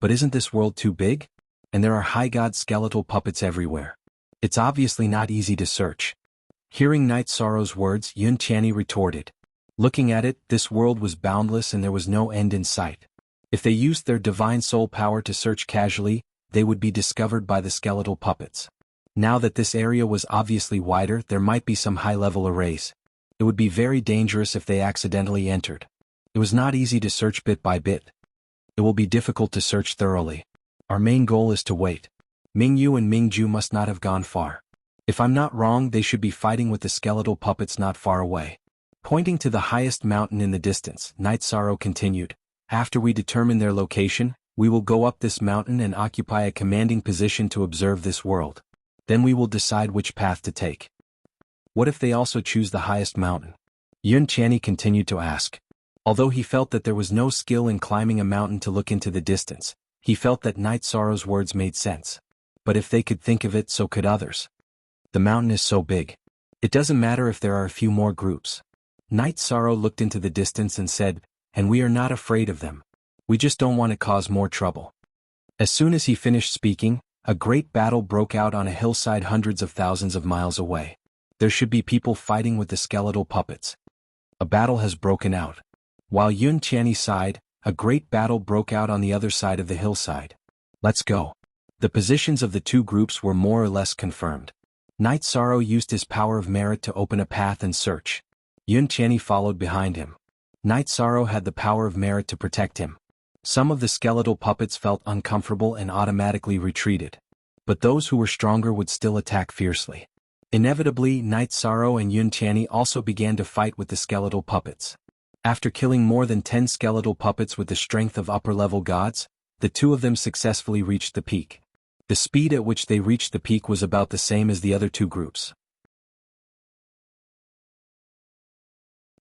Speaker 1: But isn't this world too big? And there are high god skeletal puppets everywhere. It's obviously not easy to search. Hearing Night Sorrow's words, Yun Tianyi retorted. Looking at it, this world was boundless and there was no end in sight. If they used their divine soul power to search casually, they would be discovered by the skeletal puppets. Now that this area was obviously wider, there might be some high-level arrays. It would be very dangerous if they accidentally entered. It was not easy to search bit by bit. It will be difficult to search thoroughly. Our main goal is to wait. Mingyu and Mingju must not have gone far. If I'm not wrong, they should be fighting with the skeletal puppets not far away. Pointing to the highest mountain in the distance, Night Sorrow continued. After we determine their location, we will go up this mountain and occupy a commanding position to observe this world. Then we will decide which path to take. What if they also choose the highest mountain? Yun Tianyi continued to ask. Although he felt that there was no skill in climbing a mountain to look into the distance, he felt that Night Sorrow's words made sense. But if they could think of it, so could others. The mountain is so big. It doesn't matter if there are a few more groups. Night Sorrow looked into the distance and said, and we are not afraid of them. We just don't want to cause more trouble. As soon as he finished speaking, a great battle broke out on a hillside hundreds of thousands of miles away. There should be people fighting with the skeletal puppets. A battle has broken out. While Yun Tianyi sighed, a great battle broke out on the other side of the hillside. Let's go. The positions of the two groups were more or less confirmed. Night Sorrow used his power of merit to open a path and search. Yun Tianyi followed behind him. Night Sorrow had the power of merit to protect him. Some of the skeletal puppets felt uncomfortable and automatically retreated. But those who were stronger would still attack fiercely. Inevitably, Night Sorrow and Yun Tianyi also began to fight with the skeletal puppets. After killing more than 10 skeletal puppets with the strength of upper-level gods, the two of them successfully reached the peak. The speed at which they reached the peak was about the same as the other two groups.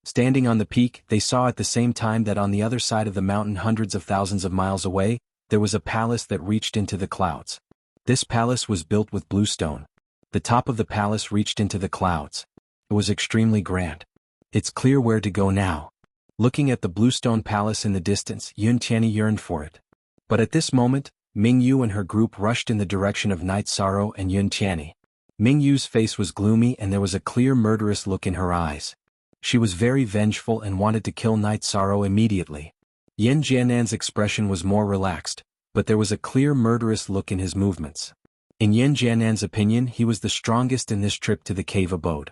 Speaker 1: Standing on the peak, they saw at the same time that on the other side of the mountain hundreds of thousands of miles away, there was a palace that reached into the clouds. This palace was built with blue stone. The top of the palace reached into the clouds. It was extremely grand. It's clear where to go now. Looking at the bluestone palace in the distance, Yun Tianyi yearned for it. But at this moment, Mingyu and her group rushed in the direction of Night Sorrow and Yun Tianyi. Mingyu's face was gloomy and there was a clear murderous look in her eyes. She was very vengeful and wanted to kill Night Sorrow immediately. Yan Jiannan's expression was more relaxed, but there was a clear murderous look in his movements. In Yan Jiannan's opinion, he was the strongest in this trip to the cave abode.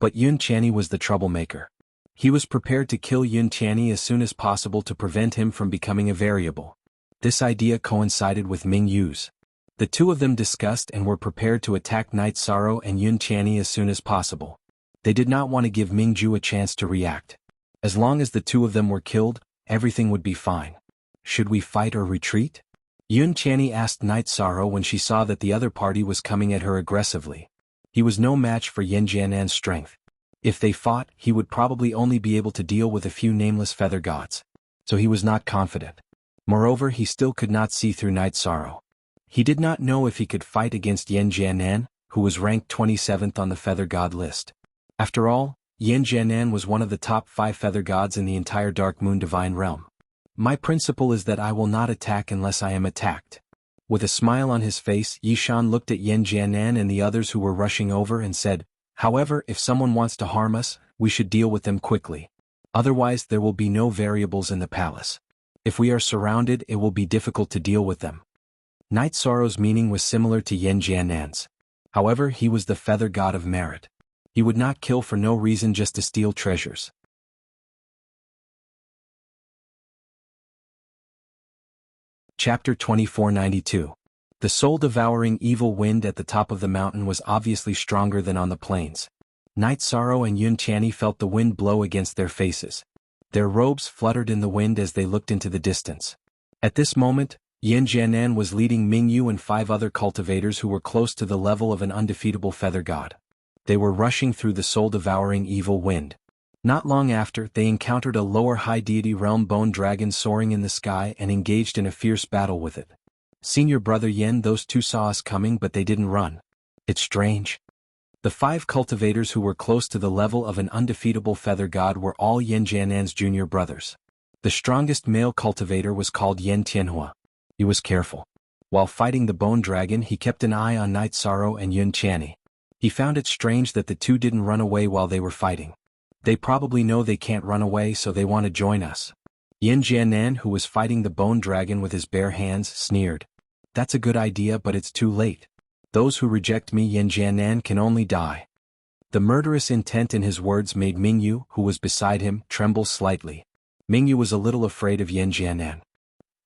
Speaker 1: But Yun Tianyi was the troublemaker. He was prepared to kill Yun Tianyi as soon as possible to prevent him from becoming a variable. This idea coincided with Mingyu's. The two of them discussed and were prepared to attack Night Sorrow and Yun Tianyi as soon as possible. They did not want to give Mingju a chance to react. As long as the two of them were killed, everything would be fine. Should we fight or retreat? Yun Tianyi asked Night Sorrow when she saw that the other party was coming at her aggressively. He was no match for Yan Jiannan's strength. If they fought, he would probably only be able to deal with a few nameless feather gods. So he was not confident. Moreover, he still could not see through Night Sorrow. He did not know if he could fight against Yan Jiannan, who was ranked 27th on the feather god list. After all, Yan Jiannan was one of the top 5 feather gods in the entire Dark Moon Divine Realm. My principle is that I will not attack unless I am attacked. With a smile on his face, Yishan looked at Yan Jiannan and the others who were rushing over and said, however, if someone wants to harm us, we should deal with them quickly. Otherwise, there will be no variables in the palace. If we are surrounded, it will be difficult to deal with them. Night Sorrow's meaning was similar to Yan Jiannan's. However, he was the feather god of merit. He would not kill for no reason just to steal treasures. Chapter 2492. The soul-devouring evil wind at the top of the mountain was obviously stronger than on the plains. Night Sorrow and Yun Tianyi felt the wind blow against their faces. Their robes fluttered in the wind as they looked into the distance. At this moment, Yin Jianan was leading Mingyu and 5 other cultivators who were close to the level of an undefeatable feather god. They were rushing through the soul-devouring evil wind. Not long after, they encountered a lower high deity realm bone dragon soaring in the sky and engaged in a fierce battle with it. Senior brother Yen, those two saw us coming but they didn't run. It's strange. The 5 cultivators who were close to the level of an undefeatable feather god were all Yen Jianan's junior brothers. The strongest male cultivator was called Yen Tianhua. He was careful. While fighting the bone dragon, he kept an eye on Night Sorrow and Yun Tianyi. He found it strange that the two didn't run away while they were fighting. They probably know they can't run away, so they want to join us. Yin Jianan, who was fighting the bone dragon with his bare hands, sneered. That's a good idea, but it's too late. Those who reject me, Yin Jianan, can only die. The murderous intent in his words made Mingyu, who was beside him, tremble slightly. Mingyu was a little afraid of Yin Jianan.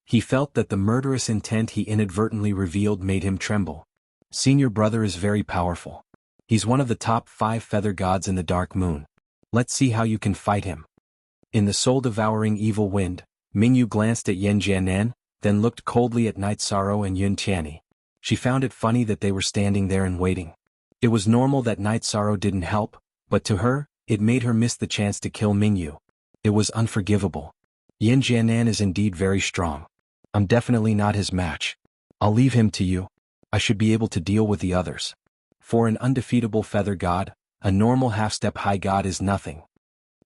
Speaker 1: He felt that the murderous intent he inadvertently revealed made him tremble. Senior brother is very powerful. He's one of the top 5 feather gods in the Dark Moon. Let's see how you can fight him. In the soul-devouring evil wind, Mingyu glanced at Yin Jianan, then looked coldly at Night Sorrow and Yun Tianyi. She found it funny that they were standing there and waiting. It was normal that Night Sorrow didn't help, but to her, it made her miss the chance to kill Mingyu. It was unforgivable. Yin Jianan is indeed very strong. I'm definitely not his match. I'll leave him to you. I should be able to deal with the others. For an undefeatable feather god, a normal half-step high god is nothing.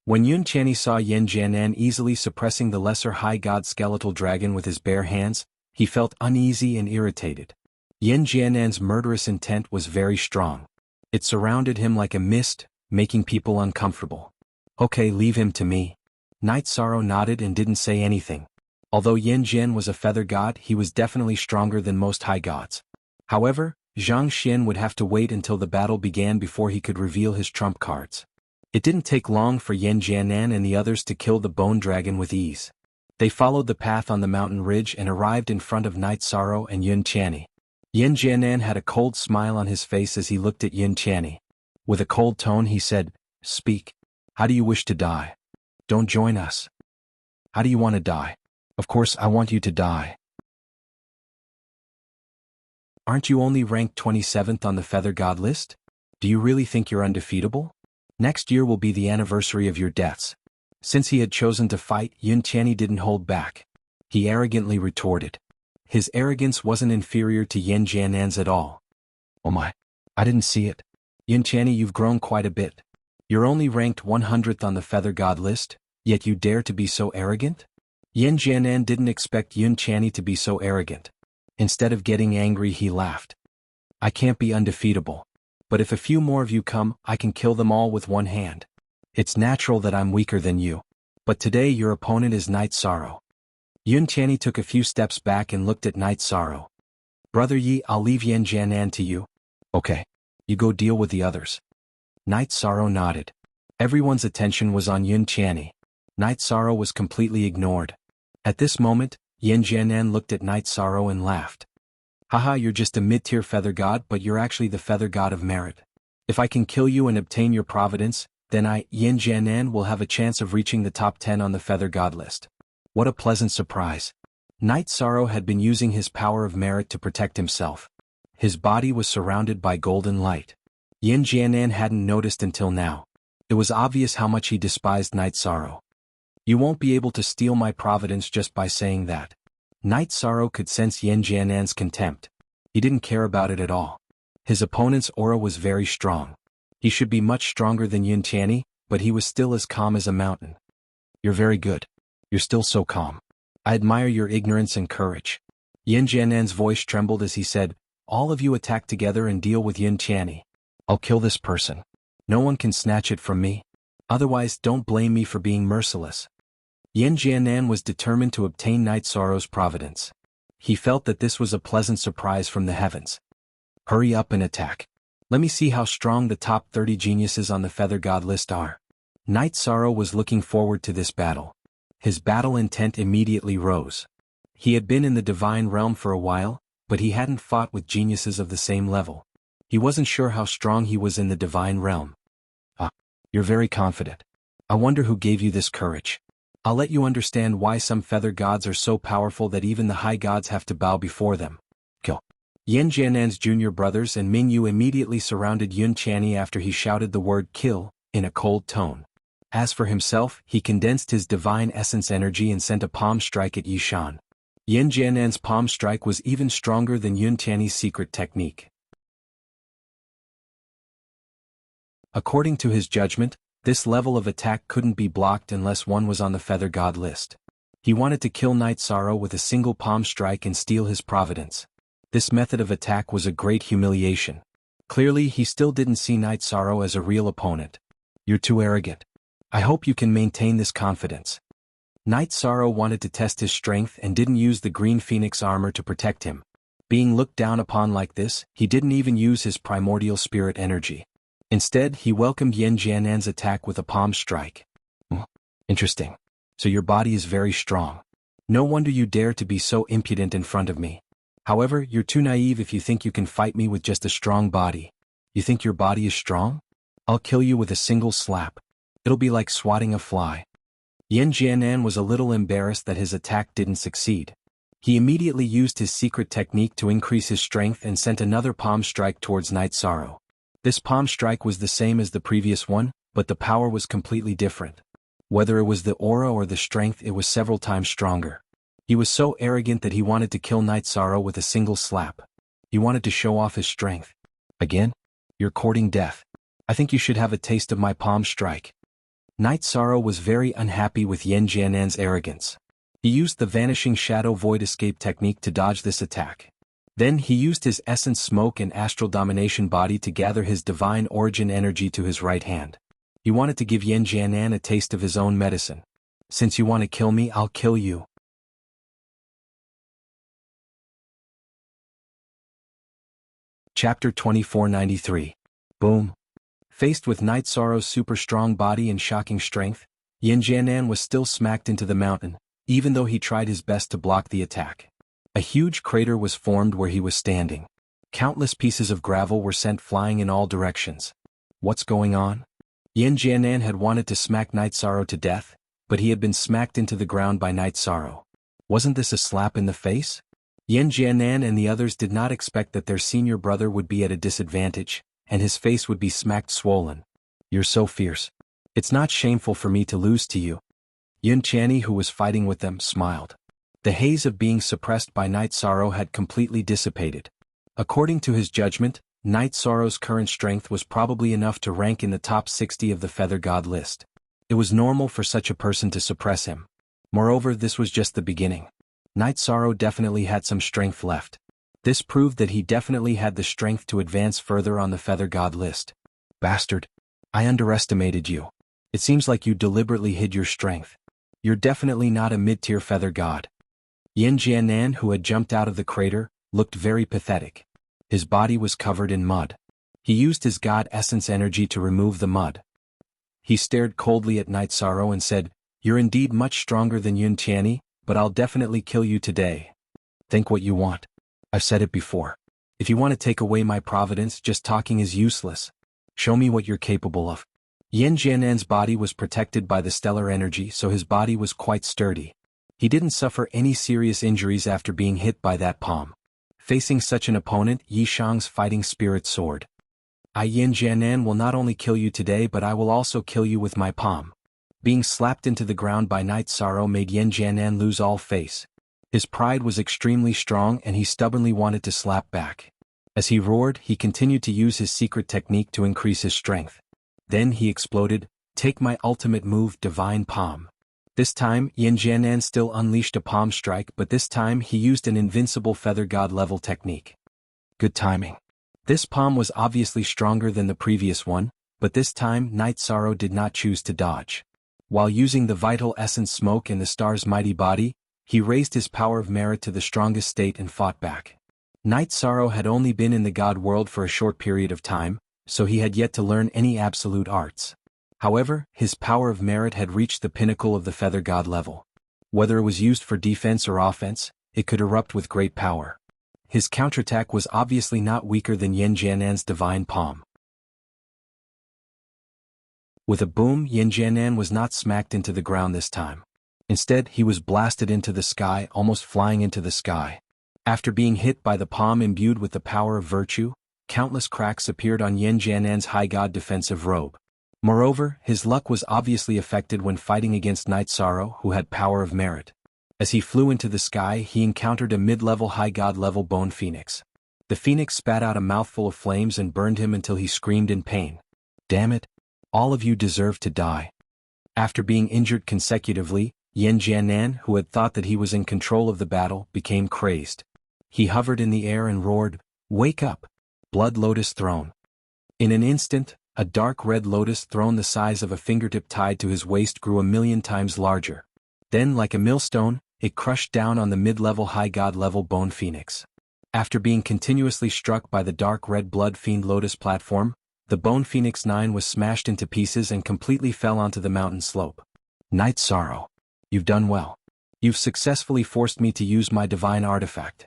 Speaker 1: When Yun Tianyi saw Yin Jianan easily suppressing the lesser high god skeletal dragon with his bare hands, he felt uneasy and irritated. Yin Jianan's murderous intent was very strong. It surrounded him like a mist, making people uncomfortable. Okay, leave him to me. Night Sorrow nodded and didn't say anything. Although Yin Jian was a feather god, he was definitely stronger than most high gods. However, Zhang Xian would have to wait until the battle began before he could reveal his trump cards. It didn't take long for Yin Jianan and the others to kill the bone dragon with ease. They followed the path on the mountain ridge and arrived in front of Night Sorrow and Yun Tianyi. Yin Jianan had a cold smile on his face as he looked at Yun Tianyi. With a cold tone he said, "Speak. How do you wish to die? Don't join us. How do you want to die?" "Of course I want you to die. Aren't you only ranked 27th on the Feather God list? Do you really think you're undefeatable? Next year will be the anniversary of your deaths." Since he had chosen to fight, Yun Tianyi didn't hold back. He arrogantly retorted. His arrogance wasn't inferior to Yin Jianan's at all. "Oh my, I didn't see it. Yun Tianyi, you've grown quite a bit. You're only ranked 100th on the Feather God list, yet you dare to be so arrogant?" Yin Jianan didn't expect Yun Tianyi to be so arrogant. Instead of getting angry, he laughed. "I can't be undefeatable. But if a few more of you come, I can kill them all with one hand. It's natural that I'm weaker than you. But today your opponent is Night Sorrow." Yun Tianyi took a few steps back and looked at Night Sorrow. "Brother Yi, I'll leave Yin Jianan to you." "Okay. You go deal with the others." Night Sorrow nodded. Everyone's attention was on Yun Tianyi. Night Sorrow was completely ignored. At this moment, Yin Jianan looked at Night Sorrow and laughed. "Haha, you're just a mid-tier feather god, but you're actually the feather god of merit. If I can kill you and obtain your providence, then I, Yin Jianan, will have a chance of reaching the top 10 on the feather god list." What a pleasant surprise. Night Sorrow had been using his power of merit to protect himself. His body was surrounded by golden light. Yin Jianan hadn't noticed until now. It was obvious how much he despised Night Sorrow. "You won't be able to steal my providence just by saying that." Night Sorrow could sense Yin Jianan's contempt. He didn't care about it at all. His opponent's aura was very strong. He should be much stronger than Yun Tianyi, but he was still as calm as a mountain. "You're very good. You're still so calm. I admire your ignorance and courage." Yin Jianan's voice trembled as he said, "All of you attack together and deal with Yun Tianyi. I'll kill this person. No one can snatch it from me. Otherwise, don't blame me for being merciless." Yin Jianan was determined to obtain Night Sorrow's providence. He felt that this was a pleasant surprise from the heavens. "Hurry up and attack. Let me see how strong the top 30 geniuses on the Feather God list are." Night Sorrow was looking forward to this battle. His battle intent immediately rose. He had been in the divine realm for a while, but he hadn't fought with geniuses of the same level. He wasn't sure how strong he was in the divine realm. You're very confident. I wonder who gave you this courage. I'll let you understand why some feather gods are so powerful that even the high gods have to bow before them. Kill. Yan Jianan's junior brothers and Mingyu immediately surrounded Yun Qianni after he shouted the word kill, in a cold tone. As for himself, he condensed his divine essence energy and sent a palm strike at Yishan. Yan Jianan's palm strike was even stronger than Yun Qianni's secret technique. According to his judgment, this level of attack couldn't be blocked unless one was on the Feather God list. He wanted to kill Night Sorrow with a single palm strike and steal his providence. This method of attack was a great humiliation. Clearly, he still didn't see Night Sorrow as a real opponent. You're too arrogant. I hope you can maintain this confidence. Night Sorrow wanted to test his strength and didn't use the Green Phoenix armor to protect him. Being looked down upon like this, he didn't even use his primordial spirit energy. Instead, he welcomed Yan Jianan's attack with a palm strike. Interesting. So your body is very strong. No wonder you dare to be so impudent in front of me. However, you're too naive if you think you can fight me with just a strong body. You think your body is strong? I'll kill you with a single slap. It'll be like swatting a fly. Yan Jianan was a little embarrassed that his attack didn't succeed. He immediately used his secret technique to increase his strength and sent another palm strike towards Night Sorrow. This palm strike was the same as the previous one, but the power was completely different. Whether it was the aura or the strength, it was several times stronger. He was so arrogant that he wanted to kill Night Sorrow with a single slap. He wanted to show off his strength. Again? You're courting death. I think you should have a taste of my palm strike. Night Sorrow was very unhappy with Yan Jianan's arrogance. He used the Vanishing Shadow Void Escape technique to dodge this attack. Then he used his Essence Smoke and Astral Domination body to gather his Divine Origin energy to his right hand. He wanted to give Yan Jianan a taste of his own medicine. Since you want to kill me, I'll kill you. Chapter 2493. Boom. Faced with Night Sorrow's super strong body and shocking strength, Yan Jianan was still smacked into the mountain, even though he tried his best to block the attack. A huge crater was formed where he was standing. Countless pieces of gravel were sent flying in all directions. What's going on? Yan Jianan had wanted to smack Night Sorrow to death, but he had been smacked into the ground by Night Sorrow. Wasn't this a slap in the face? Yan Jianan and the others did not expect that their senior brother would be at a disadvantage, and his face would be smacked swollen. You're so fierce. It's not shameful for me to lose to you. Yun Qianni, who was fighting with them, smiled. The haze of being suppressed by Night Sorrow had completely dissipated. According to his judgment, Night Sorrow's current strength was probably enough to rank in the top 60 of the Feather God list. It was normal for such a person to suppress him. Moreover, this was just the beginning. Night Sorrow definitely had some strength left. This proved that he definitely had the strength to advance further on the Feather God list. Bastard. I underestimated you. It seems like you deliberately hid your strength. You're definitely not a mid-tier Feather God. Yan Jianan, who had jumped out of the crater, looked very pathetic. His body was covered in mud. He used his God Essence energy to remove the mud. He stared coldly at Night Sorrow and said, "You're indeed much stronger than Yun Qianni, but I'll definitely kill you today. Think what you want. I've said it before. If you want to take away my providence, just talking is useless. Show me what you're capable of." Yan Jianan's body was protected by the stellar energy, so his body was quite sturdy. He didn't suffer any serious injuries after being hit by that palm. Facing such an opponent, Yishang's fighting spirit soared. I, Yan Jianan, will not only kill you today, but I will also kill you with my palm. Being slapped into the ground by Night Sorrow made Yan Jianan lose all face. His pride was extremely strong and he stubbornly wanted to slap back. As he roared, he continued to use his secret technique to increase his strength. Then he exploded, "Take my ultimate move, Divine Palm." This time, Yan Jianan still unleashed a palm strike, but this time he used an invincible Feather God level technique. Good timing. This palm was obviously stronger than the previous one, but this time Night Sorrow did not choose to dodge. While using the Vital Essence Smoke in the star's mighty body, he raised his power of merit to the strongest state and fought back. Night Sorrow had only been in the God world for a short period of time, so he had yet to learn any absolute arts. However, his power of merit had reached the pinnacle of the Feather God level. Whether it was used for defense or offense, it could erupt with great power. His counterattack was obviously not weaker than Yan Jianan's Divine Palm. With a boom, Yin Jianan was not smacked into the ground this time. Instead, he was blasted into the sky, almost flying into the sky. After being hit by the palm imbued with the power of virtue, countless cracks appeared on Yin Jianan's high god defensive robe. Moreover, his luck was obviously affected when fighting against Night Sorrow, who had power of merit. As he flew into the sky, he encountered a mid-level high god level bone phoenix. The phoenix spat out a mouthful of flames and burned him until he screamed in pain. "Damn it! All of you deserve to die." After being injured consecutively, Yin Jianan, who had thought that he was in control of the battle, became crazed. He hovered in the air and roared, "Wake up! Blood Lotus Throne." In an instant, a dark red lotus throne the size of a fingertip tied to his waist grew 1,000,000 times larger. Then, like a millstone, it crushed down on the mid-level high god level bone phoenix. After being continuously struck by the dark red blood fiend lotus platform, the bone phoenix 9 was smashed into pieces and completely fell onto the mountain slope. "Night Sorrow. You've done well. You've successfully forced me to use my divine artifact."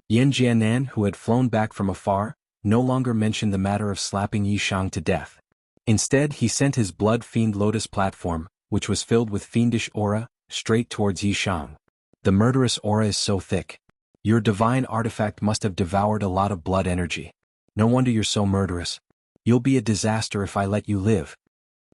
Speaker 1: Yin Jianan, who had flown back from afar, no longer mentioned the matter of slapping Yishang to death. Instead, he sent his blood fiend lotus platform, which was filled with fiendish aura, straight towards Yishang. "The murderous aura is so thick. Your divine artifact must have devoured a lot of blood energy. No wonder you're so murderous. You'll be a disaster if I let you live."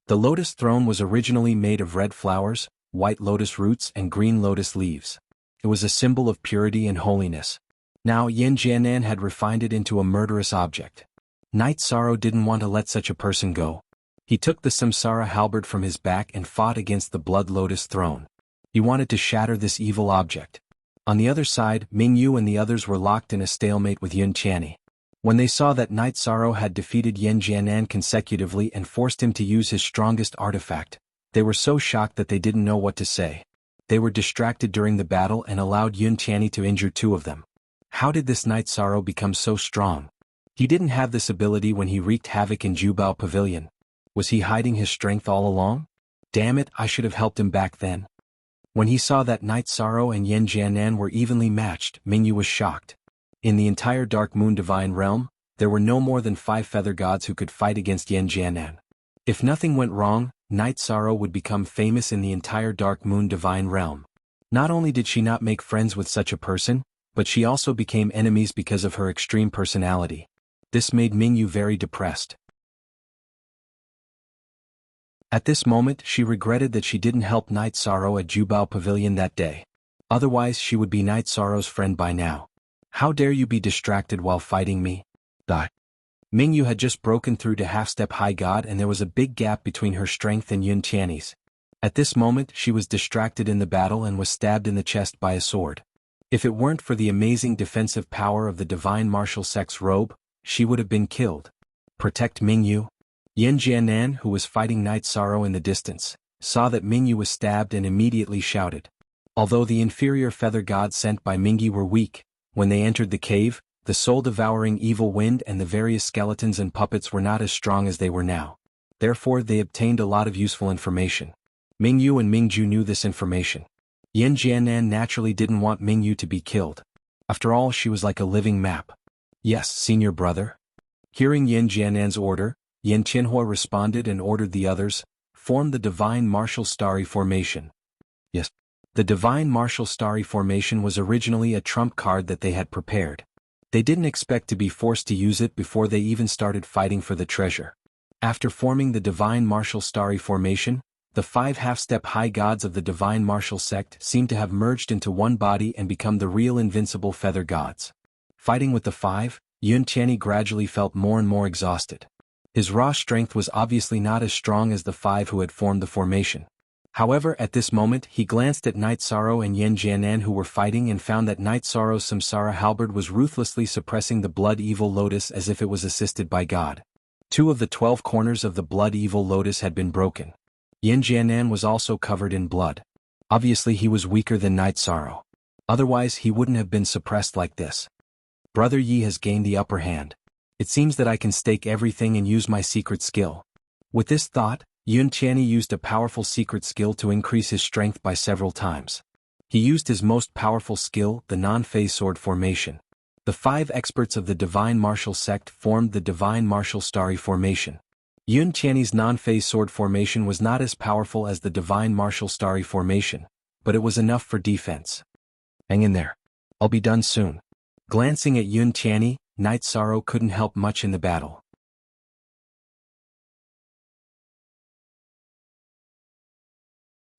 Speaker 1: The lotus throne was originally made of red flowers, white lotus roots and green lotus leaves. It was a symbol of purity and holiness. Now Yin Jianan had refined it into a murderous object. Night Sorrow didn't want to let such a person go. He took the Samsara halberd from his back and fought against the blood lotus throne. He wanted to shatter this evil object. On the other side, Ming Yu and the others were locked in a stalemate with Yun Qianni. When they saw that Night Sorrow had defeated Yin Jianan consecutively and forced him to use his strongest artifact, they were so shocked that they didn't know what to say. They were distracted during the battle and allowed Yun Qianni to injure 2 of them. How did this Night Sorrow become so strong? He didn't have this ability when he wreaked havoc in Jubao Pavilion. Was he hiding his strength all along? Damn it, I should have helped him back then. When he saw that Night Sorrow and Yin Jianan were evenly matched, Mingyu was shocked. In the entire Dark Moon Divine Realm, there were no more than 5 feather gods who could fight against Yin Jianan. If nothing went wrong, Night Sorrow would become famous in the entire Dark Moon Divine Realm. Not only did she not make friends with such a person, but she also became enemies because of her extreme personality. This made Mingyu very depressed. At this moment, she regretted that she didn't help Night Sorrow at Jubao Pavilion that day. Otherwise, she would be Night Sorrow's friend by now. "How dare you be distracted while fighting me?" Mingyu had just broken through to half-step high god and there was a big gap between her strength and Yun Qianni's. At this moment, she was distracted in the battle and was stabbed in the chest by a sword. If it weren't for the amazing defensive power of the divine martial sex robe, she would have been killed. Protect Mingyu. Yin Jianan, who was fighting Night Sorrow in the distance, saw that Mingyu was stabbed and immediately shouted. Although the inferior feather gods sent by Mingyu were weak, when they entered the cave, the soul-devouring evil wind and the various skeletons and puppets were not as strong as they were now. Therefore they obtained a lot of useful information. Mingyu and Mingju knew this information. Yin Jianan naturally didn't want Mingyu to be killed. After all, she was like a living map. "Yes, senior brother." Hearing Yin Jianan's order, Yin Qinhua responded and ordered the others, form the Divine Martial Starry Formation. Yes. The Divine Martial Starry Formation was originally a trump card that they had prepared. They didn't expect to be forced to use it before they even started fighting for the treasure. After forming the Divine Martial Starry Formation, the 5 half-step high gods of the Divine Martial Sect seemed to have merged into one body and become the real invincible feather gods. Fighting with the 5, Yun Qianni gradually felt more and more exhausted. His raw strength was obviously not as strong as the 5 who had formed the formation. However, at this moment he glanced at Night Sorrow and Yin Jianan who were fighting and found that Night Sorrow's Samsara halberd was ruthlessly suppressing the blood evil lotus as if it was assisted by God. 2 of the 12 corners of the blood evil lotus had been broken. Yin Jianan was also covered in blood. Obviously he was weaker than Night Sorrow. Otherwise he wouldn't have been suppressed like this. Brother Yi has gained the upper hand. It seems that I can stake everything and use my secret skill. With this thought, Yun Qianni used a powerful secret skill to increase his strength by several times. He used his most powerful skill, the non-phase sword formation. The 5 experts of the Divine Martial Sect formed the Divine Martial Starry Formation. Yun Qianni's non-phase sword formation was not as powerful as the divine martial starry formation, but it was enough for defense. Hang in there. I'll be done soon. Glancing at Yun Qianni, Night Sorrow couldn't help much in the battle.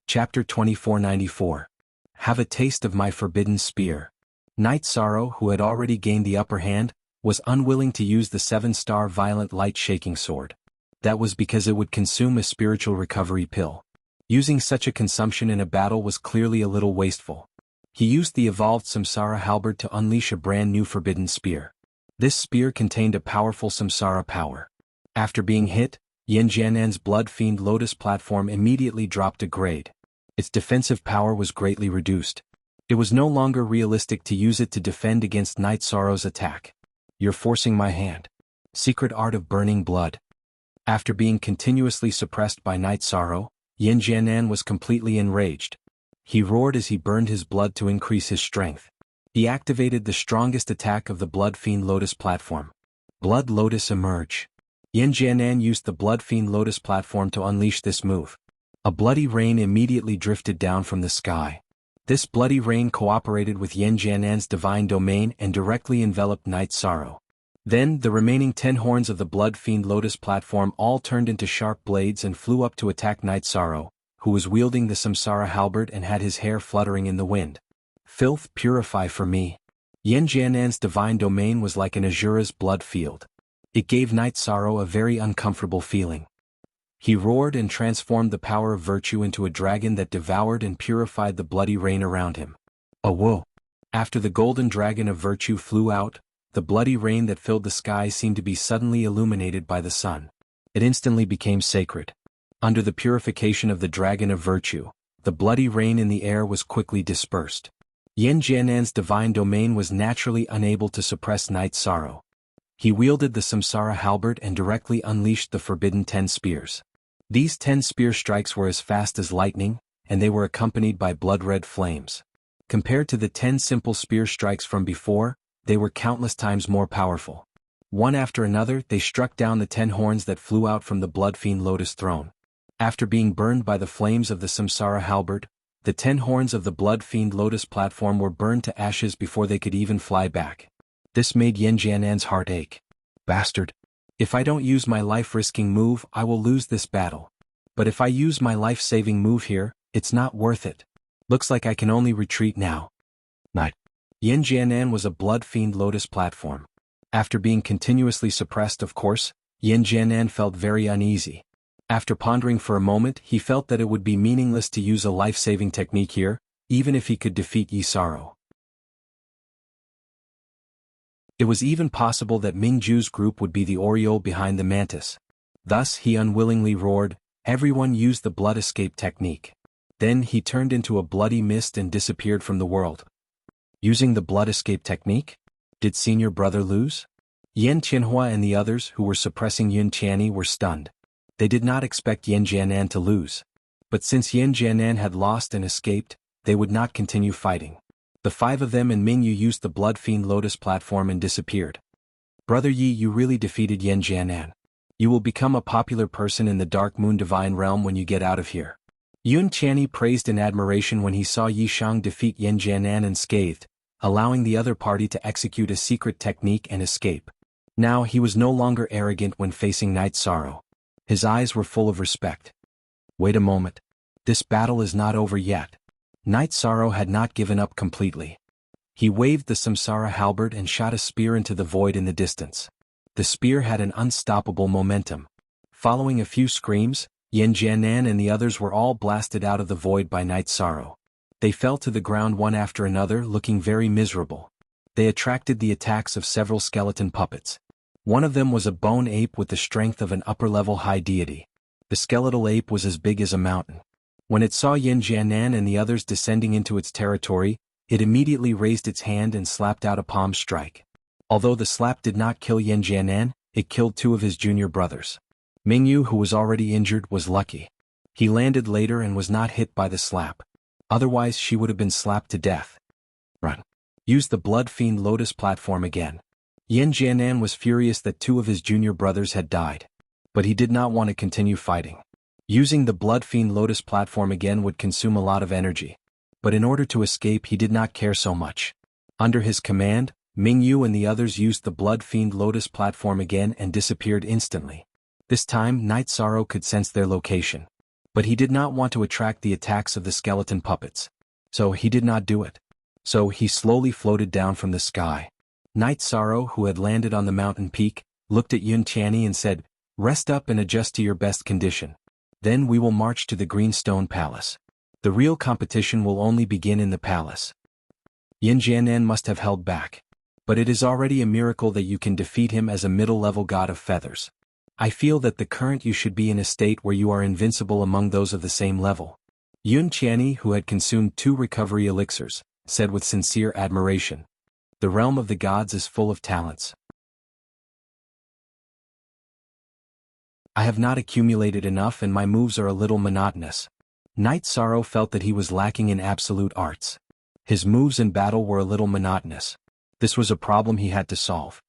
Speaker 1: Chapter 2494. Have a taste of my forbidden spear. Night Sorrow, who had already gained the upper hand, was unwilling to use the 7-star violent light shaking sword. That was because it would consume a spiritual recovery pill. Using such a consumption in a battle was clearly a little wasteful. He used the evolved Samsara halberd to unleash a brand new forbidden spear. This spear contained a powerful Samsara power. After being hit, Yin Jiannan's Blood Fiend Lotus platform immediately dropped a grade. Its defensive power was greatly reduced. It was no longer realistic to use it to defend against Night Sorrow's attack. You're forcing my hand. Secret Art of Burning Blood. After being continuously suppressed by Night Sorrow, Yin Jiannan was completely enraged. He roared as he burned his blood to increase his strength. He activated the strongest attack of the Blood Fiend Lotus platform. Blood Lotus Emerge. Yin Jiannan used the Blood Fiend Lotus platform to unleash this move. A bloody rain immediately drifted down from the sky. This bloody rain cooperated with Yin Jiannan's divine domain and directly enveloped Night Sorrow. Then, the remaining 10 horns of the Blood Fiend Lotus platform all turned into sharp blades and flew up to attack Night Sorrow, who was wielding the Samsara halberd and had his hair fluttering in the wind. Filth, purify for me. Yin Jiannan's divine domain was like an Azura's blood field. It gave Night Sorrow a very uncomfortable feeling. He roared and transformed the power of virtue into a dragon that devoured and purified the bloody rain around him. Oh whoa! After the golden dragon of virtue flew out, the bloody rain that filled the sky seemed to be suddenly illuminated by the sun. It instantly became sacred. Under the purification of the dragon of virtue, the bloody rain in the air was quickly dispersed. Yin Jiannan's divine domain was naturally unable to suppress Night Sorrow. He wielded the Samsara halberd and directly unleashed the forbidden 10 spears. These 10 spear strikes were as fast as lightning, and they were accompanied by blood-red flames. Compared to the 10 simple spear strikes from before, they were countless times more powerful. One after another, they struck down the 10 horns that flew out from the Blood Fiend Lotus throne. After being burned by the flames of the Samsara halberd, the 10 horns of the Blood Fiend Lotus platform were burned to ashes before they could even fly back. This made Yin Jiannan's heart ache. Bastard. If I don't use my life-risking move, I will lose this battle. But if I use my life-saving move here, it's not worth it. Looks like I can only retreat now. Night. Yin Jiannan was a Blood Fiend Lotus platform. After being continuously suppressed, of course, Yin Jiannan felt very uneasy. After pondering for a moment, he felt that it would be meaningless to use a life-saving technique here, even if he could defeat Yi Sorrow. It was even possible that Mingju's group would be the aureole behind the mantis. Thus, he unwillingly roared, "Everyone use the blood escape technique." Then he turned into a bloody mist and disappeared from the world. Using the blood escape technique? Did senior brother lose? Yin Qianhua and the others who were suppressing Yun Qianni were stunned. They did not expect Yin Jiannan to lose. But since Yin Jiannan had lost and escaped, they would not continue fighting. The 5 of them and Mingyu used the Blood Fiend Lotus platform and disappeared. Brother Yi, you really defeated Yin Jiannan. You will become a popular person in the Dark Moon Divine Realm when you get out of here. Yun Qianni praised in admiration when he saw Yi Shang defeat Yin Jiannan unscathed, allowing the other party to execute a secret technique and escape. Now he was no longer arrogant when facing Night Sorrow. His eyes were full of respect. Wait a moment. This battle is not over yet. Night Sorrow had not given up completely. He waved the Samsara halberd and shot a spear into the void in the distance. The spear had an unstoppable momentum. Following a few screams, Yin Jiannan and the others were all blasted out of the void by Night Sorrow. They fell to the ground one after another, looking very miserable. They attracted the attacks of several skeleton puppets. One of them was a bone ape with the strength of an upper-level high deity. The skeletal ape was as big as a mountain. When it saw Yin Jiannan and the others descending into its territory, it immediately raised its hand and slapped out a palm strike. Although the slap did not kill Yin Jiannan, it killed 2 of his junior brothers. Mingyu, who was already injured, was lucky. He landed later and was not hit by the slap. Otherwise she would have been slapped to death. Run. Use the Blood Fiend Lotus platform again. Yin Jiannan was furious that 2 of his junior brothers had died. But he did not want to continue fighting. Using the Blood Fiend Lotus platform again would consume a lot of energy. But in order to escape he did not care so much. Under his command, Mingyu and the others used the Blood Fiend Lotus platform again and disappeared instantly. This time Night Sorrow could sense their location. But he did not want to attract the attacks of the skeleton puppets. So he did not do it. So he slowly floated down from the sky. Night Sorrow, who had landed on the mountain peak, looked at Yun Tianyi and said, "Rest up and adjust to your best condition. Then we will march to the Green Stone Palace. The real competition will only begin in the palace." Yin Jianen must have held back. But it is already a miracle that you can defeat him as a middle-level god of feathers. I feel that the current you should be in a state where you are invincible among those of the same level. Yun Tianyi, who had consumed 2 recovery elixirs, said with sincere admiration. The realm of the gods is full of talents. I have not accumulated enough and my moves are a little monotonous. Night Sorrow felt that he was lacking in absolute arts. His moves in battle were a little monotonous. This was a problem he had to solve.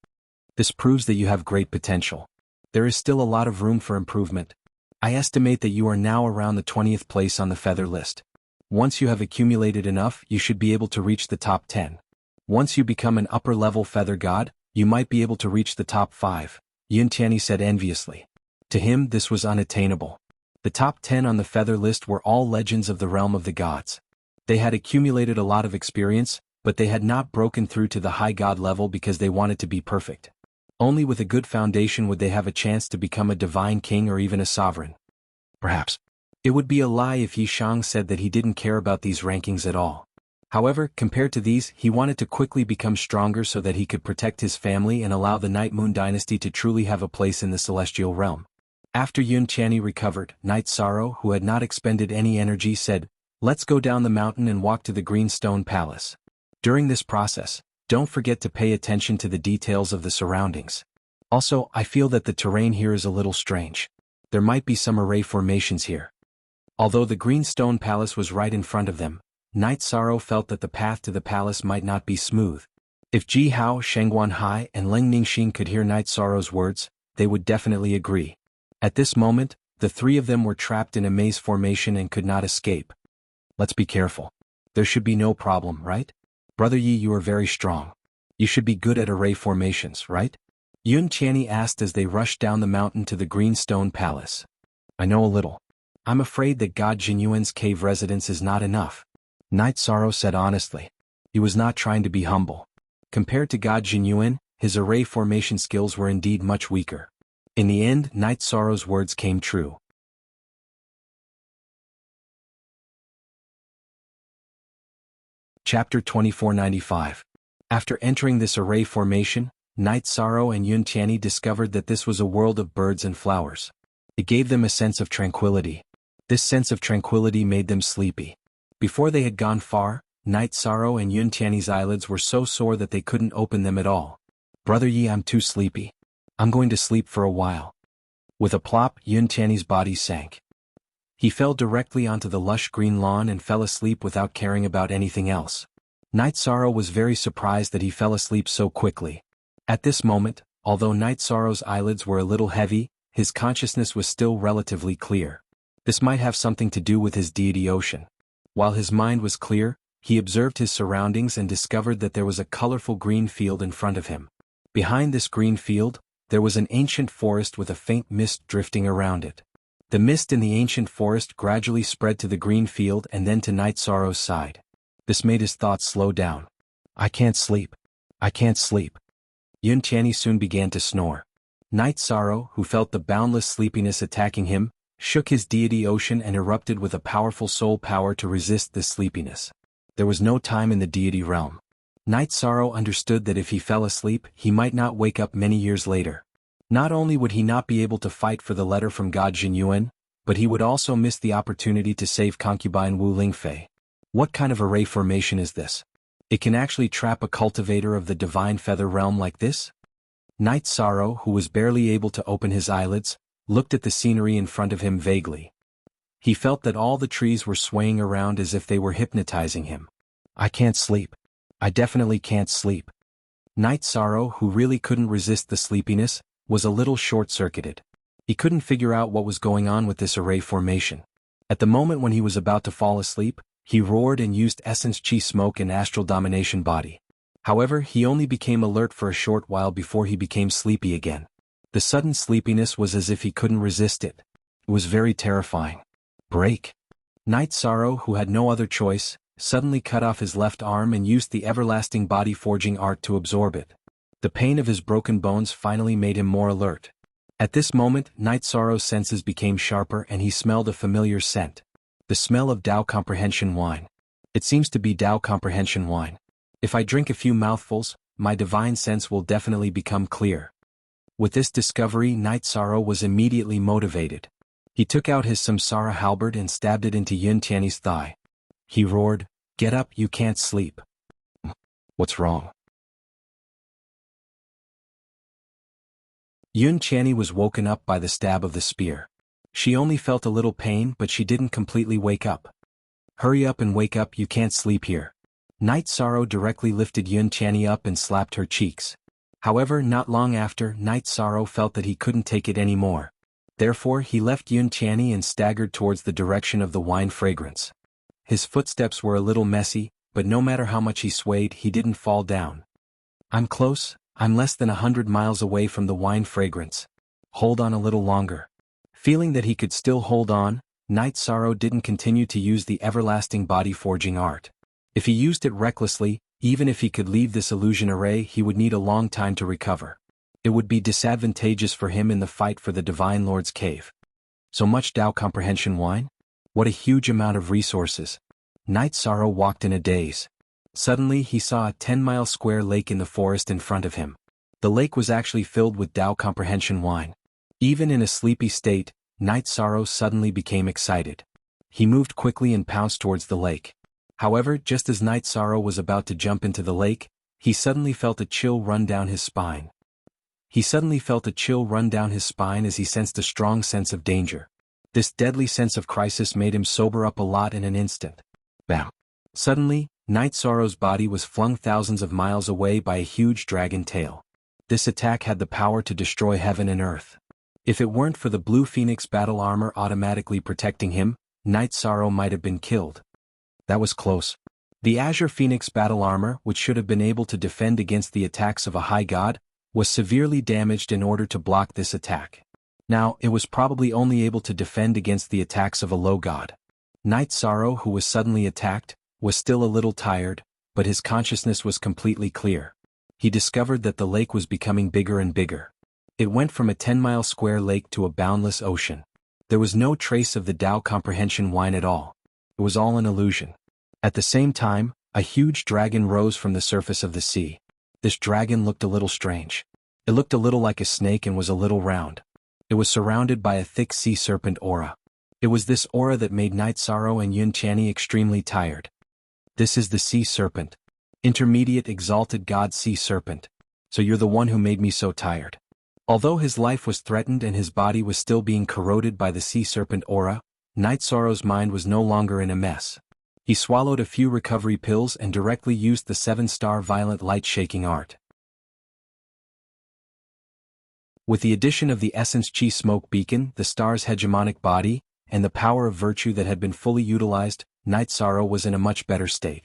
Speaker 1: This proves that you have great potential. There is still a lot of room for improvement. I estimate that you are now around the 20th place on the feather list. Once you have accumulated enough, you should be able to reach the top 10. Once you become an upper-level feather god, you might be able to reach the top 5, Yun Tianyi said enviously. To him this was unattainable. The top 10 on the feather list were all legends of the realm of the gods. They had accumulated a lot of experience, but they had not broken through to the high god level because they wanted to be perfect. Only with a good foundation would they have a chance to become a divine king or even a sovereign. Perhaps. It would be a lie if Yi Shang said that he didn't care about these rankings at all. However, compared to these, he wanted to quickly become stronger so that he could protect his family and allow the Night Moon dynasty to truly have a place in the celestial realm. After Yun Tianyi recovered, Night Sorrow, who had not expended any energy, said, "Let's go down the mountain and walk to the Green Stone Palace. During this process, don't forget to pay attention to the details of the surroundings. Also, I feel that the terrain here is a little strange. There might be some array formations here." Although the Green Stone Palace was right in front of them, Night Sorrow felt that the path to the palace might not be smooth. If Ji Hao, Shengguan Hai, and Leng Ningxin could hear Night Sorrow's words, they would definitely agree. At this moment, the 3 of them were trapped in a maze formation and could not escape. Let's be careful. There should be no problem, right? Brother Yi, you are very strong. You should be good at array formations, right? Yun Tianyi asked as they rushed down the mountain to the Green Stone Palace. I know a little. I'm afraid that God Jinyuan's cave residence is not enough. Night Sorrow said honestly. He was not trying to be humble. Compared to God Jinyuan, his array formation skills were indeed much weaker. In the end, Night Sorrow's words came true. Chapter 2495. After entering this array formation, Night Sorrow and Yun Tianyi discovered that this was a world of birds and flowers. It gave them a sense of tranquility. This sense of tranquility made them sleepy. Before they had gone far, Night Sorrow and Yun Tianyi's eyelids were so sore that they couldn't open them at all. Brother Yi, I'm too sleepy. I'm going to sleep for a while. With a plop, Yun Tianyi's body sank. He fell directly onto the lush green lawn and fell asleep without caring about anything else. Night Sorrow was very surprised that he fell asleep so quickly. At this moment, although Night Sorrow's eyelids were a little heavy, his consciousness was still relatively clear. This might have something to do with his deity Ocean. While his mind was clear, he observed his surroundings and discovered that there was a colorful green field in front of him. Behind this green field, there was an ancient forest with a faint mist drifting around it. The mist in the ancient forest gradually spread to the green field and then to Night Sorrow's side. This made his thoughts slow down. I can't sleep. I can't sleep. Yun Tianyi soon began to snore. Night Sorrow, who felt the boundless sleepiness attacking him, shook his deity Ocean and erupted with a powerful soul power to resist this sleepiness. There was no time in the deity realm. Night Sorrow understood that if he fell asleep, he might not wake up many years later. Not only would he not be able to fight for the letter from God Jinyuan, but he would also miss the opportunity to save concubine Wu Lingfei. What kind of array formation is this? It can actually trap a cultivator of the divine feather realm like this? Night Sorrow, who was barely able to open his eyelids, looked at the scenery in front of him vaguely. He felt that all the trees were swaying around as if they were hypnotizing him. I can't sleep. I definitely can't sleep. Night Sorrow, who really couldn't resist the sleepiness, was a little short-circuited. He couldn't figure out what was going on with this array formation. At the moment when he was about to fall asleep, he roared and used essence chi smoke and astral domination body. However, he only became alert for a short while before he became sleepy again. The sudden sleepiness was as if he couldn't resist it. It was very terrifying. Break. Night Sorrow, who had no other choice, suddenly cut off his left arm and used the everlasting body forging art to absorb it. The pain of his broken bones finally made him more alert. At this moment, Night Sorrow's senses became sharper and he smelled a familiar scent. The smell of Tao Comprehension wine. It seems to be Tao Comprehension wine. If I drink a few mouthfuls, my divine sense will definitely become clear. With this discovery, Night Sorrow was immediately motivated. He took out his samsara halberd and stabbed it into Yun Tiany's thigh. He roared, "Get up, you can't sleep." What's wrong? Yun Tiany was woken up by the stab of the spear. She only felt a little pain, but she didn't completely wake up. "Hurry up and wake up, you can't sleep here." Night Sorrow directly lifted Yun Tiany up and slapped her cheeks. However, not long after, Night Sorrow felt that he couldn't take it anymore. Therefore, he left Yun Tiany and staggered towards the direction of the wine fragrance. His footsteps were a little messy, but no matter how much he swayed, he didn't fall down. "I'm close, I'm less than 100 miles away from the wine fragrance. Hold on a little longer." Feeling that he could still hold on, Night Sorrow didn't continue to use the everlasting body forging art. If he used it recklessly, even if he could leave this illusion array, he would need a long time to recover. It would be disadvantageous for him in the fight for the Divine Lord's cave. So much Tao Comprehension wine? What a huge amount of resources. Night Sorrow walked in a daze. Suddenly he saw a 10-mile square lake in the forest in front of him. The lake was actually filled with Tao Comprehension wine. Even in a sleepy state, Night Sorrow suddenly became excited. He moved quickly and pounced towards the lake. However, just as Night Sorrow was about to jump into the lake, he suddenly felt a chill run down his spine. As he sensed a strong sense of danger. This deadly sense of crisis made him sober up a lot in an instant. Bam! Suddenly, Night Sorrow's body was flung thousands of miles away by a huge dragon tail. This attack had the power to destroy heaven and earth. If it weren't for the Blue Phoenix battle armor automatically protecting him, Night Sorrow might have been killed. That was close. The Azure Phoenix battle armor, which should have been able to defend against the attacks of a high god, was severely damaged in order to block this attack. Now, it was probably only able to defend against the attacks of a low god. Night Sorrow, who was suddenly attacked, was still a little tired, but his consciousness was completely clear. He discovered that the lake was becoming bigger and bigger. It went from a 10-mile square lake to a boundless ocean. There was no trace of the Tao Comprehension wine at all. It was all an illusion. At the same time, a huge dragon rose from the surface of the sea. This dragon looked a little strange. It looked a little like a snake and was a little round. It was surrounded by a thick sea serpent aura. It was this aura that made Night Sorrow and Yun Tiany extremely tired. "This is the sea serpent. Intermediate exalted god sea serpent. So you're the one who made me so tired." Although his life was threatened and his body was still being corroded by the sea serpent aura, Night Sorrow's mind was no longer in a mess. He swallowed a few recovery pills and directly used the 7-star violent light shaking art. With the addition of the Essence Chi smoke beacon, the star's hegemonic body, and the power of virtue that had been fully utilized, Night Sorrow was in a much better state.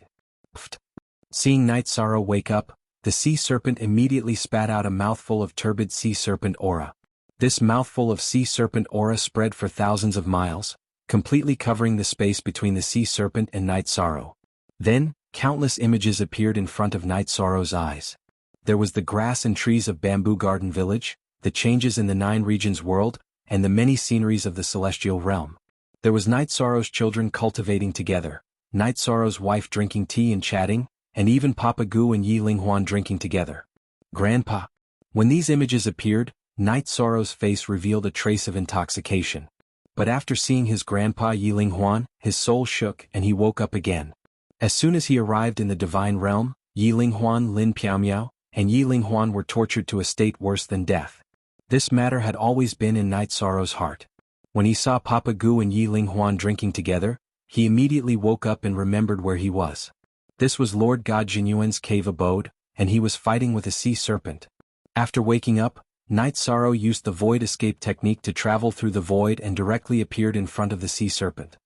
Speaker 1: Seeing Night Sorrow wake up, the sea serpent immediately spat out a mouthful of turbid sea serpent aura. This mouthful of sea serpent aura spread for thousands of miles, completely covering the space between the sea serpent and Night Sorrow. Then, countless images appeared in front of Night Sorrow's eyes. There was the grass and trees of Bamboo Garden Village, the changes in the 9 regions world, and the many sceneries of the celestial realm. There was Night Sorrow's children cultivating together, Night Sorrow's wife drinking tea and chatting, and even Papa Gu and Yi Linghuan drinking together. Grandpa. When these images appeared, Night Sorrow's face revealed a trace of intoxication. But after seeing his grandpa Yi Linghuan, his soul shook and he woke up again. As soon as he arrived in the divine realm, Yi Linghuan, Lin Piaomiao, and Yi Linghuan were tortured to a state worse than death. This matter had always been in Night Sorrow's heart. When he saw Papa Gu and Yi Linghuan drinking together, he immediately woke up and remembered where he was. This was Lord God Jinyuan's cave abode, and he was fighting with a sea serpent. After waking up, Night Sorrow used the void escape technique to travel through the void and directly appeared in front of the sea serpent.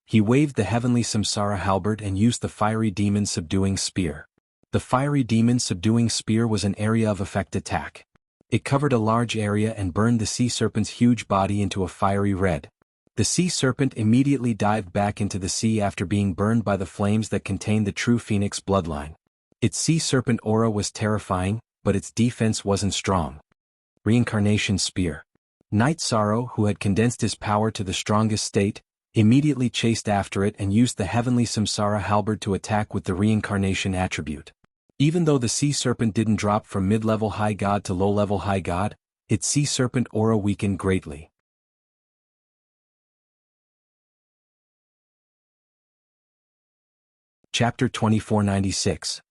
Speaker 1: He waved the heavenly Samsara halberd and used the fiery demon subduing spear. The fiery demon subduing spear was an area of effect attack. It covered a large area and burned the sea serpent's huge body into a fiery red. The sea serpent immediately dived back into the sea after being burned by the flames that contained the true phoenix bloodline. Its sea serpent aura was terrifying, but its defense wasn't strong. Reincarnation Spear. Night Sorrow, who had condensed his power to the strongest state, immediately chased after it and used the heavenly Samsara halberd to attack with the reincarnation attribute. Even though the sea serpent didn't drop from mid-level high god to low-level high god, its sea serpent aura weakened greatly. Chapter 2496.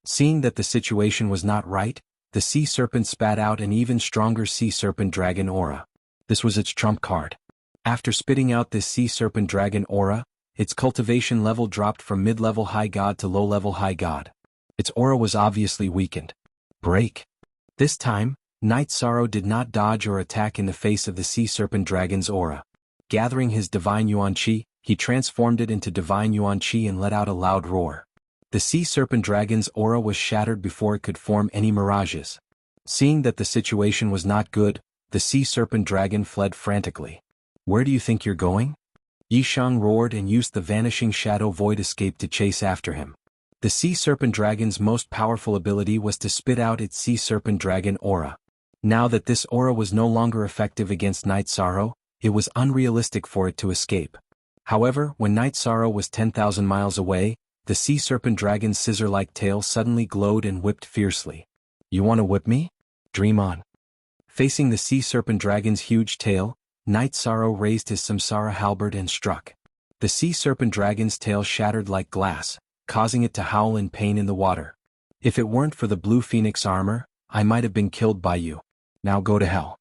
Speaker 1: Seeing that the situation was not right, the sea serpent spat out an even stronger sea serpent dragon aura. This was its trump card. After spitting out this sea serpent dragon aura, its cultivation level dropped from mid-level high god to low-level high god. Its aura was obviously weakened. Break. This time, Night Sorrow did not dodge or attack in the face of the sea serpent dragon's aura. Gathering his divine Yuan Qi, he transformed it into divine Yuan Qi and let out a loud roar. The sea serpent dragon's aura was shattered before it could form any mirages. Seeing that the situation was not good, the sea serpent dragon fled frantically. "Where do you think you're going?" Yishang roared and used the vanishing shadow void escape to chase after him. The sea serpent dragon's most powerful ability was to spit out its sea serpent dragon aura. Now that this aura was no longer effective against Night Sorrow, it was unrealistic for it to escape. However, when Night Sorrow was 10,000 miles away, the sea serpent dragon's scissor-like tail suddenly glowed and whipped fiercely. "You want to whip me? Dream on." Facing the sea serpent dragon's huge tail, Night Sorrow raised his Samsara halberd and struck. The sea serpent dragon's tail shattered like glass, causing it to howl in pain in the water. "If it weren't for the blue phoenix armor, I might have been killed by you. Now go to hell."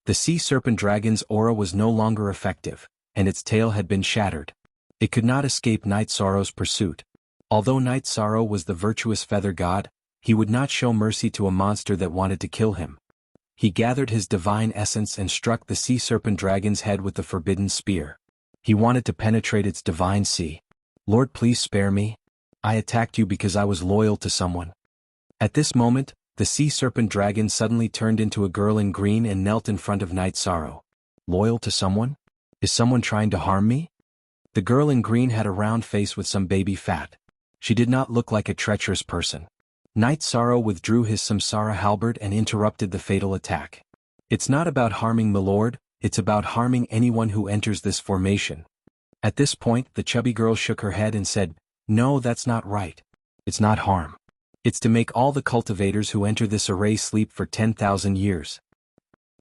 Speaker 1: The sea serpent dragon's aura was no longer effective, and its tail had been shattered. It could not escape Night Sorrow's pursuit. Although Night Sorrow was the virtuous feather god, he would not show mercy to a monster that wanted to kill him. He gathered his divine essence and struck the sea serpent dragon's head with the forbidden spear. He wanted to penetrate its divine sea. "Lord, please spare me. I attacked you because I was loyal to someone." At this moment, the sea serpent dragon suddenly turned into a girl in green and knelt in front of Night Sorrow. "Loyal to someone? Is someone trying to harm me?" The girl in green had a round face with some baby fat. She did not look like a treacherous person. Night Sorrow withdrew his Samsara halberd and interrupted the fatal attack. "It's not about harming Milord, it's about harming anyone who enters this formation." At this point, the chubby girl shook her head and said, "No, that's not right. It's not harm. It's to make all the cultivators who enter this array sleep for 10,000 years."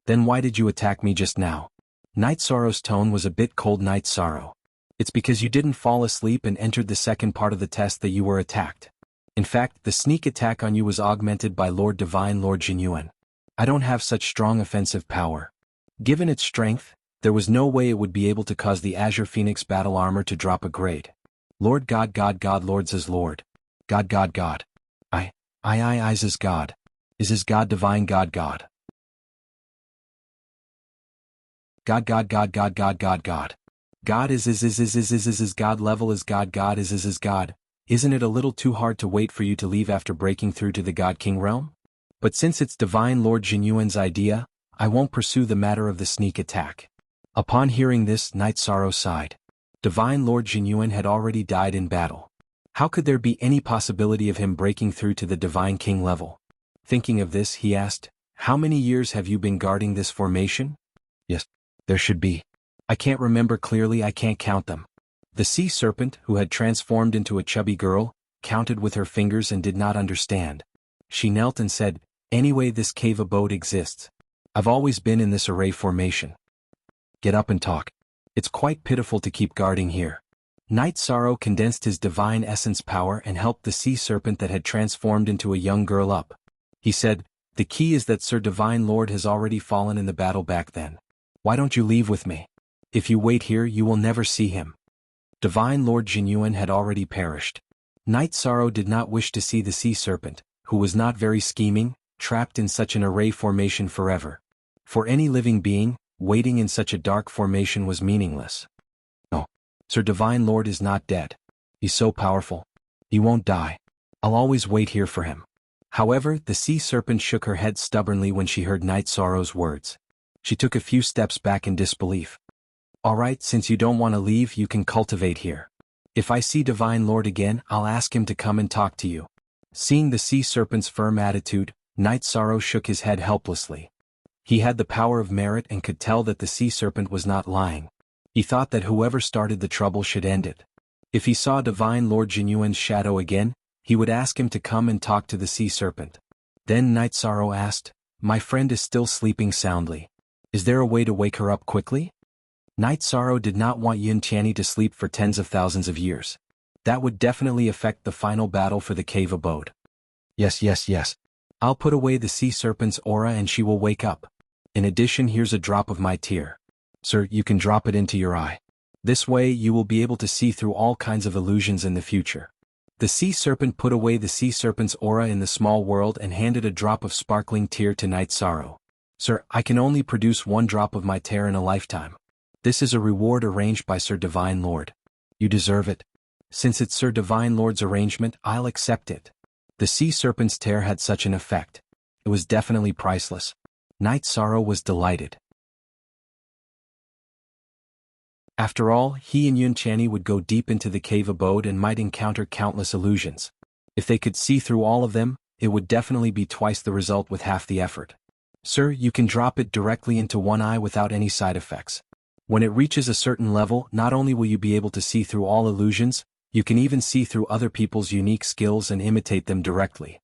Speaker 1: "Then why did you attack me just now?" Night Sorrow's tone was a bit cold. Night Sorrow. "It's because you didn't fall asleep and entered the second part of the test that you were attacked. In fact, the sneak attack on you was augmented by Lord Divine Lord Jinyuan. I don't have such strong offensive power. Given its strength, there was no way it would be able to cause the Azure Phoenix battle armor to drop a grade. Lord God God God Lords is Lord. God God God. I is God. Is God Divine God God. God God God God God God God. God is God level is God God is God. Isn't it a little too hard to wait for you to leave after breaking through to the God King realm? But since it's Divine Lord Jinyuan's idea, I won't pursue the matter of the sneak attack." Upon hearing this, Night Sorrow sighed. Divine Lord Jinyuan had already died in battle. How could there be any possibility of him breaking through to the Divine King level? Thinking of this, he asked, "How many years have you been guarding this formation?" "Yes, there should be. I can't remember clearly, I can't count them." The sea serpent, who had transformed into a chubby girl, counted with her fingers and did not understand. She knelt and said, "Anyway, this cave abode exists. I've always been in this array formation. Get up and talk. It's quite pitiful to keep guarding here." Night Sorrow condensed his divine essence power and helped the sea serpent that had transformed into a young girl up. He said, "The key is that Sir Divine Lord has already fallen in the battle back then. Why don't you leave with me? If you wait here, you will never see him." Divine Lord Jinyuan had already perished. Night Sorrow did not wish to see the sea serpent, who was not very scheming, trapped in such an array formation forever. For any living being, waiting in such a dark formation was meaningless. No. Sir Divine Lord is not dead. He's so powerful. He won't die. I'll always wait here for him. However, the sea serpent shook her head stubbornly when she heard Night Sorrow's words. She took a few steps back in disbelief. All right, since you don't want to leave, you can cultivate here. If I see Divine Lord again, I'll ask him to come and talk to you. Seeing the sea serpent's firm attitude, Night Sorrow shook his head helplessly. He had the power of merit and could tell that the sea serpent was not lying. He thought that whoever started the trouble should end it. If he saw Divine Lord Jinyuan's shadow again, he would ask him to come and talk to the sea serpent. Then Night Sorrow asked, "My friend is still sleeping soundly. Is there a way to wake her up quickly?" Night Sorrow did not want Yun Tianyi to sleep for tens of thousands of years. That would definitely affect the final battle for the cave abode. Yes. I'll put away the sea serpent's aura and she will wake up. In addition, here's a drop of my tear. Sir, you can drop it into your eye. This way you will be able to see through all kinds of illusions in the future. The sea serpent put away the sea serpent's aura in the small world and handed a drop of sparkling tear to Night Sorrow. Sir, I can only produce one drop of my tear in a lifetime. This is a reward arranged by Sir Divine Lord. You deserve it. Since it's Sir Divine Lord's arrangement, I'll accept it. The sea serpent's tear had such an effect. It was definitely priceless. Night Sorrow was delighted. After all, he and Yun Tianyi would go deep into the cave abode and might encounter countless illusions. If they could see through all of them, it would definitely be twice the result with half the effort. Sir, you can drop it directly into one eye without any side effects. When it reaches a certain level, not only will you be able to see through all illusions, you can even see through other people's unique skills and imitate them directly.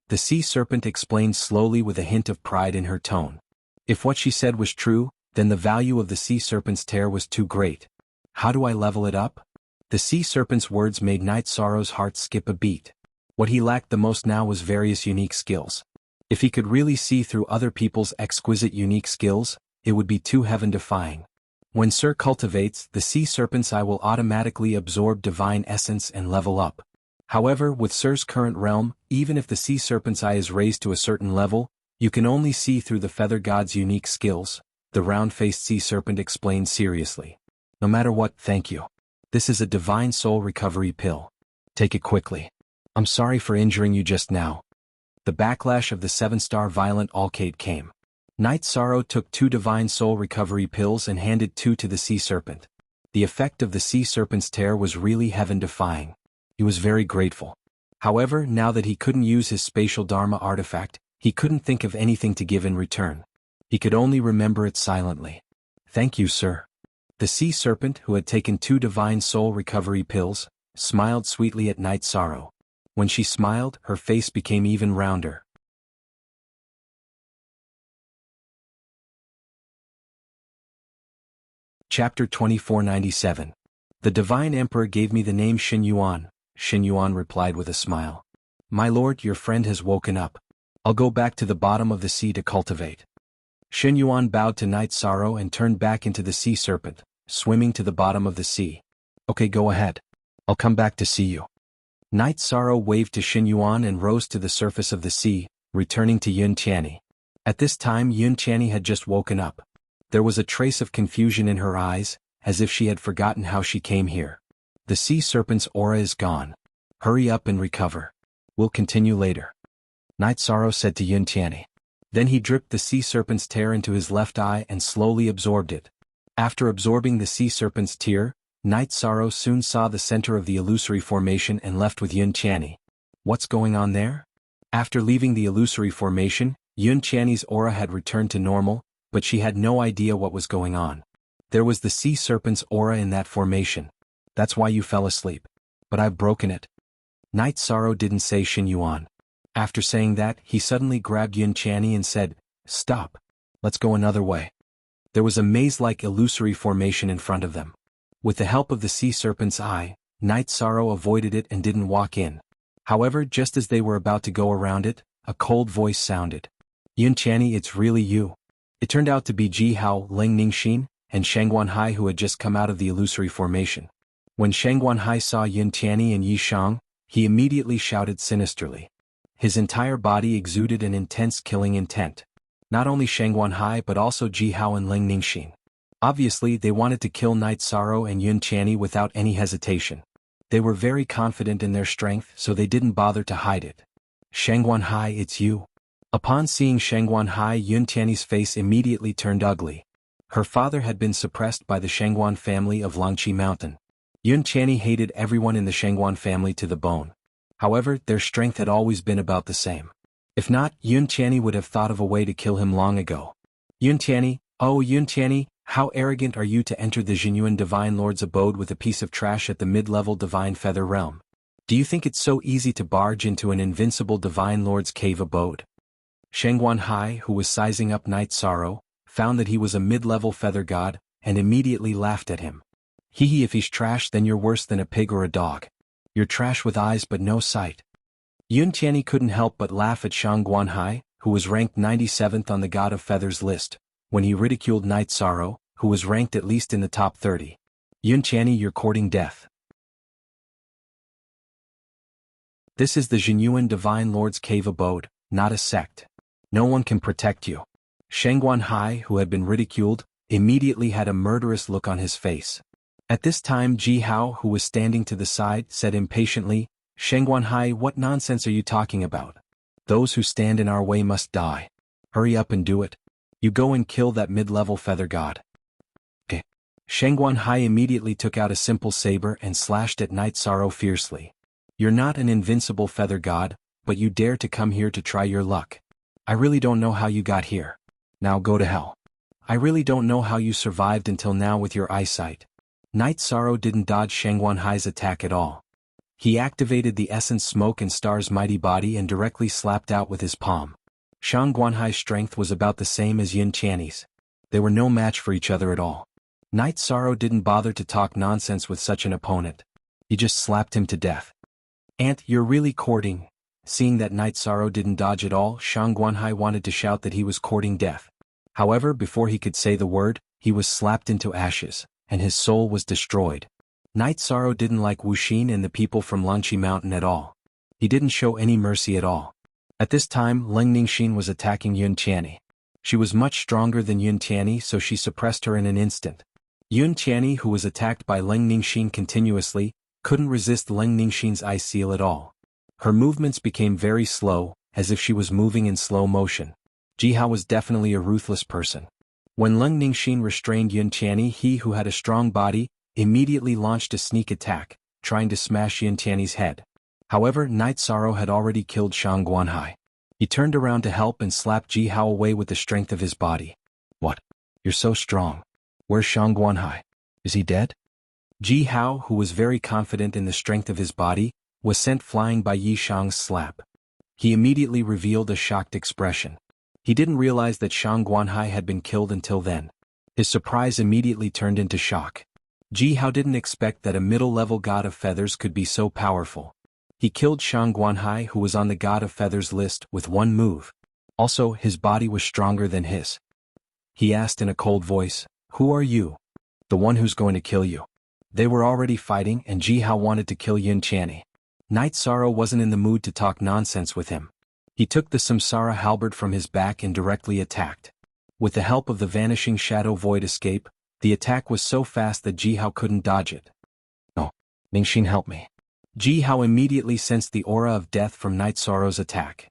Speaker 1: The sea serpent explained slowly with a hint of pride in her tone. If what she said was true, then the value of the sea serpent's tear was too great. How do I level it up? The sea serpent's words made Night Sorrow's heart skip a beat. What he lacked the most now was various unique skills. If he could really see through other people's exquisite unique skills, it would be too heaven-defying. When Sir cultivates, the sea serpent's eye will automatically absorb divine essence and level up. However, with Sir's current realm, even if the sea serpent's eye is raised to a certain level, you can only see through the feather god's unique skills, the round-faced sea serpent explained seriously. No matter what, thank you. This is a divine soul recovery pill. Take it quickly. I'm sorry for injuring you just now. The backlash of the 7-star violent Alcade came. Night Sorrow took 2 divine soul recovery pills and handed 2 to the sea serpent. The effect of the sea serpent's tear was really heaven-defying. He was very grateful. However, now that he couldn't use his spatial Dharma artifact, he couldn't think of anything to give in return. He could only remember it silently. Thank you, sir. The sea serpent, who had taken 2 divine soul recovery pills, smiled sweetly at Night Sorrow. When she smiled, her face became even rounder. Chapter 2497. The Divine Emperor gave me the name Xin Yuan. Xin Yuan replied with a smile. My lord, your friend has woken up. I'll go back to the bottom of the sea to cultivate. Xin Yuan bowed to Night Sorrow and turned back into the sea serpent, swimming to the bottom of the sea. Okay, go ahead. I'll come back to see you. Night Sorrow waved to Xin Yuan and rose to the surface of the sea, returning to Yun Tianyi. At this time Yun Tianyi had just woken up. There was a trace of confusion in her eyes, as if she had forgotten how she came here. The sea serpent's aura is gone. Hurry up and recover. We'll continue later. Night Sorrow said to Yun Tianyi. Then he dripped the sea serpent's tear into his left eye and slowly absorbed it. After absorbing the sea serpent's tear, Night Sorrow soon saw the center of the illusory formation and left with Yun Tianyi. What's going on there? After leaving the illusory formation, Yun Tianyi's aura had returned to normal, but she had no idea what was going on. There was the sea serpent's aura in that formation. That's why you fell asleep. But I've broken it. Night Sorrow didn't say Xin Yuan. After saying that, he suddenly grabbed Yun Tianyi and said, Stop. Let's go another way. There was a maze-like illusory formation in front of them. With the help of the sea serpent's eye, Night Sorrow avoided it and didn't walk in. However, just as they were about to go around it, a cold voice sounded. Yun Tianyi, it's really you. It turned out to be Ji Hao, Ling Ningxin, and Shangguanhai who had just come out of the illusory formation. When Shangguanhai saw Yun Tianyi and Yi Shang, he immediately shouted sinisterly. his entire body exuded an intense killing intent. Not only Shangguanhai but also Ji Hao and Ling Ningxin. Obviously they wanted to kill Night Sorrow and Yun Qianni without any hesitation. They were very confident in their strength, so they didn't bother to hide it. Shangguanhai, it's you. Upon seeing Shangguanhai, Yun Qianni's face immediately turned ugly. Her father had been suppressed by the Shangguan family of Langqi Mountain. Yun Qianni hated everyone in the Shangguan family to the bone. However, their strength had always been about the same. If not, Yun Qianni would have thought of a way to kill him long ago. Yun Qianni, oh Yun Qianni, how arrogant are you to enter the genuine Divine Lord's abode with a piece of trash at the mid-level Divine Feather Realm? Do you think it's so easy to barge into an invincible Divine Lord's cave abode? Shangguanhai, who was sizing up Night Sorrow, found that he was a mid-level feather god, and immediately laughed at him. Hee if he's trash then you're worse than a pig or a dog. You're trash with eyes but no sight. Yun Qianni couldn't help but laugh at Shangguanhai, who was ranked 97th on the God of Feathers list, when he ridiculed Night Sorrow, who was ranked at least in the top 30. Yun Qianni, you're courting death. This is the genuine Divine Lord's cave abode, not a sect. No one can protect you. Shangguanhai, who had been ridiculed, immediately had a murderous look on his face. At this time Ji Hao, who was standing to the side, said impatiently, Shangguanhai, what nonsense are you talking about? Those who stand in our way must die. Hurry up and do it. You go and kill that mid-level feather god. Okay. Shangguanhai immediately took out a simple saber and slashed at Night Sorrow fiercely. You're not an invincible feather god, but you dare to come here to try your luck. I really don't know how you got here. Now go to hell. I really don't know how you survived until now with your eyesight. Night Sorrow didn't dodge Shangguanhai's attack at all. He activated the Essence Smoke and Star's mighty body and directly slapped out with his palm. Shangguanhai's strength was about the same as Yun Qianni's. They were no match for each other at all. Night Sorrow didn't bother to talk nonsense with such an opponent. He just slapped him to death. Aunt, you're really courting. Seeing that Night Sorrow didn't dodge at all, Shangguanhai wanted to shout that he was courting death. However, before he could say the word, he was slapped into ashes, and his soul was destroyed. Night Sorrow didn't like Wuxia and the people from Langqi Mountain at all. He didn't show any mercy at all. At this time, Ling Ningxin was attacking Yun Qianni. She was much stronger than Yun Qianni, so she suppressed her in an instant. Yun Qianni, who was attacked by Ling Ningxin continuously, couldn't resist Ling Ningxin's ice seal at all. Her movements became very slow, as if she was moving in slow motion. Ji Hao was definitely a ruthless person. When Ling Ningxin restrained Yun Qianni, he who had a strong body, immediately launched a sneak attack, trying to smash Yun Qianni's head. However, Night Sorrow had already killed Shangguanhai. He turned around to help and slapped Ji Hao away with the strength of his body. What? You're so strong. Where's Shangguanhai? Is he dead? Ji Hao, who was very confident in the strength of his body, was sent flying by Yi Shang's slap. He immediately revealed a shocked expression. He didn't realize that Shangguanhai had been killed until then. His surprise immediately turned into shock. Ji Hao didn't expect that a middle-level God of Feathers could be so powerful. He killed Shangguanhai, who was on the God of Feathers list, with one move. Also, his body was stronger than his. He asked in a cold voice, "Who are you?" "The one who's going to kill you." They were already fighting and Ji Hao wanted to kill Yun Qianni. Night Sorrow wasn't in the mood to talk nonsense with him. He took the Samsara halberd from his back and directly attacked. With the help of the vanishing shadow void escape, the attack was so fast that Ji Hao couldn't dodge it. "No, Ningxin, help me." Ji Hao immediately sensed the aura of death from Night Sorrow's attack.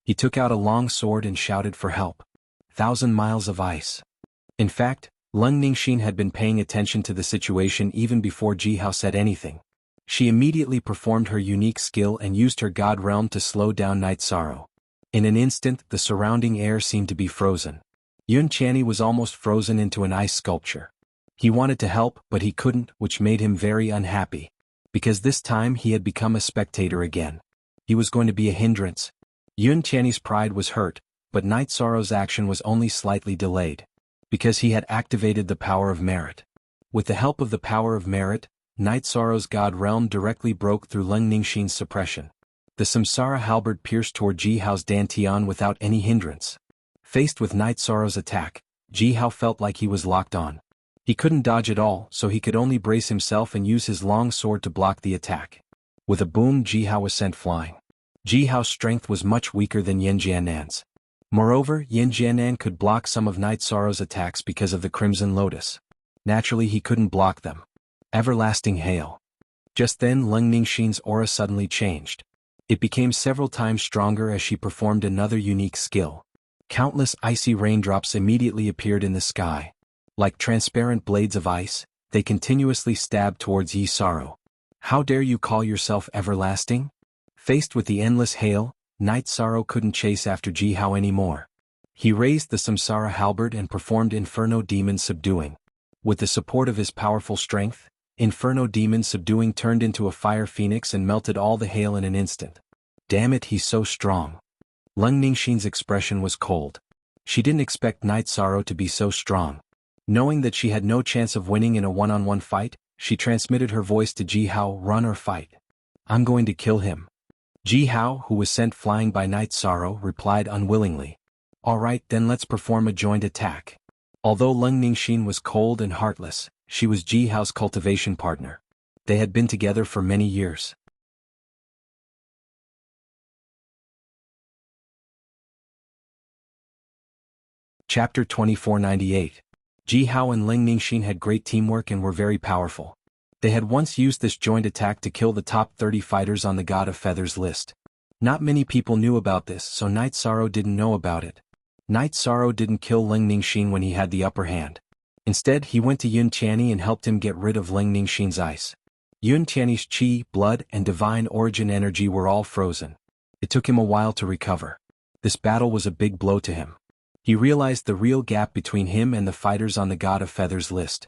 Speaker 1: He took out a long sword and shouted for help. 1,000 miles of ice. In fact, Ling Ningxin had been paying attention to the situation even before Ji Hao said anything. She immediately performed her unique skill and used her God Realm to slow down Night Sorrow. In an instant, the surrounding air seemed to be frozen. Yun Qianni was almost frozen into an ice sculpture. He wanted to help, but he couldn't, which made him very unhappy. Because this time he had become a spectator again. He was going to be a hindrance. Yun Qianni's pride was hurt, but Night Sorrow's action was only slightly delayed. Because he had activated the power of merit. With the help of the power of merit, Night Sorrow's God Realm directly broke through Ling Ningxin's suppression. The Samsara halberd pierced toward Ji Hao's dantian without any hindrance. Faced with Night Sorrow's attack, Ji Hao felt like he was locked on. He couldn't dodge at all, so he could only brace himself and use his long sword to block the attack. With a boom, Jihao was sent flying. Jihao's strength was much weaker than Yin Jiannan's. Moreover, Yin Jiannan could block some of Night Sorrow's attacks because of the Crimson Lotus. Naturally, he couldn't block them. Everlasting Hail. Just then, Leng Ningxin's aura suddenly changed. It became several times stronger as she performed another unique skill. Countless icy raindrops immediately appeared in the sky. Like transparent blades of ice, they continuously stabbed towards Yi Sorrow. How dare you call yourself everlasting? Faced with the endless hail, Night Sorrow couldn't chase after Jihao anymore. He raised the Samsara halberd and performed Inferno Demon Subduing. With the support of his powerful strength, Inferno Demon Subduing turned into a fire phoenix and melted all the hail in an instant. Damn it, he's so strong. Leng Ningxin's expression was cold. She didn't expect Night Sorrow to be so strong. Knowing that she had no chance of winning in a one-on-one fight, she transmitted her voice to Jihao, run or fight. I'm going to kill him. Jihao, who was sent flying by Night Sorrow, replied unwillingly. Alright, then let's perform a joint attack. Although Leng Ningxin was cold and heartless, she was Jihao's cultivation partner. They had been together for many years. Chapter 2498. Jihao and Leng Ningxin had great teamwork and were very powerful. They had once used this joint attack to kill the top 30 fighters on the God of Feathers list. Not many people knew about this, so Night Sorrow didn't know about it. Night Sorrow didn't kill Leng Ningxin when he had the upper hand. Instead, he went to Yun Tianyi and helped him get rid of Leng Ningxin's ice. Yun Tianyi's qi, blood, and divine origin energy were all frozen. It took him a while to recover. This battle was a big blow to him. He realized the real gap between him and the fighters on the God of Feathers list.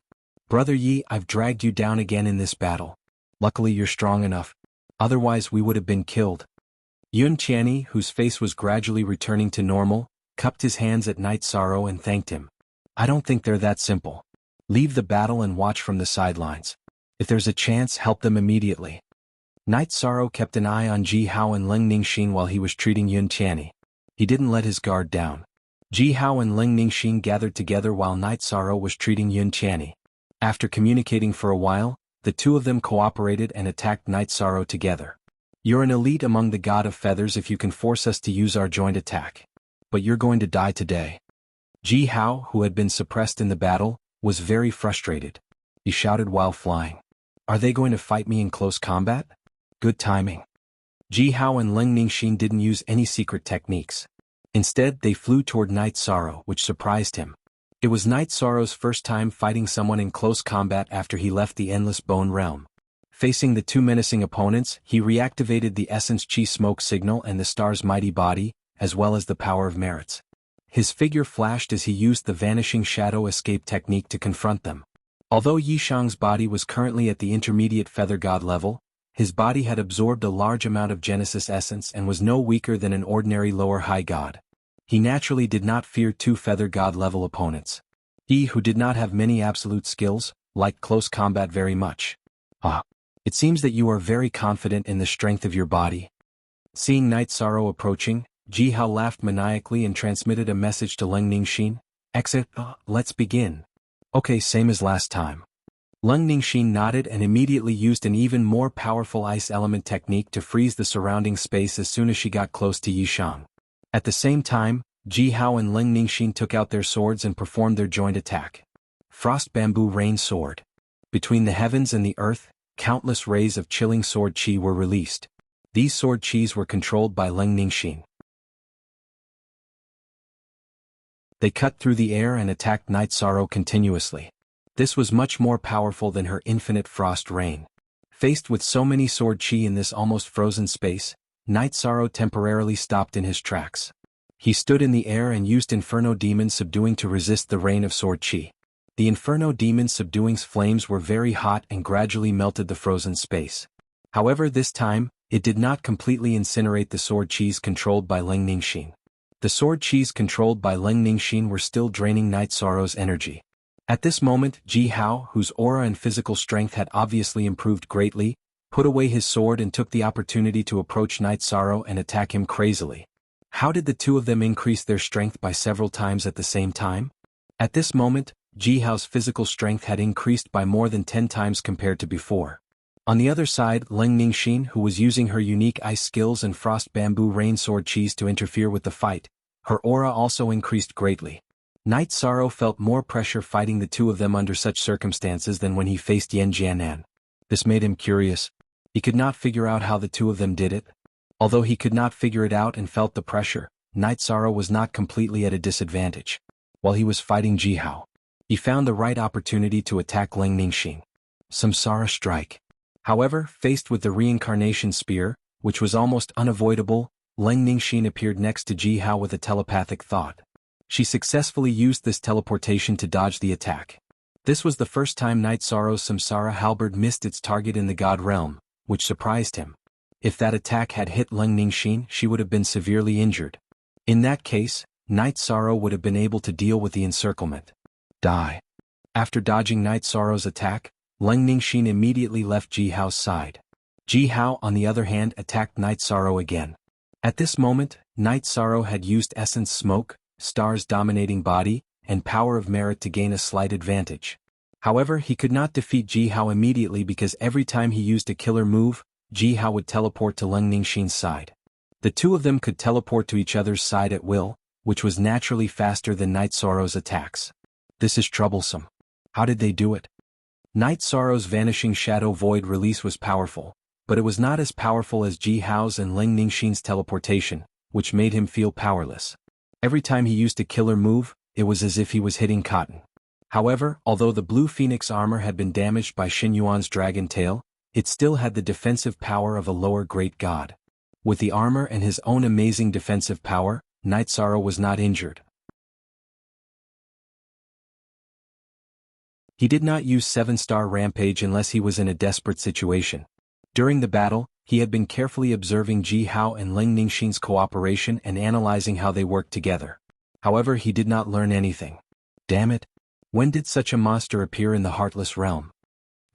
Speaker 1: Brother Yi, I've dragged you down again in this battle. Luckily you're strong enough. Otherwise we would have been killed. Yun Tianyi, whose face was gradually returning to normal, cupped his hands at Night Sorrow and thanked him. I don't think they're that simple. Leave the battle and watch from the sidelines. If there's a chance, help them immediately. Night Sorrow kept an eye on Jihao and Leng Ningxin while he was treating Yun Tianyi. He didn't let his guard down. Jihao and Leng Ningxin gathered together while Night Sorrow was treating Yun Tianyi. After communicating for a while, the two of them cooperated and attacked Night Sorrow together. You're an elite among the God of Feathers if you can force us to use our joint attack. But you're going to die today. Jihao, who had been suppressed in the battle, was very frustrated. He shouted while flying. Are they going to fight me in close combat? Good timing. Jihao and Leng Ningxin didn't use any secret techniques. Instead, they flew toward Night Sorrow, which surprised him. It was Night Sorrow's first time fighting someone in close combat after he left the Endless Bone Realm. Facing the two menacing opponents, he reactivated the Essence Chi Smoke Signal and the Star's Mighty Body, as well as the Power of Merits. His figure flashed as he used the Vanishing Shadow Escape technique to confront them. Although Yishang's body was currently at the intermediate Feather God level, his body had absorbed a large amount of Genesis Essence and was no weaker than an ordinary lower high god. He naturally did not fear two Feather God level opponents. He, who did not have many absolute skills, liked close combat very much. It seems that you are very confident in the strength of your body. Seeing Night Sorrow approaching, Jihao laughed maniacally and transmitted a message to Leng Ningxin. Exit, let's begin. Okay, same as last time. Leng Ningxin nodded and immediately used an even more powerful ice element technique to freeze the surrounding space as soon as she got close to Yishang. At the same time, Jihao and Leng Ningxin took out their swords and performed their joint attack. Frost Bamboo Rain Sword. Between the heavens and the earth, countless rays of chilling sword chi were released. These sword chis were controlled by Leng Ningxin. They cut through the air and attacked Night Sorrow continuously. This was much more powerful than her infinite frost rain. Faced with so many sword chi in this almost frozen space, Night Sorrow temporarily stopped in his tracks. He stood in the air and used Inferno Demon Subduing to resist the rain of sword chi. The Inferno Demon Subduing's flames were very hot and gradually melted the frozen space. However, this time, it did not completely incinerate the sword chis controlled by Leng Ningxin. The sword chis controlled by Leng Ningxin were still draining Night Sorrow's energy. At this moment, Jihao, whose aura and physical strength had obviously improved greatly, put away his sword and took the opportunity to approach Night Sorrow and attack him crazily. How did the two of them increase their strength by several times at the same time? At this moment, Jihao's physical strength had increased by more than 10 times compared to before. On the other side, Leng Ningxin, who was using her unique ice skills and frost bamboo rain sword cheese to interfere with the fight, her aura also increased greatly. Knight Sorrow felt more pressure fighting the two of them under such circumstances than when he faced Yan Jianan. This made him curious. He could not figure out how the two of them did it. Although he could not figure it out and felt the pressure, Knight Sorrow was not completely at a disadvantage. While he was fighting Jianghu, he found the right opportunity to attack Leng Ningxin. Samsara Strike. However, faced with the reincarnation spear, which was almost unavoidable, Leng Ningxin appeared next to Jianghu with a telepathic thought. She successfully used this teleportation to dodge the attack. This was the first time Knight Sorrow's Samsara halberd missed its target in the God realm, which surprised him. If that attack had hit Leng Ningxin, she would have been severely injured. In that case, Knight Sorrow would have been able to deal with the encirclement. Die. After dodging Knight Sorrow's attack, Leng Ningxin immediately left Jianghu's side. Jianghu, on the other hand, attacked Knight Sorrow again. At this moment, Knight Sorrow had used Essence Smoke, Star's dominating body, and Power of Merit to gain a slight advantage. However, he could not defeat Jianghu immediately because every time he used a killer move, Jianghu would teleport to Leng Ningxin's side. The two of them could teleport to each other's side at will, which was naturally faster than Knight Sorrow's attacks. This is troublesome. How did they do it? Knight Sorrow's Vanishing Shadow Void release was powerful, but it was not as powerful as Jianghu's and Leng Ningxin's teleportation, which made him feel powerless. Every time he used a killer move, it was as if he was hitting cotton. However, although the Blue Phoenix armor had been damaged by Xin Yuan's dragon tail, it still had the defensive power of a lower great god. With the armor and his own amazing defensive power, Knight Sorrow was not injured. He did not use 7-star Rampage unless he was in a desperate situation. During the battle, he had been carefully observing Jianghu and Leng Ningxin's cooperation and analyzing how they worked together. However, he did not learn anything. Damn it! When did such a monster appear in the Heartless Realm?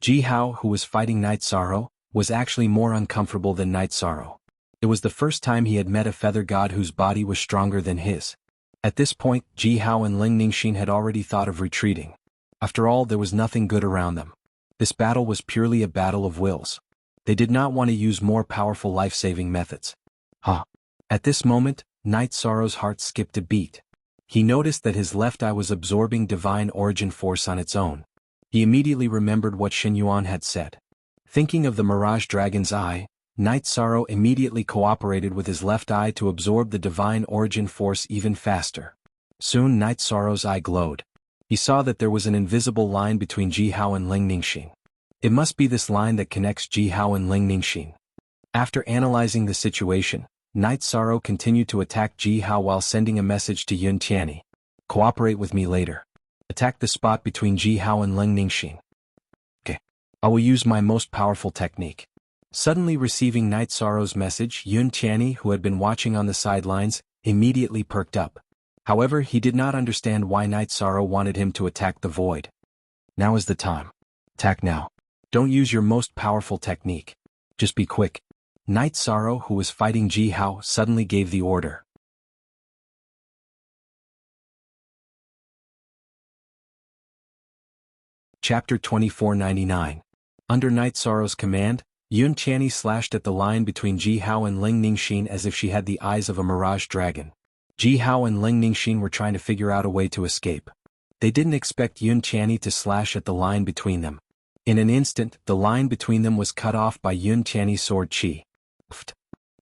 Speaker 1: Jianghu, who was fighting Knight Sorrow, was actually more uncomfortable than Knight Sorrow. It was the first time he had met a feather god whose body was stronger than his. At this point, Jianghu and Leng Ningxin had already thought of retreating. After all, there was nothing good around them. This battle was purely a battle of wills. They did not want to use more powerful life-saving methods. At this moment, Knight Sorrow's heart skipped a beat. He noticed that his left eye was absorbing divine origin force on its own. He immediately remembered what Xin Yuan had said. Thinking of the Mirage Dragon's eye, Knight Sorrow immediately cooperated with his left eye to absorb the divine origin force even faster. Soon Knight Sorrow's eye glowed. He saw that there was an invisible line between Jianghu and Leng Ningxin. It must be this line that connects Jianghu and Leng Ningxin. After analyzing the situation, Knight Sorrow continued to attack Jianghu while sending a message to Yun Tianyi. Cooperate with me later. Attack the spot between Jianghu and Leng Ningxin. Okay. I will use my most powerful technique. Suddenly receiving Knight Sorrow's message, Yun Tianyi, who had been watching on the sidelines, immediately perked up. However, he did not understand why Knight Sorrow wanted him to attack the void. Now is the time. Attack now. Don't use your most powerful technique. Just be quick. Knight Sorrow, who was fighting Jianghu, suddenly gave the order. Chapter 2499. Under Knight Sorrow's command, Yun Tianyi slashed at the line between Jianghu and Leng Ningxin as if she had the eyes of a mirage dragon. Jianghu and Leng Ningxin were trying to figure out a way to escape. They didn't expect Yun Tianyi to slash at the line between them. In an instant, the line between them was cut off by Yun Tianyi's sword chi.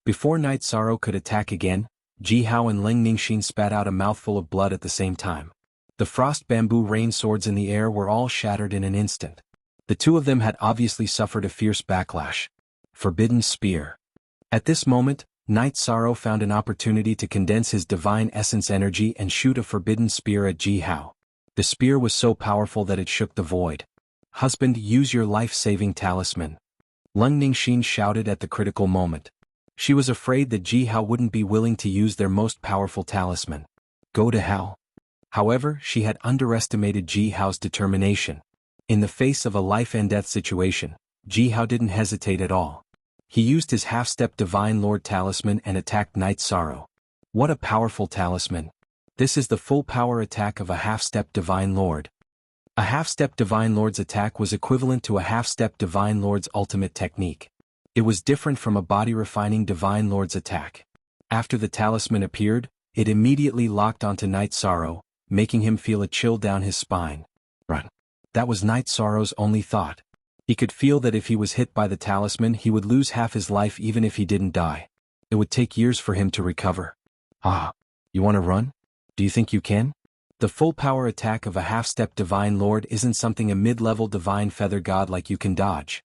Speaker 1: Before Knight Sorrow could attack again, Jianghu and Leng Ningxin spat out a mouthful of blood at the same time. The frost bamboo rain swords in the air were all shattered in an instant. The two of them had obviously suffered a fierce backlash. Forbidden Spear. At this moment, Knight Sorrow found an opportunity to condense his divine essence energy and shoot a forbidden spear at Jianghu. The spear was so powerful that it shook the void. Husband, use your life-saving talisman. Leng Ningxin shouted at the critical moment. She was afraid that Jianghu wouldn't be willing to use their most powerful talisman. Go to hell. However, she had underestimated Jianghu's determination. In the face of a life-and-death situation, Jianghu didn't hesitate at all. He used his half-step Divine Lord talisman and attacked Knight Sorrow. What a powerful talisman. This is the full power attack of a half-step Divine Lord. A half-step Divine Lord's attack was equivalent to a half-step Divine Lord's ultimate technique. It was different from a body-refining Divine Lord's attack. After the talisman appeared, it immediately locked onto Night Sorrow, making him feel a chill down his spine. Run. That was Night Sorrow's only thought. He could feel that if he was hit by the talisman he would lose half his life even if he didn't die. It would take years for him to recover. Ah. You want to run? Do you think you can? The full power attack of a half-step Divine Lord isn't something a mid-level Divine Feather God like you can dodge.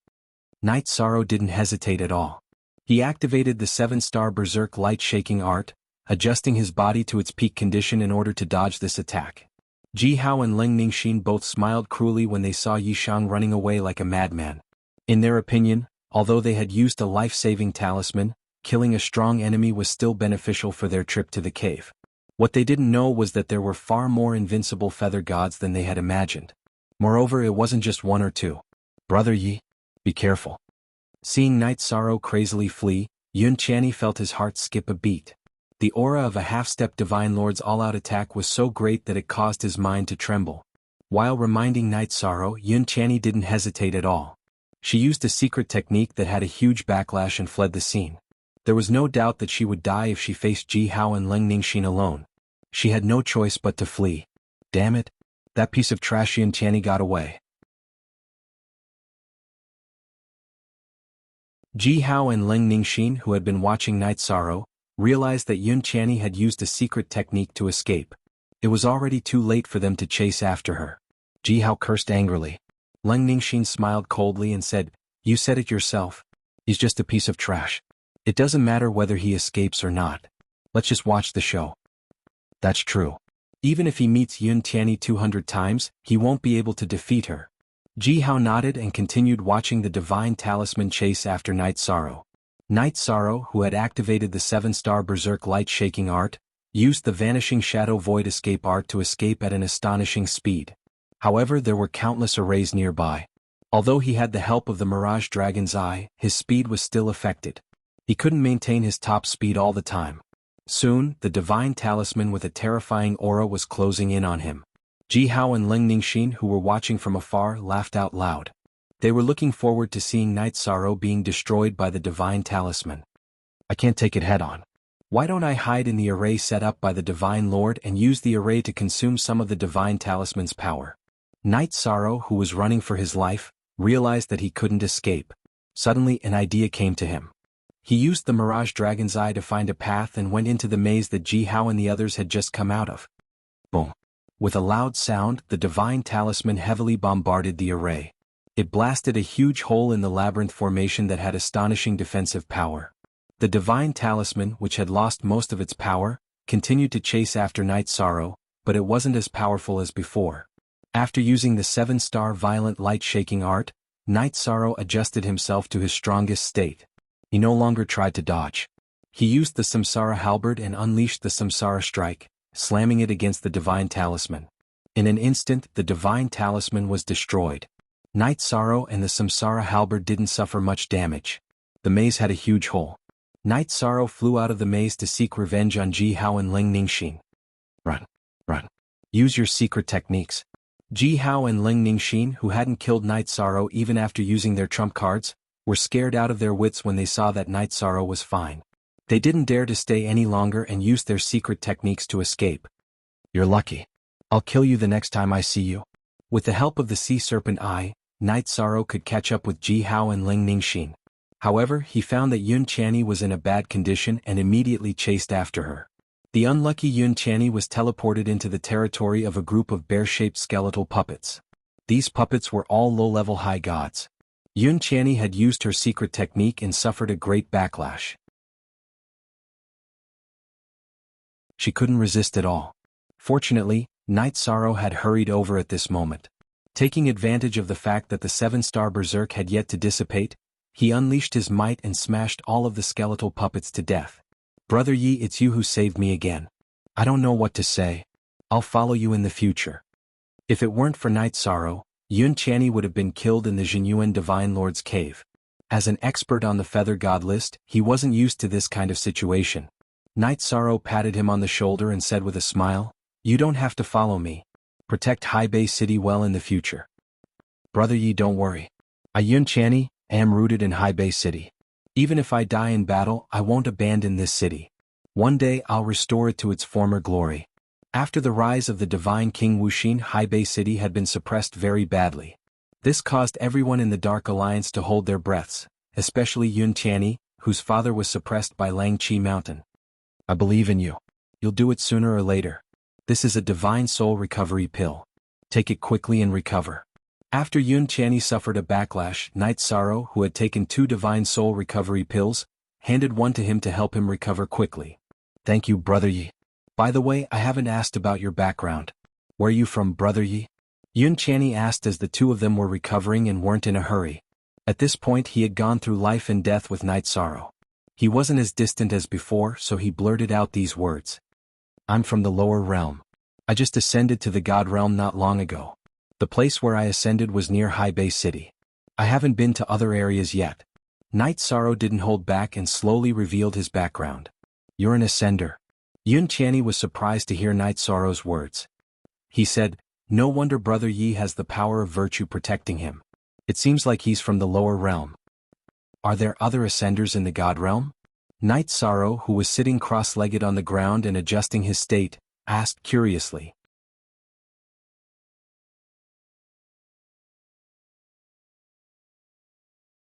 Speaker 1: Night Sorrow didn't hesitate at all. He activated the 7-star Berserk light-shaking art, adjusting his body to its peak condition in order to dodge this attack. Jianghu and Ling Ningxin both smiled cruelly when they saw Yishang running away like a madman. In their opinion, although they had used a life-saving talisman, killing a strong enemy was still beneficial for their trip to the cave. What they didn't know was that there were far more invincible feather gods than they had imagined. Moreover, it wasn't just one or two. Brother Yi, be careful. Seeing Night Sorrow crazily flee, Yun Qianni felt his heart skip a beat. The aura of a half-step Divine Lord's all-out attack was so great that it caused his mind to tremble. While reminding Night Sorrow, Yun Qianni didn't hesitate at all. She used a secret technique that had a huge backlash and fled the scene. There was no doubt that she would die if she faced Jianghu and Ling Ningxin alone. She had no choice but to flee. Damn it! That piece of trash Yun Qianni got away. Jianghu and Ling Ningxin, who had been watching Night Sorrow, realized that Yun Qianni had used a secret technique to escape. It was already too late for them to chase after her. Jianghu cursed angrily. Ling Ningxin smiled coldly and said, "You said it yourself. He's just a piece of trash. It doesn't matter whether he escapes or not. Let's just watch the show." That's true. Even if he meets Yun Qianni 200 times, he won't be able to defeat her. Jianghu nodded and continued watching the Divine Talisman chase after Night Sorrow. Night Sorrow, who had activated the 7-star Berserk light-shaking art, used the Vanishing Shadow Void escape art to escape at an astonishing speed. However, there were countless arrays nearby. Although he had the help of the Mirage Dragon's Eye, his speed was still affected. He couldn't maintain his top speed all the time. Soon, the Divine Talisman with a terrifying aura was closing in on him. Jianghu and Ling Ningxin, who were watching from afar, laughed out loud. They were looking forward to seeing Night Sorrow being destroyed by the Divine Talisman. I can't take it head-on. Why don't I hide in the array set up by the Divine Lord and use the array to consume some of the Divine Talisman's power? Night Sorrow, who was running for his life, realized that he couldn't escape. Suddenly, an idea came to him. He used the Mirage Dragon's Eye to find a path and went into the maze that Jianghu and the others had just come out of. Boom. With a loud sound, the Divine Talisman heavily bombarded the array. It blasted a huge hole in the labyrinth formation that had astonishing defensive power. The Divine Talisman, which had lost most of its power, continued to chase after Night Sorrow, but it wasn't as powerful as before. After using the 7-star violent light-shaking art, Night Sorrow adjusted himself to his strongest state. He no longer tried to dodge. He used the Samsara Halberd and unleashed the Samsara Strike, slamming it against the Divine Talisman. In an instant, the Divine Talisman was destroyed. Night Sorrow and the Samsara Halberd didn't suffer much damage. The maze had a huge hole. Night Sorrow flew out of the maze to seek revenge on Jianghu and Ling Ningxin. Run. Run. Use your secret techniques. Jianghu and Ling Ningxin, who hadn't killed Night Sorrow even after using their trump cards, were scared out of their wits when they saw that Night Sorrow was fine. They didn't dare to stay any longer and used their secret techniques to escape. You're lucky. I'll kill you the next time I see you. With the help of the Sea Serpent Eye, Night Sorrow could catch up with Jianghu and Ling Ningxin. However, he found that Yun Qianni was in a bad condition and immediately chased after her. The unlucky Yun Qianni was teleported into the territory of a group of bear-shaped skeletal puppets. These puppets were all low-level high gods. Yun Qianni had used her secret technique and suffered a great backlash. She couldn't resist at all. Fortunately, Night Sorrow had hurried over at this moment. Taking advantage of the fact that the 7-star Berserk had yet to dissipate, he unleashed his might and smashed all of the skeletal puppets to death. Brother Yi, it's you who saved me again. I don't know what to say. I'll follow you in the future. If it weren't for Night Sorrow, Yun Qianni would have been killed in the Jinyuan Divine Lord's cave. As an expert on the Feather God list, he wasn't used to this kind of situation. Night Sorrow patted him on the shoulder and said with a smile, "You don't have to follow me. Protect Haibei City well in the future. Brother Yi, don't worry. I Yun Channy am rooted in Haibei City. Even if I die in battle, I won't abandon this city. One day I'll restore it to its former glory. After the rise of the divine King Wuxia, Haibei City had been suppressed very badly. This caused everyone in the Dark Alliance to hold their breaths, especially Yun Channy, whose father was suppressed by Langqi Mountain. I believe in you. You'll do it sooner or later. This is a divine soul recovery pill. Take it quickly and recover. After Yun Channy suffered a backlash, Knight Sorrow, who had taken 2 divine soul recovery pills, handed one to him to help him recover quickly. Thank you, Brother Yi. By the way, I haven't asked about your background. Where are you from, Brother Yi? Yun Channy asked as the 2 of them were recovering and weren't in a hurry. At this point he had gone through life and death with Knight Sorrow. He wasn't as distant as before, so he blurted out these words. I'm from the lower realm. I just ascended to the God realm not long ago. The place where I ascended was near Haibei City. I haven't been to other areas yet. Knight Sorrow didn't hold back and slowly revealed his background. You're an ascender. Yun Channy was surprised to hear Knight Sorrow's words. He said, no wonder Brother Yi has the power of virtue protecting him. It seems like he's from the lower realm. Are there other ascenders in the God realm? Knight Sorrow, who was sitting cross-legged on the ground and adjusting his state, asked curiously.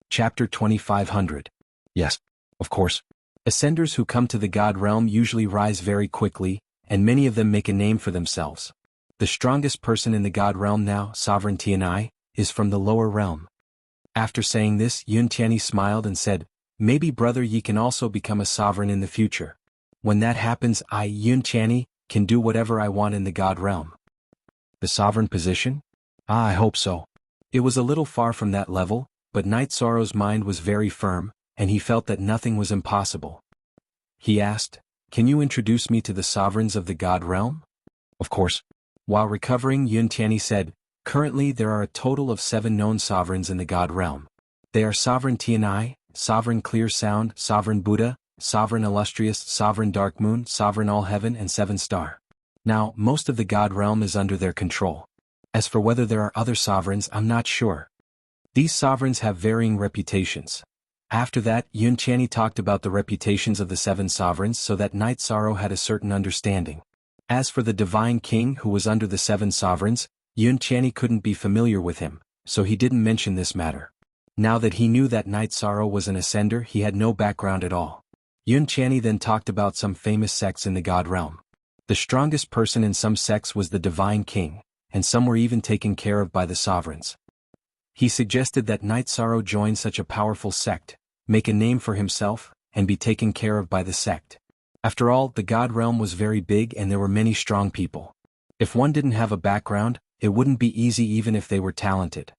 Speaker 1: Chapter 2500. Yes, of course. Ascenders who come to the God realm usually rise very quickly, and many of them make a name for themselves. The strongest person in the God realm now, Sovereign Tianai, is from the lower realm. After saying this, Yun Channy smiled and said, maybe Brother Yi can also become a sovereign in the future. When that happens, I, Yun Channy, can do whatever I want in the God realm. The sovereign position? I hope so. It was a little far from that level, but Knight Sorrow's mind was very firm, and he felt that nothing was impossible. He asked, can you introduce me to the sovereigns of the God realm? Of course. While recovering, Yun Channy said, currently there are a total of 7 known sovereigns in the God realm. They are Sovereign Tianai, Sovereign Clear Sound, Sovereign Buddha, Sovereign Illustrious, Sovereign Dark Moon, Sovereign All Heaven and 7 Star. Now, most of the God realm is under their control. As for whether there are other sovereigns, I'm not sure. These sovereigns have varying reputations. After that, Yun Channy talked about the reputations of the 7 sovereigns so that Knight Sorrow had a certain understanding. As for the Divine King who was under the 7 sovereigns, Yun Channy couldn't be familiar with him, so he didn't mention this matter. Now that he knew that Knight Sorrow was an ascender, he had no background at all. Yun Channy then talked about some famous sects in the God realm. The strongest person in some sects was the Divine King, and some were even taken care of by the sovereigns. He suggested that Knight Sorrow join such a powerful sect, make a name for himself, and be taken care of by the sect. After all, the God realm was very big and there were many strong people. If one didn't have a background, it wouldn't be easy even if they were talented.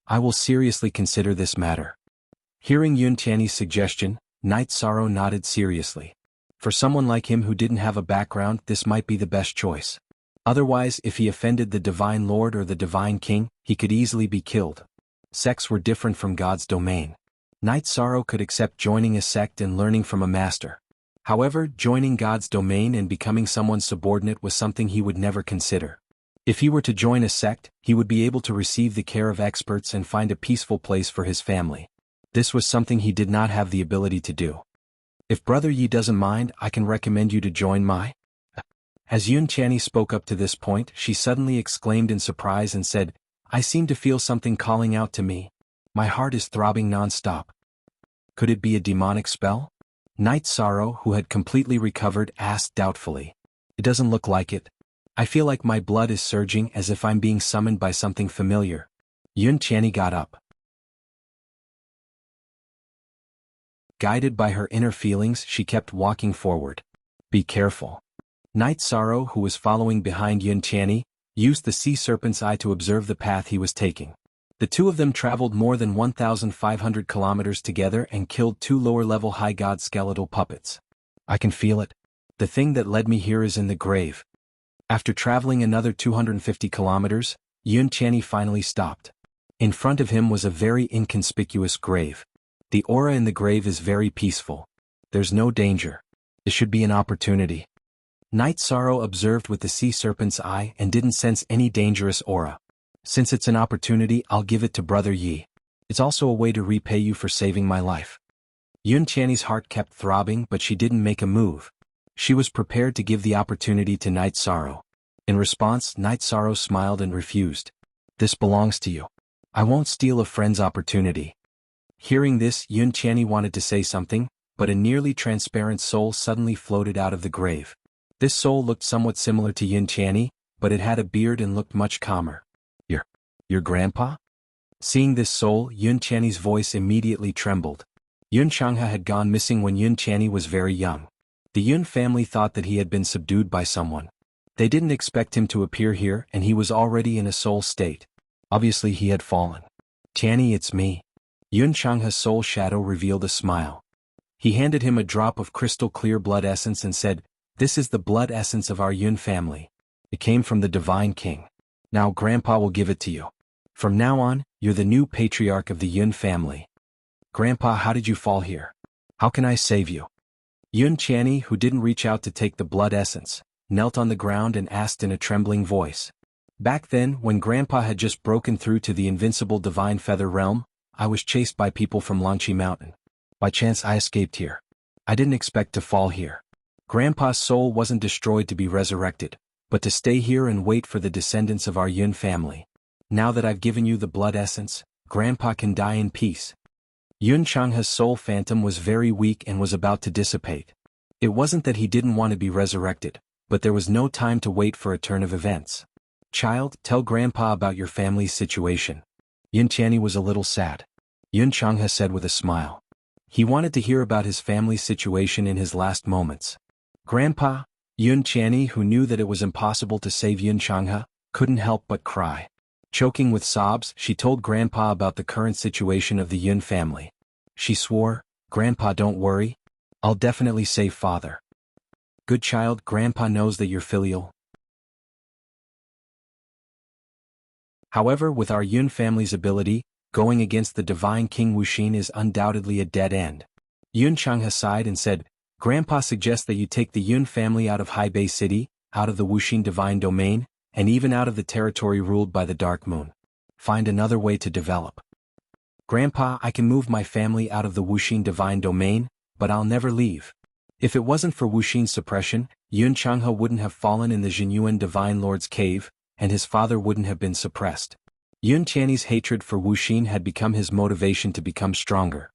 Speaker 1: I will seriously consider this matter. Hearing Yun Channy's suggestion, Knight Sorrow nodded seriously. For someone like him who didn't have a background, this might be the best choice. Otherwise, if he offended the Divine Lord or the Divine King, he could easily be killed. Sects were different from God's domain. Knight Sorrow could accept joining a sect and learning from a master. However, joining God's domain and becoming someone's subordinate was something he would never consider. If he were to join a sect, he would be able to receive the care of experts and find a peaceful place for his family. This was something he did not have the ability to do. If Brother Yi doesn't mind, I can recommend you to join my... As Yun Channy spoke up to this point, she suddenly exclaimed in surprise and said, I seem to feel something calling out to me. My heart is throbbing non-stop. Could it be a demonic spell? Knight Sorrow, who had completely recovered, asked doubtfully. It doesn't look like it. I feel like my blood is surging as if I'm being summoned by something familiar. Yun Channy got up. Guided by her inner feelings, she kept walking forward. Be careful. Knight Sorrow, who was following behind Yun Channy, used the sea serpent's eye to observe the path he was taking. The 2 of them traveled more than 1,500 kilometers together and killed 2 lower-level high god skeletal puppets. I can feel it. The thing that led me here is in the grave. After traveling another 250 kilometers, Yun Channy finally stopped. In front of him was a very inconspicuous grave. The aura in the grave is very peaceful. There's no danger. It should be an opportunity. Night Sorrow observed with the sea serpent's eye and didn't sense any dangerous aura. Since it's an opportunity, I'll give it to Brother Yi. It's also a way to repay you for saving my life. Yun Qianni's heart kept throbbing, but she didn't make a move. She was prepared to give the opportunity to Night Sorrow. In response, Night Sorrow smiled and refused. This belongs to you. I won't steal a friend's opportunity. Hearing this, Yun Qianni wanted to say something, but a nearly transparent soul suddenly floated out of the grave. This soul looked somewhat similar to Yun Qianni, but it had a beard and looked much calmer. Your grandpa? Seeing this soul, Yun Qianni's voice immediately trembled. Yun Changhe had gone missing when Yun Qianni was very young. The Yun family thought that he had been subdued by someone. They didn't expect him to appear here, and he was already in a soul state. Obviously he had fallen. Qianni, it's me. Yun Changhe's soul shadow revealed a smile. He handed him a drop of crystal clear blood essence and said, "This is the blood essence of our Yun family. It came from the Divine King. Now Grandpa will give it to you. From now on, you're the new patriarch of the Yun family." "Grandpa, how did you fall here? How can I save you?" Yun Qianni, who didn't reach out to take the blood essence, knelt on the ground and asked in a trembling voice. "Back then, when Grandpa had just broken through to the invincible Divine Feather Realm, I was chased by people from Langqi Mountain. By chance I escaped here. I didn't expect to fall here. Grandpa's soul wasn't destroyed to be resurrected, but to stay here and wait for the descendants of our Yun family. Now that I've given you the blood essence, Grandpa can die in peace." Yun Changhe's soul phantom was very weak and was about to dissipate. It wasn't that he didn't want to be resurrected, but there was no time to wait for a turn of events. "Child, tell Grandpa about your family's situation." Yun Qianni was a little sad. Yun Changhe said with a smile. He wanted to hear about his family's situation in his last moments. "Grandpa," Yun Qianni, who knew that it was impossible to save Yun Changhe, couldn't help but cry. Choking with sobs, she told Grandpa about the current situation of the Yun family. She swore, "Grandpa, don't worry. I'll definitely save Father." "Good child, Grandpa knows that you're filial." However, with our Yun family's ability, going against the Divine King Wuxin is undoubtedly a dead end. Yun Changhe sighed and said, "Grandpa suggests that you take the Yun family out of Haibei City, out of the Wuxin Divine Domain, and even out of the territory ruled by the Dark Moon. Find another way to develop." "Grandpa, I can move my family out of the Wuxin Divine Domain, but I'll never leave." If it wasn't for Wuxin's suppression, Yun Changhe wouldn't have fallen in the Jinyuan Divine Lord's cave, and his father wouldn't have been suppressed. Yun Qianni's hatred for Wuxin had become his motivation to become stronger.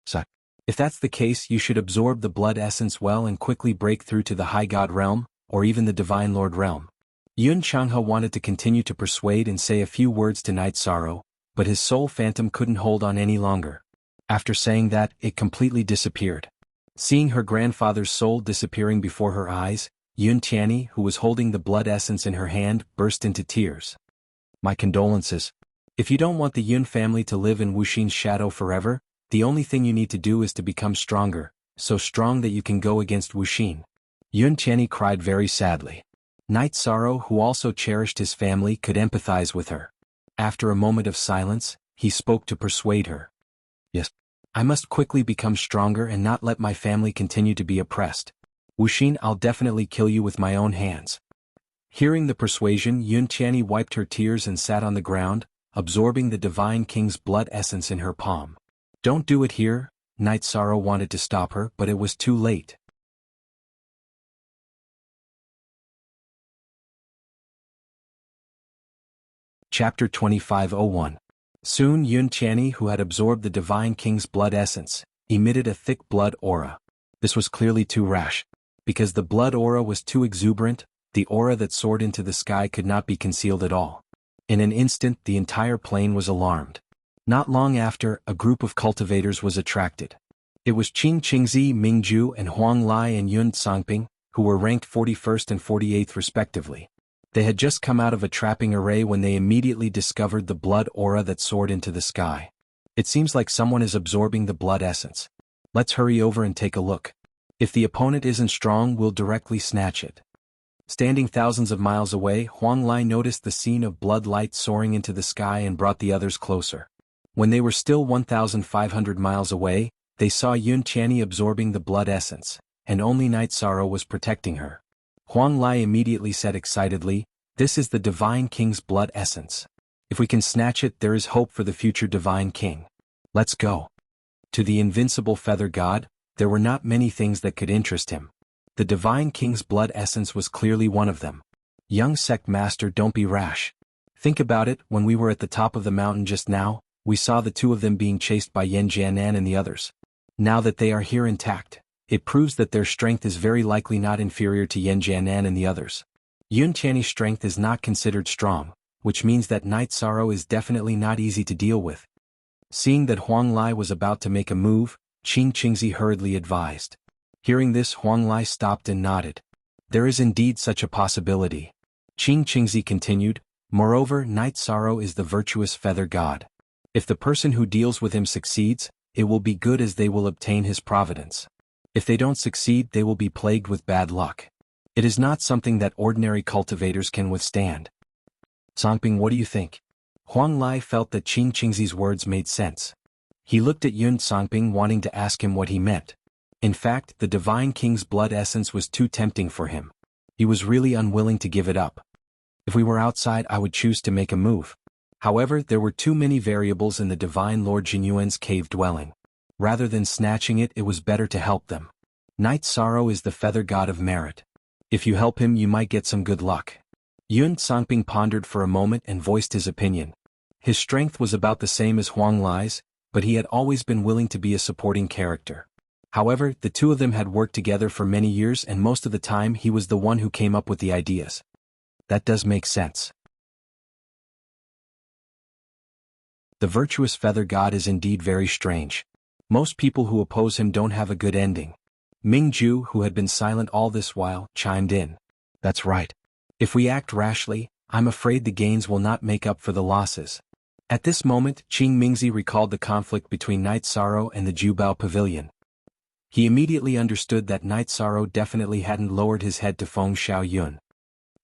Speaker 1: "So, if that's the case, you should absorb the blood essence well and quickly break through to the High God realm, or even the Divine Lord realm." Yun Changhe wanted to continue to persuade and say a few words to Night Sorrow, but his soul phantom couldn't hold on any longer. After saying that, it completely disappeared. Seeing her grandfather's soul disappearing before her eyes, Yun Qianni, who was holding the blood essence in her hand, burst into tears. "My condolences. If you don't want the Yun family to live in Wuxin's shadow forever, the only thing you need to do is to become stronger, so strong that you can go against Wuxin." Yun Qianni cried very sadly. Night Sorrow, who also cherished his family, could empathize with her. After a moment of silence, he spoke to persuade her. "Yes. I must quickly become stronger and not let my family continue to be oppressed. Wuxin, I'll definitely kill you with my own hands." Hearing the persuasion, Yun Qianni wiped her tears and sat on the ground, absorbing the Divine King's blood essence in her palm. "Don't do it here," Night Sorrow wanted to stop her, but it was too late. Chapter 2501. Soon Yun Qianni, who had absorbed the Divine King's blood essence, emitted a thick blood aura. This was clearly too rash. Because the blood aura was too exuberant, the aura that soared into the sky could not be concealed at all. In an instant, the entire plain was alarmed. Not long after, a group of cultivators was attracted. It was Qing Qingzi, Mingju, and Huang Lai and Yun Tsangping, who were ranked 41st and 48th respectively. They had just come out of a trapping array when they immediately discovered the blood aura that soared into the sky. "It seems like someone is absorbing the blood essence. Let's hurry over and take a look. If the opponent isn't strong, we'll directly snatch it." Standing thousands of miles away, Huang Lai noticed the scene of blood light soaring into the sky and brought the others closer. When they were still 1,500 miles away, they saw Yun Qianni absorbing the blood essence, and only Night Sorrow was protecting her. Huang Lai immediately said excitedly, "This is the Divine King's blood essence. If we can snatch it, there is hope for the future Divine King. Let's go." To the invincible feather god, there were not many things that could interest him. The Divine King's blood essence was clearly one of them. "Young sect master, don't be rash. Think about it, when we were at the top of the mountain just now, we saw the two of them being chased by Yen Jianan and the others. Now that they are here intact, it proves that their strength is very likely not inferior to Yen Jianan and the others. Yun Tiany's strength is not considered strong, which means that Night Sorrow is definitely not easy to deal with." Seeing that Huang Lai was about to make a move, Qing Qingzi hurriedly advised. Hearing this, Huang Lai stopped and nodded. "There is indeed such a possibility." Qing Qingzi continued, "Moreover, Night Sorrow is the virtuous feather god. If the person who deals with him succeeds, it will be good as they will obtain his providence. If they don't succeed, they will be plagued with bad luck. It is not something that ordinary cultivators can withstand." Songping, what do you think? Huang Lai felt that Qing Qingzi's words made sense. He looked at Yun Songping wanting to ask him what he meant. In fact, the Divine King's blood essence was too tempting for him. He was really unwilling to give it up. "If we were outside, I would choose to make a move. However, there were too many variables in the Divine Lord Jinyuan's cave dwelling. Rather than snatching it, it was better to help them. Night Sorrow is the feather god of merit. If you help him, you might get some good luck." Yun Songping pondered for a moment and voiced his opinion. His strength was about the same as Huang Lai's, but he had always been willing to be a supporting character. However, the two of them had worked together for many years and most of the time he was the one who came up with the ideas. That does make sense. The virtuous feather god is indeed very strange. Most people who oppose him don't have a good ending. Ming Ju, who had been silent all this while, chimed in. "That's right. If we act rashly, I'm afraid the gains will not make up for the losses." At this moment, Qing Mingzi recalled the conflict between Night Sorrow and the Jubao Pavilion. He immediately understood that Night Sorrow definitely hadn't lowered his head to Feng Xiaoyun.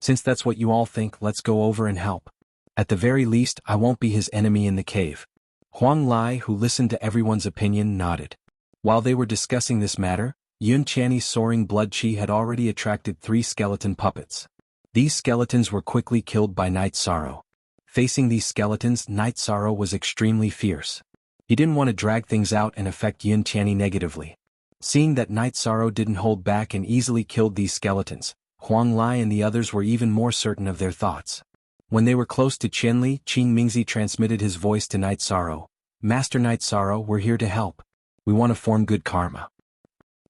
Speaker 1: "Since that's what you all think, let's go over and help. At the very least, I won't be his enemy in the cave." Huang Lai, who listened to everyone's opinion, nodded. While they were discussing this matter, Yun Tiany's soaring blood qi had already attracted 3 skeleton puppets. These skeletons were quickly killed by Night Sorrow. Facing these skeletons, Night Sorrow was extremely fierce. He didn't want to drag things out and affect Yun Tiany negatively. Seeing that Night Sorrow didn't hold back and easily killed these skeletons, Huang Lai and the others were even more certain of their thoughts. When they were close to Qianli, Qing Mingzi transmitted his voice to Night Sorrow. "Master Night Sorrow, we're here to help. We want to form good karma."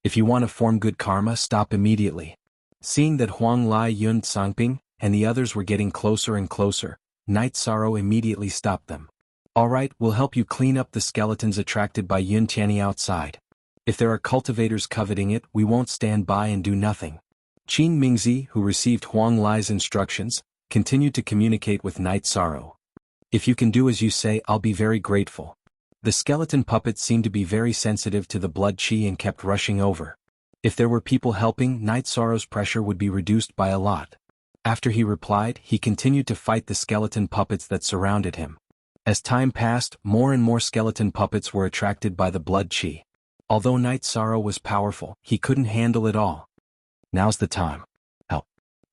Speaker 1: "If you want to form good karma, stop immediately." Seeing that Huang Lai, Yun Songping, and the others were getting closer and closer, Night Sorrow immediately stopped them. "Alright, we'll help you clean up the skeletons attracted by Yun Tiany outside. If there are cultivators coveting it, we won't stand by and do nothing." Qing Mingzi, who received Huang Lai's instructions, continued to communicate with Night Sorrow. "If you can do as you say, I'll be very grateful." The skeleton puppets seemed to be very sensitive to the blood qi and kept rushing over. If there were people helping, Night Sorrow's pressure would be reduced by a lot. After he replied, he continued to fight the skeleton puppets that surrounded him. As time passed, more and more skeleton puppets were attracted by the blood qi. Although Night Sorrow was powerful, he couldn't handle it all. "Now's the time. Help."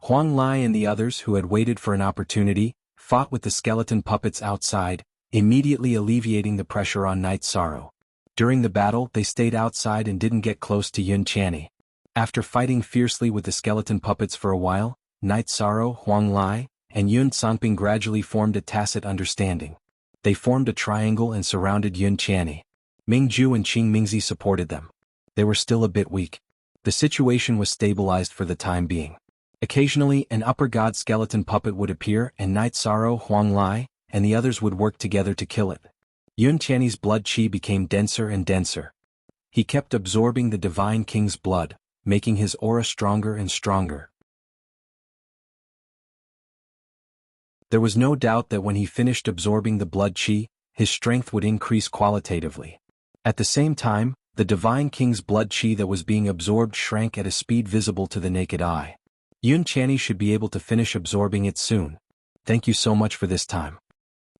Speaker 1: Huang Lai and the others, who had waited for an opportunity, fought with the skeleton puppets outside, immediately alleviating the pressure on Night Sorrow. During the battle, they stayed outside and didn't get close to Yun Tiany. After fighting fiercely with the skeleton puppets for a while, Night Sorrow, Huang Lai, and Yun Songping gradually formed a tacit understanding. They formed a triangle and surrounded Yun Tiany. Ming Ju and Qing Mingzi supported them. They were still a bit weak. The situation was stabilized for the time being. Occasionally, an upper god skeleton puppet would appear and Night Sorrow, Huang Lai, and the others would work together to kill it. Yun Tiany's blood qi became denser and denser. He kept absorbing the Divine King's blood, making his aura stronger and stronger. There was no doubt that when he finished absorbing the blood qi, his strength would increase qualitatively. At the same time, the Divine King's blood qi that was being absorbed shrank at a speed visible to the naked eye. Yun Tiany should be able to finish absorbing it soon. "Thank you so much for this time."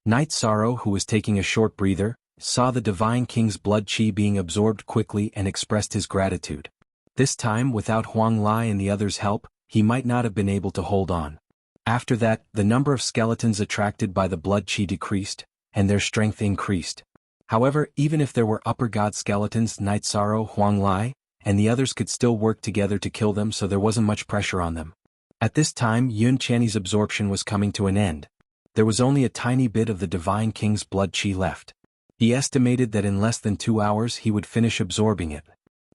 Speaker 1: Night Sorrow, who was taking a short breather, saw the Divine King's blood qi being absorbed quickly and expressed his gratitude. This time, without Huang Lai and the others' help, he might not have been able to hold on. After that, the number of skeletons attracted by the blood chi decreased, and their strength increased. However, even if there were upper god skeletons, Night Sorrow, Huang Lai, and the others could still work together to kill them, so there wasn't much pressure on them. At this time, Yun Channi's absorption was coming to an end. There was only a tiny bit of the Divine King's blood chi left. He estimated that in less than 2 hours he would finish absorbing it.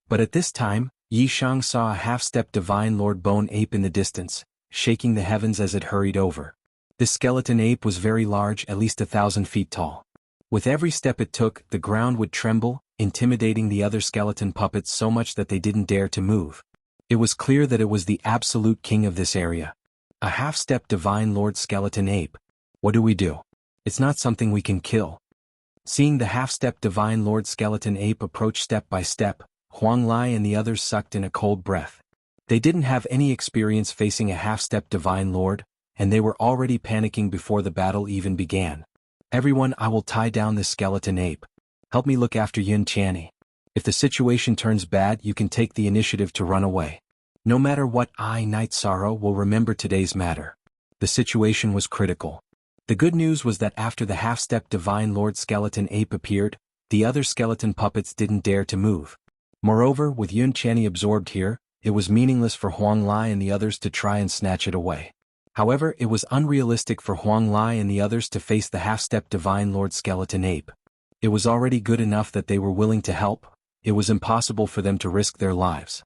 Speaker 1: But at this time, Yi Shang saw a half-step Divine Lord Bone Ape in the distance, shaking the heavens as it hurried over. This skeleton ape was very large, at least 1,000 feet tall. With every step it took, the ground would tremble, intimidating the other skeleton puppets so much that they didn't dare to move. It was clear that it was the absolute king of this area. A half-step Divine Lord skeleton ape. What do we do? It's not something we can kill. Seeing the half-step Divine Lord skeleton ape approach step by step, Huang Lai and the others sucked in a cold breath. They didn't have any experience facing a half-step Divine Lord, and they were already panicking before the battle even began. Everyone, I will tie down this skeleton ape. Help me look after Yun Channi. If the situation turns bad, you can take the initiative to run away. No matter what, I, Night Sorrow, will remember today's matter. The situation was critical. The good news was that after the half-step Divine Lord skeleton ape appeared, the other skeleton puppets didn't dare to move. Moreover, with Yun Channi absorbed here, it was meaningless for Huang Lai and the others to try and snatch it away. However, it was unrealistic for Huang Lai and the others to face the half-step Divine Lord skeleton ape. It was already good enough that they were willing to help. It was impossible for them to risk their lives.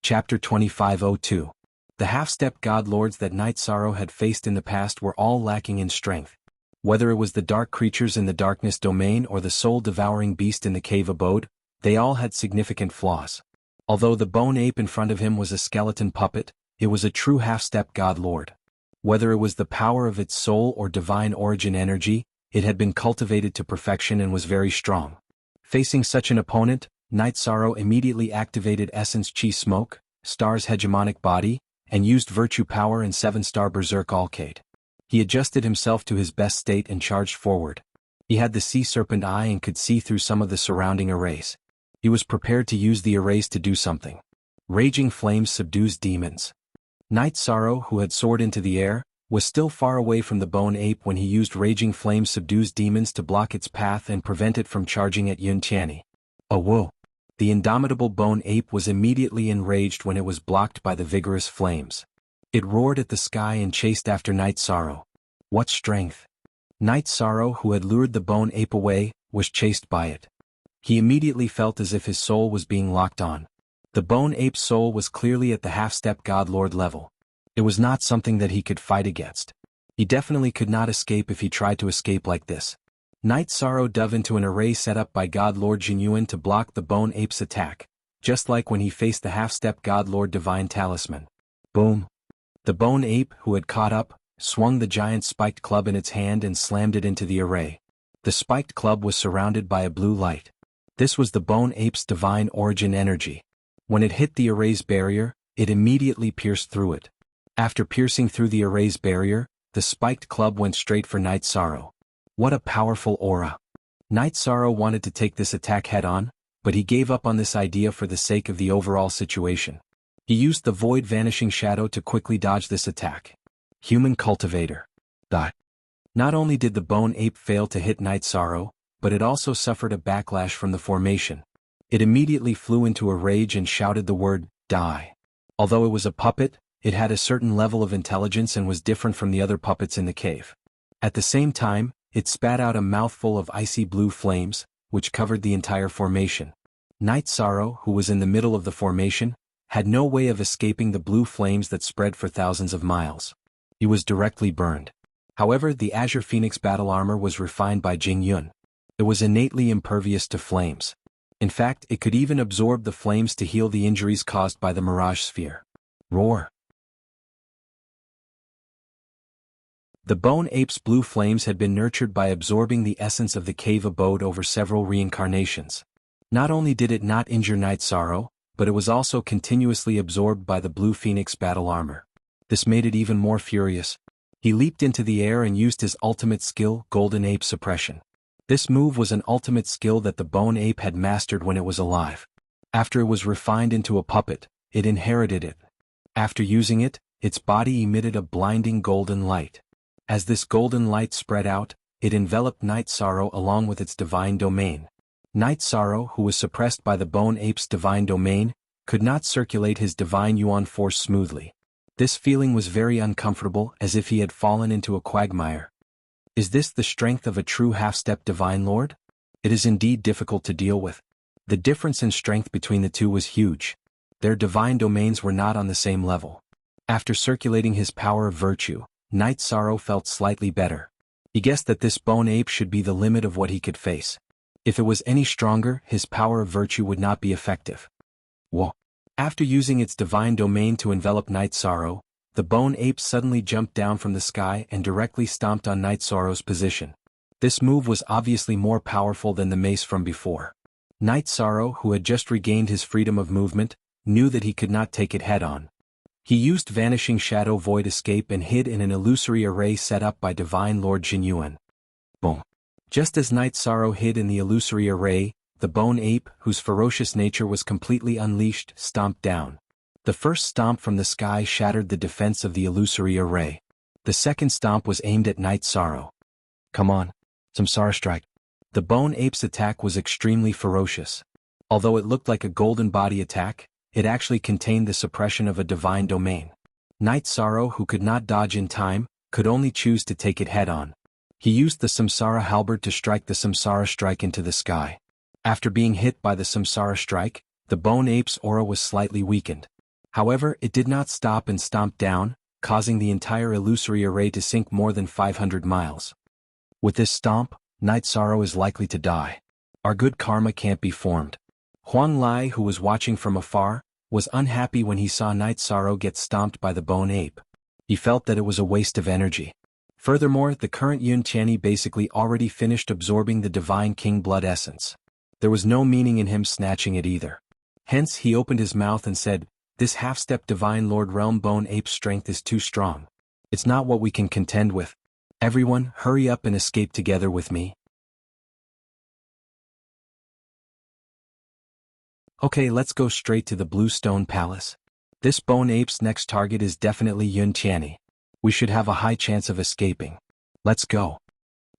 Speaker 1: Chapter 2502. The half-step god lords that Night Sorrow had faced in the past were all lacking in strength. Whether it was the dark creatures in the darkness domain or the soul-devouring beast in the cave abode, they all had significant flaws. Although the bone ape in front of him was a skeleton puppet, it was a true half-step god lord. Whether it was the power of its soul or divine origin energy, it had been cultivated to perfection and was very strong. Facing such an opponent, Night Sorrow immediately activated Essence Chi Smoke, Star's hegemonic body, and used Virtue Power and 7-star Berserk Alcade. He adjusted himself to his best state and charged forward. He had the Sea Serpent Eye and could see through some of the surrounding arrays. He was prepared to use the arrays to do something. Raging Flames subdues demons. Night Sorrow, who had soared into the air, was still far away from the bone ape when he used Raging Flames subdues demons to block its path and prevent it from charging at Yun Channi. Oh whoa! The indomitable bone ape was immediately enraged when it was blocked by the vigorous flames. It roared at the sky and chased after Night Sorrow. What strength! Night Sorrow, who had lured the bone ape away, was chased by it. He immediately felt as if his soul was being locked on. The bone ape's soul was clearly at the half-step god lord level. It was not something that he could fight against. He definitely could not escape if he tried to escape like this. Night Sorrow dove into an array set up by God Lord Jinyuan to block the bone ape's attack, just like when he faced the half-step God Lord Divine Talisman. Boom! The bone ape, who had caught up, swung the giant spiked club in its hand and slammed it into the array. The spiked club was surrounded by a blue light. This was the bone ape's divine origin energy. When it hit the array's barrier, it immediately pierced through it. After piercing through the array's barrier, the spiked club went straight for Night Sorrow. What a powerful aura! Night Sorrow wanted to take this attack head-on, but he gave up on this idea for the sake of the overall situation. He used the Void Vanishing Shadow to quickly dodge this attack. Human Cultivator. Not only did the bone ape fail to hit Night Sorrow, but it also suffered a backlash from the formation. It immediately flew into a rage and shouted the word, die. Although it was a puppet, it had a certain level of intelligence and was different from the other puppets in the cave. At the same time, it spat out a mouthful of icy blue flames, which covered the entire formation. Night Sorrow, who was in the middle of the formation, had no way of escaping the blue flames that spread for thousands of miles. He was directly burned. However, the Azure Phoenix battle armor was refined by Jing Yun. It was innately impervious to flames. In fact, it could even absorb the flames to heal the injuries caused by the Mirage Sphere. Roar! The bone ape's blue flames had been nurtured by absorbing the essence of the cave abode over several reincarnations. Not only did it not injure Night Sorrow, but it was also continuously absorbed by the Blue Phoenix battle armor. This made it even more furious. He leaped into the air and used his ultimate skill, Golden Ape Suppression. This move was an ultimate skill that the bone ape had mastered when it was alive. After it was refined into a puppet, it inherited it. After using it, its body emitted a blinding golden light. As this golden light spread out, it enveloped Night Sorrow along with its divine domain. Night Sorrow, who was suppressed by the bone ape's divine domain, could not circulate his divine yuan force smoothly. This feeling was very uncomfortable, as if he had fallen into a quagmire. Is this the strength of a true half-step divine lord? It is indeed difficult to deal with. The difference in strength between the two was huge. Their divine domains were not on the same level. After circulating his power of virtue, Night Sorrow felt slightly better. He guessed that this bone ape should be the limit of what he could face. If it was any stronger, his power of virtue would not be effective. Whoa! After using its divine domain to envelop Night Sorrow, the bone ape suddenly jumped down from the sky and directly stomped on Night Sorrow's position. This move was obviously more powerful than the mace from before. Night Sorrow, who had just regained his freedom of movement, knew that he could not take it head-on. He used Vanishing Shadow Void Escape and hid in an illusory array set up by Divine Lord Jinyuan. Boom! Just as Night Sorrow hid in the illusory array, the bone ape, whose ferocious nature was completely unleashed, stomped down. The first stomp from the sky shattered the defense of the illusory array. The second stomp was aimed at Night Sorrow. Come on, Samsara Strike. The bone ape's attack was extremely ferocious. Although it looked like a golden body attack, it actually contained the suppression of a divine domain. Night Sorrow, who could not dodge in time, could only choose to take it head-on. He used the Samsara Halberd to strike the Samsara Strike into the sky. After being hit by the Samsara Strike, the bone ape's aura was slightly weakened. However, it did not stop and stomped down, causing the entire illusory array to sink more than 500 miles. With this stomp, Night Sorrow is likely to die. Our good karma can't be formed. Huang Lai, who was watching from afar, was unhappy when he saw Night Sorrow get stomped by the bone ape. He felt that it was a waste of energy. Furthermore, the current Yun Tianyi basically already finished absorbing the Divine King blood essence. There was no meaning in him snatching it either. Hence he opened his mouth and said, "This half-step Divine Lord Realm bone ape's strength is too strong. It's not what we can contend with. Everyone, hurry up and escape together with me." Okay, let's go straight to the Blue Stone Palace. This bone ape's next target is definitely Yun Tianyi. We should have a high chance of escaping. Let's go.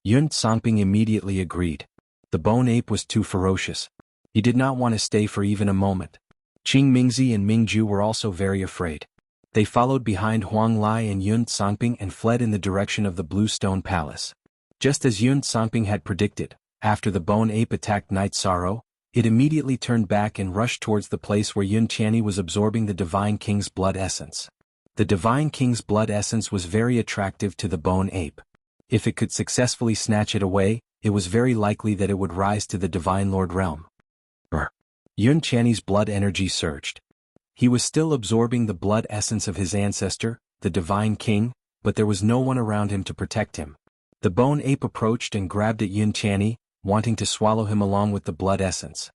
Speaker 1: Yun Songping immediately agreed. The bone ape was too ferocious. He did not want to stay for even a moment. Qing Mingzi and Mingju were also very afraid. They followed behind Huang Lai and Yun Songping and fled in the direction of the Blue Stone Palace. Just as Yun Songping had predicted, after the bone ape attacked Night Sorrow, it immediately turned back and rushed towards the place where Yun Tianyi was absorbing the Divine King's blood essence. The Divine King's blood essence was very attractive to the bone ape. If it could successfully snatch it away, it was very likely that it would rise to the Divine Lord realm. Yun Tianyi's blood energy surged. He was still absorbing the blood essence of his ancestor, the Divine King, but there was no one around him to protect him. The bone ape approached and grabbed at Yun Tianyi, wanting to swallow him along with the blood essence.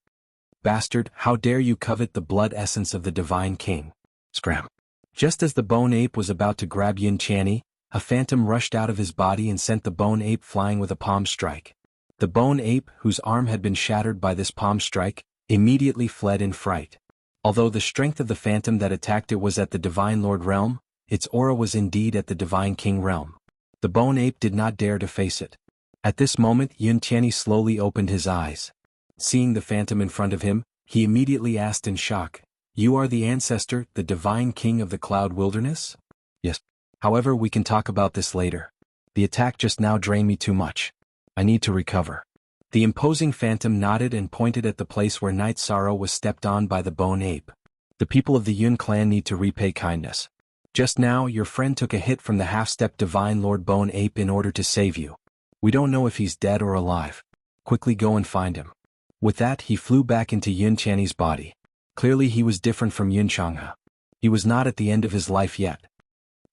Speaker 1: "Bastard, how dare you covet the blood essence of the Divine King?" Scram. Just as the bone ape was about to grab Yun Tianyi, a phantom rushed out of his body and sent the bone ape flying with a palm strike. The bone ape, whose arm had been shattered by this palm strike, immediately fled in fright. Although the strength of the phantom that attacked it was at the Divine Lord realm, its aura was indeed at the Divine King realm. The bone ape did not dare to face it. At this moment, Yun Tianyi slowly opened his eyes. Seeing the phantom in front of him, he immediately asked in shock, "You are the ancestor, the Divine King of the Cloud Wilderness?" "Yes. However, we can talk about this later. The attack just now drained me too much. I need to recover." The imposing phantom nodded and pointed at the place where Night Sorrow was stepped on by the bone ape. "The people of the Yun clan need to repay kindness. Just now, your friend took a hit from the half-step Divine Lord Bone Ape in order to save you. We don't know if he's dead or alive. Quickly go and find him." With that, he flew back into Yun Tianyi's body. Clearly he was different from Yun Changhe. He was not at the end of his life yet.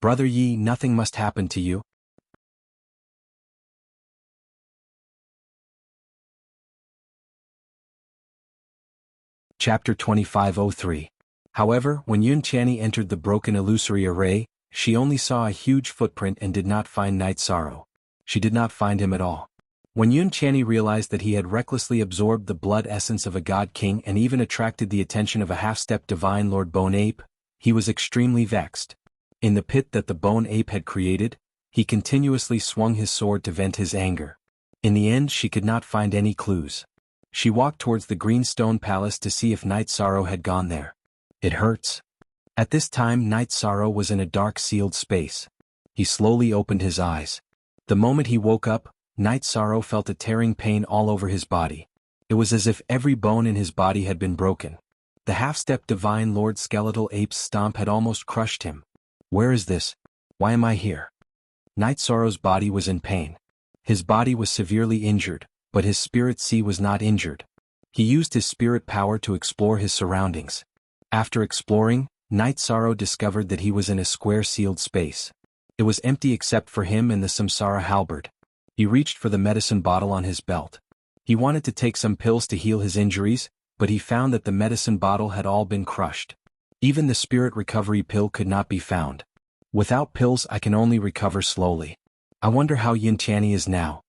Speaker 1: "Brother Yi, nothing must happen to you." Chapter 2503. However, when Yun Tianyi entered the broken illusory array, she only saw a huge footprint and did not find Night Sorrow. She did not find him at all. When Yun Channy realized that he had recklessly absorbed the blood essence of a god king and even attracted the attention of a half-step divine lord bone ape, he was extremely vexed. In the pit that the bone ape had created, he continuously swung his sword to vent his anger. In the end she could not find any clues. She walked towards the green stone palace to see if Night Sorrow had gone there. It hurts. At this time Night Sorrow was in a dark sealed space. He slowly opened his eyes. The moment he woke up, Night Sorrow felt a tearing pain all over his body. It was as if every bone in his body had been broken. The half-step divine lord skeletal ape's stomp had almost crushed him. Where is this? Why am I here? Night Sorrow's body was in pain. His body was severely injured, but his spirit sea was not injured. He used his spirit power to explore his surroundings. After exploring, Night Sorrow discovered that he was in a square sealed space. It was empty except for him and the Samsara halberd. He reached for the medicine bottle on his belt. He wanted to take some pills to heal his injuries, but he found that the medicine bottle had all been crushed. Even the spirit recovery pill could not be found. Without pills I can only recover slowly. I wonder how Yin Channy is now.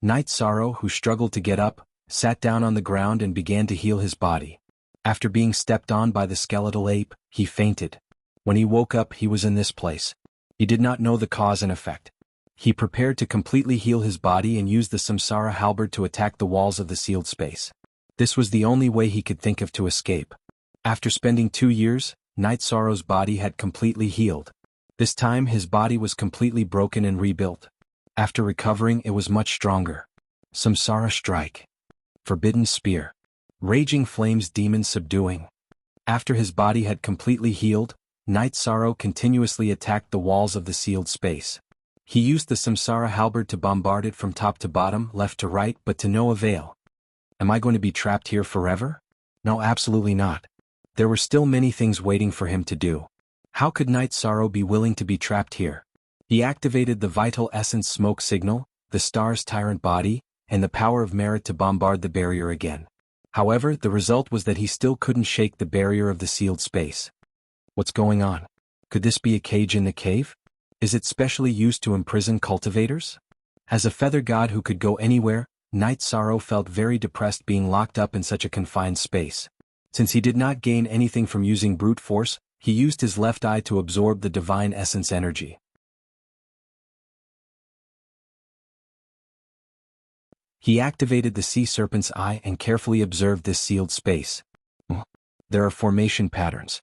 Speaker 1: Night Sorrow, who struggled to get up, sat down on the ground and began to heal his body. After being stepped on by the skeletal ape, he fainted. When he woke up he was in this place. He did not know the cause and effect. He prepared to completely heal his body and used the Samsara halberd to attack the walls of the sealed space. This was the only way he could think of to escape. After spending 2 years, Night Sorrow's body had completely healed. This time his body was completely broken and rebuilt. After recovering it was much stronger. Samsara strike. Forbidden spear. Raging flames demon subduing. After his body had completely healed, Night Sorrow continuously attacked the walls of the sealed space. He used the Samsara halberd to bombard it from top to bottom, left to right, but to no avail. Am I going to be trapped here forever? No, absolutely not. There were still many things waiting for him to do. How could Night Sorrow be willing to be trapped here? He activated the Vital Essence Smoke Signal, the Star's Tyrant Body, and the Power of Merit to bombard the barrier again. However, the result was that he still couldn't shake the barrier of the sealed space. What's going on? Could this be a cage in the cave? Is it specially used to imprison cultivators? As a feather god who could go anywhere, Night Sorrow felt very depressed being locked up in such a confined space. Since he did not gain anything from using brute force, he used his left eye to absorb the divine essence energy. He activated the sea serpent's eye and carefully observed this sealed space. There are formation patterns.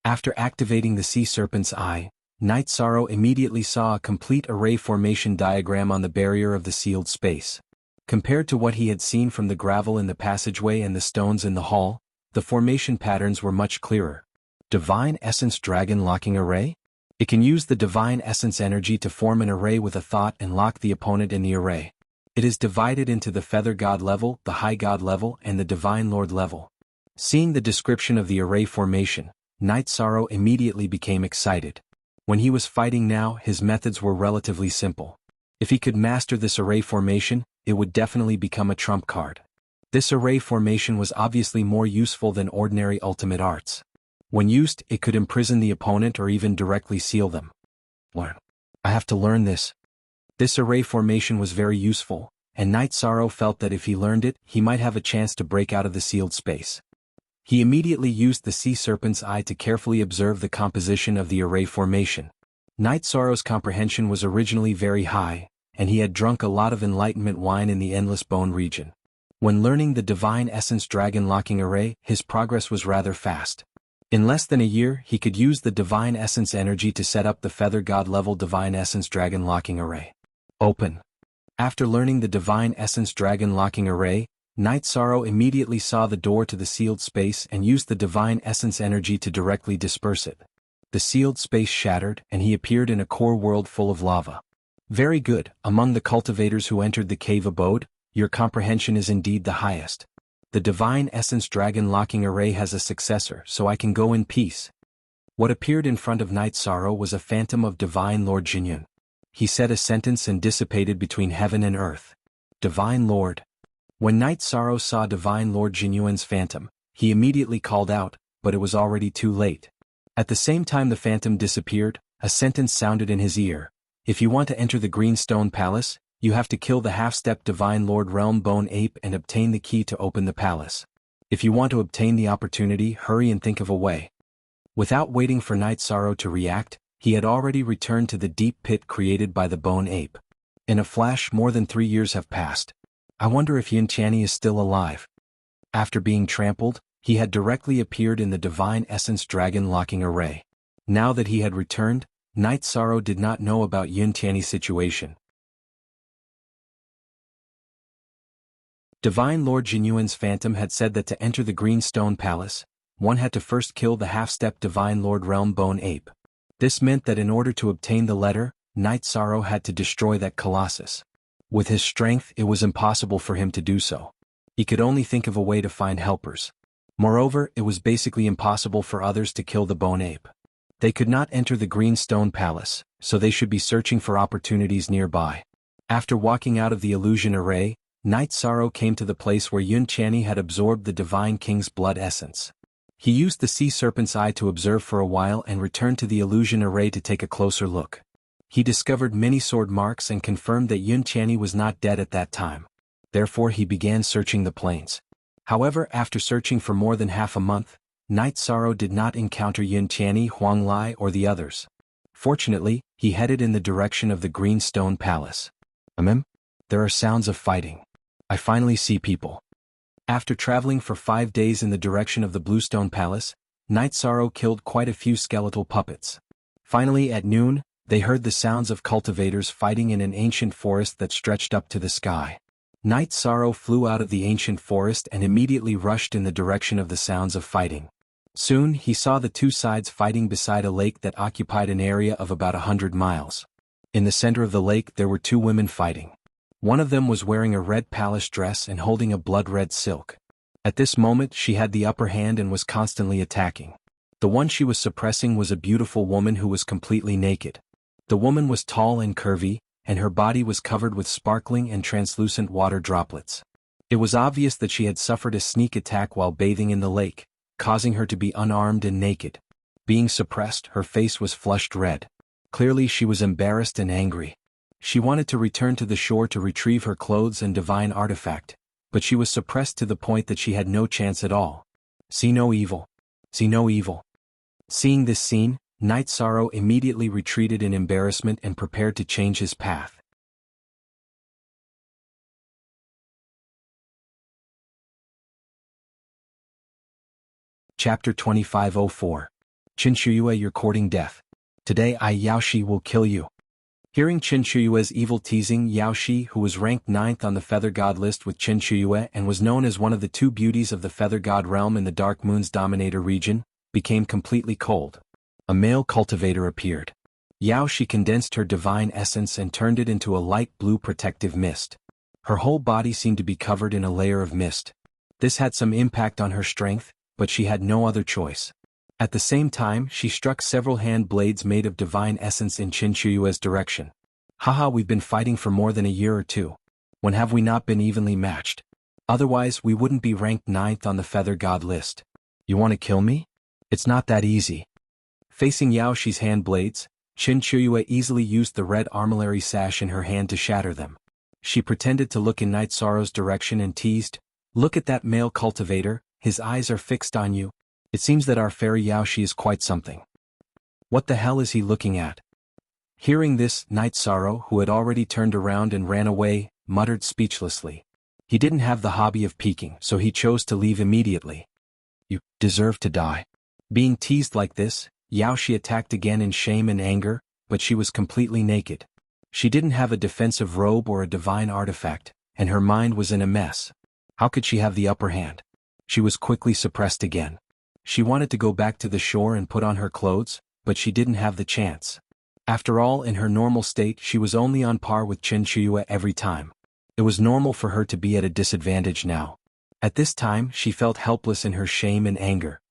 Speaker 1: After activating the sea serpent's eye, Night Sorrow immediately saw a complete array formation diagram on the barrier of the sealed space. Compared to what he had seen from the gravel in the passageway and the stones in the hall, the formation patterns were much clearer. Divine Essence Dragon Locking Array? It can use the Divine Essence energy to form an array with a thought and lock the opponent in the array. It is divided into the Feather God level, the High God level, and the Divine Lord level. Seeing the description of the array formation, Night Sorrow immediately became excited. When he was fighting now, his methods were relatively simple. If he could master this array formation, it would definitely become a trump card. This array formation was obviously more useful than ordinary ultimate arts. When used, it could imprison the opponent or even directly seal them. Learn. I have to learn this. This array formation was very useful, and Night Sorrow felt that if he learned it, he might have a chance to break out of the sealed space. He immediately used the Sea Serpent's Eye to carefully observe the composition of the array formation. Night Sorrow's comprehension was originally very high, and he had drunk a lot of enlightenment wine in the Endless Bone region. When learning the Divine Essence Dragon Locking Array, his progress was rather fast. In less than a year, he could use the Divine Essence energy to set up the Feather God level Divine Essence Dragon Locking Array. Open. After learning the Divine Essence Dragon Locking Array, Night Sorrow immediately saw the door to the sealed space and used the Divine Essence energy to directly disperse it. The sealed space shattered, and he appeared in a core world full of lava. Very good. Among the cultivators who entered the cave abode, your comprehension is indeed the highest. The Divine Essence Dragon Locking Array has a successor, so I can go in peace. What appeared in front of Night Sorrow was a phantom of Divine Lord Jinyun. He said a sentence and dissipated between heaven and earth. Divine Lord. When Night Sorrow saw Divine Lord Jinyuan's phantom, he immediately called out, but it was already too late. At the same time the phantom disappeared, a sentence sounded in his ear. If you want to enter the Green Stone Palace, You have to kill the half-step Divine Lord Realm Bone Ape and obtain the key to open the palace. If you want to obtain the opportunity, hurry and think of a way." Without waiting for Night Sorrow to react, he had already returned to the deep pit created by the Bone Ape. In a flash, more than 3 years have passed. I wonder if Yunqiani is still alive. After being trampled, he had directly appeared in the Divine Essence Dragon Locking Array. Now that he had returned, Night Sorrow did not know about Yunqiani's situation. Divine Lord Jinyuan's phantom had said that to enter the Green Stone Palace, one had to first kill the half-step Divine Lord Realm Bone Ape. This meant that in order to obtain the letter, Night Sorrow had to destroy that colossus. With his strength, it was impossible for him to do so. He could only think of a way to find helpers. Moreover, it was basically impossible for others to kill the Bone Ape. They could not enter the Green Stone Palace, so they should be searching for opportunities nearby. After walking out of the illusion array, Night Sorrow came to the place where Yunqiani had absorbed the Divine King's blood essence. He used the Sea Serpent's Eye to observe for a while and returned to the illusion array to take a closer look. He discovered many sword marks and confirmed that Yunqiani was not dead at that time. Therefore he began searching the plains. However, after searching for more than half a month, Night Sorrow did not encounter Yunqiani, Huanglai, or the others. Fortunately, he headed in the direction of the Green Stone Palace. There are sounds of fighting. I finally see people. After traveling for 5 days in the direction of the Bluestone Palace, Night Sorrow killed quite a few skeletal puppets. Finally, at noon, they heard the sounds of cultivators fighting in an ancient forest that stretched up to the sky. Night Sorrow flew out of the ancient forest and immediately rushed in the direction of the sounds of fighting. Soon, he saw the two sides fighting beside a lake that occupied an area of about 100 miles. In the center of the lake there were 2 women fighting. One of them was wearing a red palace dress and holding a blood-red silk. At this moment she had the upper hand and was constantly attacking. The one she was suppressing was a beautiful woman who was completely naked. The woman was tall and curvy, and her body was covered with sparkling and translucent water droplets. It was obvious that she had suffered a sneak attack while bathing in the lake, causing her to be unarmed and naked. Being suppressed, her face was flushed red. Clearly she was embarrassed and angry. She wanted to return to the shore to retrieve her clothes and divine artifact, but she was suppressed to the point that she had no chance at all. See no evil. See no evil. Seeing this scene, Night Sorrow immediately retreated in embarrassment and prepared to change his path. Chapter 2504. Qin Shuyue, you're courting death. Today Yaoshi will kill you. Hearing Qin Shuyue's evil teasing, Yaoshi, who was ranked 9th on the Feather God list with Qin Shuyue and was known as one of the 2 beauties of the Feather God realm in the Dark Moon's Dominator region, became completely cold. A male cultivator appeared. Yaoshi condensed her divine essence and turned it into a light blue protective mist. Her whole body seemed to be covered in a layer of mist. This had some impact on her strength, but she had no other choice. At the same time, she struck several hand blades made of divine essence in Qin Shuyue's direction. Haha, we've been fighting for more than a year or 2. When have we not been evenly matched? Otherwise, we wouldn't be ranked 9th on the Feather God list. You want to kill me? It's not that easy. Facing Yaoshi's hand blades, Qin Shuyue easily used the red armillary sash in her hand to shatter them. She pretended to look in Night Sorrow's direction and teased, "Look at that male cultivator, his eyes are fixed on you. It seems that our fairy Yaoshi is quite something. What the hell is he looking at?" Hearing this, Night Sorrow, who had already turned around and ran away, muttered speechlessly. He didn't have the hobby of peeking, so he chose to leave immediately. "You deserve to die." Being teased like this, Yaoshi attacked again in shame and anger, but she was completely naked. She didn't have a defensive robe or a divine artifact, and her mind was in a mess. How could she have the upper hand? She was quickly suppressed again. She wanted to go back to the shore and put on her clothes, but she didn't have the chance. After all, in her normal state she was only on par with Qin Shuyue every time. It was normal for her to be at a disadvantage now. At this time she felt helpless in her shame and anger.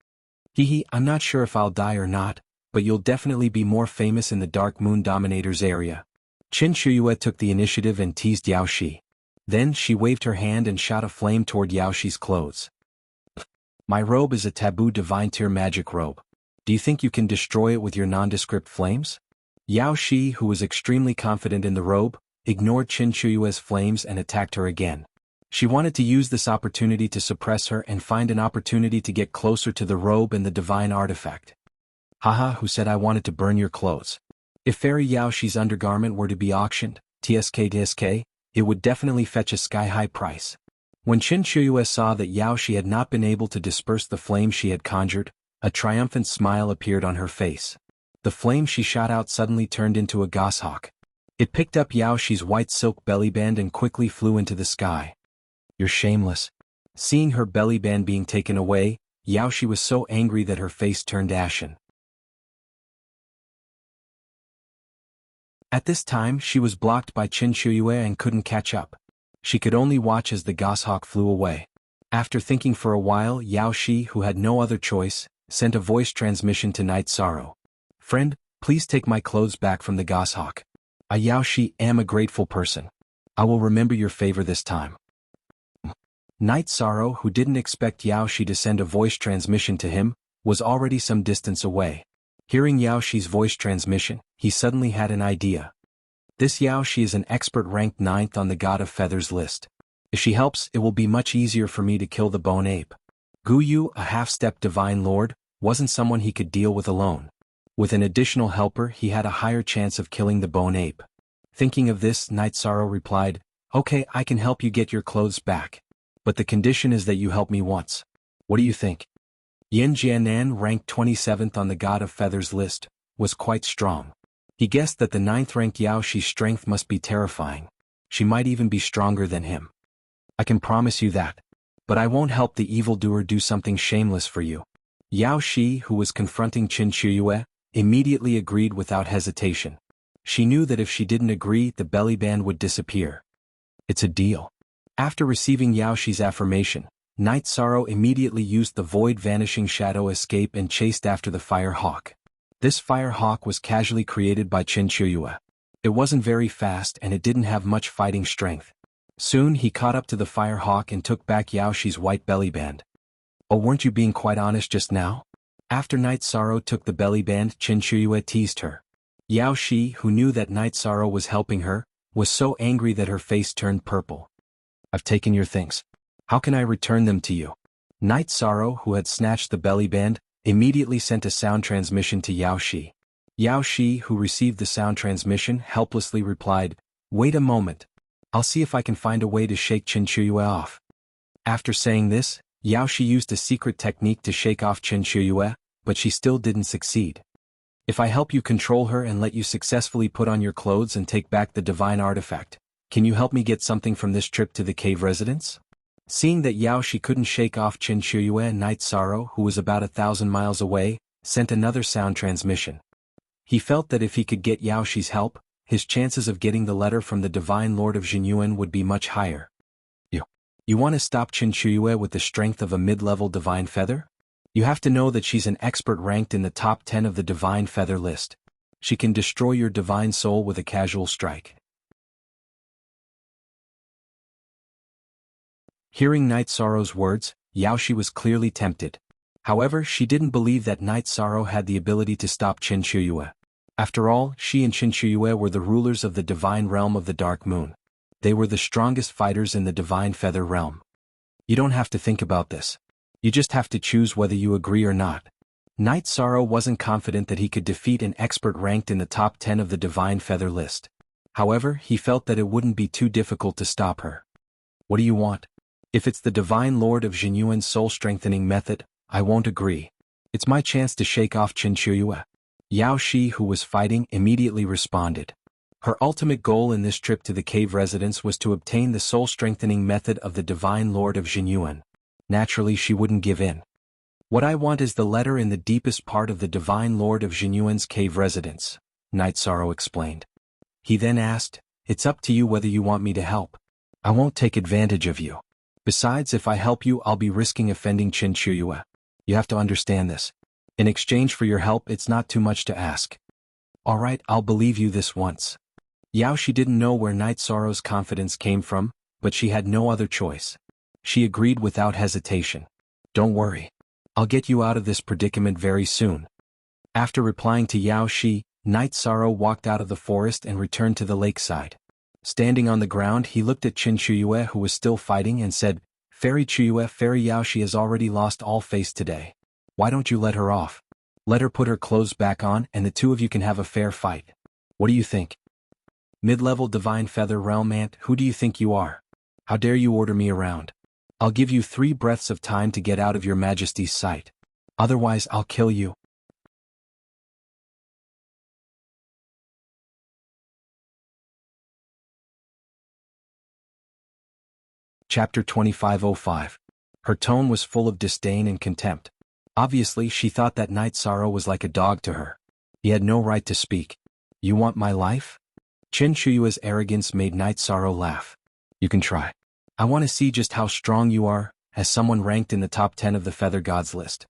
Speaker 1: I'm not sure if I'll die or not, but you'll definitely be more famous in the Dark Moon Dominator's area. Qin Shuyue took the initiative and teased Yaoshi. Then she waved her hand and shot a flame toward Yaoshi's clothes. My robe is a taboo divine tier magic robe. Do you think you can destroy it with your nondescript flames? Yaoshi, who was extremely confident in the robe, ignored Qin Shuyue's flames and attacked her again. She wanted to use this opportunity to suppress her and find an opportunity to get closer to the robe and the divine artifact. Haha, who said I wanted to burn your clothes? If Fairy Yaoshi's undergarment were to be auctioned, TSK, it would definitely fetch a sky-high price. When Qin Shuyue saw that Yaoshi had not been able to disperse the flame she had conjured, a triumphant smile appeared on her face. The flame she shot out suddenly turned into a goshawk. It picked up Yaoshi's white silk bellyband and quickly flew into the sky. You're shameless. Seeing her bellyband being taken away, Yaoshi was so angry that her face turned ashen. At this time she was blocked by Qin Shuyue and couldn't catch up. She could only watch as the goshawk flew away. After thinking for a while, Yaoshi, who had no other choice, sent a voice transmission to Night Sorrow. Friend, please take my clothes back from the goshawk. I Yaoshi am a grateful person. I will remember your favor this time. Night Sorrow, who didn't expect Yaoshi to send a voice transmission to him, was already some distance away. Hearing Yaoshi's voice transmission, he suddenly had an idea. This Yaoshi is an expert ranked 9th on the God of Feathers list. If she helps, it will be much easier for me to kill the bone ape. Guyu, a half-step divine lord, wasn't someone he could deal with alone. With an additional helper, he had a higher chance of killing the bone ape. Thinking of this, Night Sorrow replied, Okay, I can help you get your clothes back. But the condition is that you help me once. What do you think? Yin Jianan, ranked 27th on the God of Feathers list, was quite strong. He guessed that the 9th-ranked Yaoshi's strength must be terrifying. She might even be stronger than him. I can promise you that. But I won't help the evildoer do something shameless for you. Yaoshi, who was confronting Qin Shuyue, immediately agreed without hesitation. She knew that if she didn't agree, the bellyband would disappear. It's a deal. After receiving Yaoshi's affirmation, Night Sorrow immediately used the Void Vanishing Shadow escape and chased after the Fire Hawk. This Fire Hawk was casually created by Qin Shuyue. It wasn't very fast and it didn't have much fighting strength. Soon he caught up to the Fire Hawk and took back Yaoshi's white bellyband. Oh, weren't you being quite honest just now? After Night Sorrow took the bellyband, Qin Shuyue teased her. Yaoshi, who knew that Night Sorrow was helping her, was so angry that her face turned purple. I've taken your things. How can I return them to you? Night Sorrow, who had snatched the bellyband, immediately sent a sound transmission to Yaoshi. Yaoshi, who received the sound transmission, helplessly replied, Wait a moment. I'll see if I can find a way to shake Qin Shuyue off. After saying this, Yaoshi used a secret technique to shake off Qin Shuyue, but she still didn't succeed. If I help you control her and let you successfully put on your clothes and take back the divine artifact, can you help me get something from this trip to the cave residence? Seeing that Yaoshi couldn't shake off Qin Shuyue, Night Sorrow, who was about 1,000 miles away, sent another sound transmission. He felt that if he could get Yaoshi's help, his chances of getting the letter from the Divine Lord of Jinyuan would be much higher. You want to stop Qin Shuyue with the strength of a mid-level Divine Feather? You have to know that she's an expert ranked in the top 10 of the Divine Feather list. She can destroy your Divine Soul with a casual strike. Hearing Night Sorrow's words, Yaoshi was clearly tempted. However, she didn't believe that Night Sorrow had the ability to stop Qin Shuyue. After all, she and Qin Shuyue were the rulers of the divine realm of the Dark Moon. They were the strongest fighters in the Divine Feather realm. You don't have to think about this. You just have to choose whether you agree or not. Night Sorrow wasn't confident that he could defeat an expert ranked in the top 10 of the Divine Feather list. However, he felt that it wouldn't be too difficult to stop her. What do you want? If it's the Divine Lord of Jinyuan's soul-strengthening method, I won't agree. It's my chance to shake off Qin Shuyue. Yaoshi, who was fighting, immediately responded. Her ultimate goal in this trip to the cave residence was to obtain the soul-strengthening method of the Divine Lord of Jinyuan. Naturally, she wouldn't give in. What I want is the letter in the deepest part of the Divine Lord of Jinyuan's cave residence, Night Sorrow explained. He then asked, It's up to you whether you want me to help. I won't take advantage of you. Besides, if I help you, I'll be risking offending Qin Shuyue. You have to understand this. In exchange for your help, it's not too much to ask. Alright, I'll believe you this once. Yaoshi didn't know where Night Sorrow's confidence came from, but she had no other choice. She agreed without hesitation. Don't worry. I'll get you out of this predicament very soon. After replying to Yaoshi, Night Sorrow walked out of the forest and returned to the lakeside. Standing on the ground, he looked at Qin Shuyue, who was still fighting, and said, "Fairy Shuyue, Fairy Yao, she has already lost all face today. Why don't you let her off? Let her put her clothes back on and the two of you can have a fair fight. What do you think?" "Mid-level Divine Feather Realm Ant, who do you think you are? How dare you order me around? I'll give you 3 breaths of time to get out of your Majesty's sight. Otherwise I'll kill you." Chapter 2505. Her tone was full of disdain and contempt. Obviously she thought that Night Sorrow was like a dog to her. He had no right to speak. "You want my life?" Qin Shuyue's arrogance made Night Sorrow laugh. "You can try. I want to see just how strong you are, as someone ranked in the top 10 of the Feather Gods list."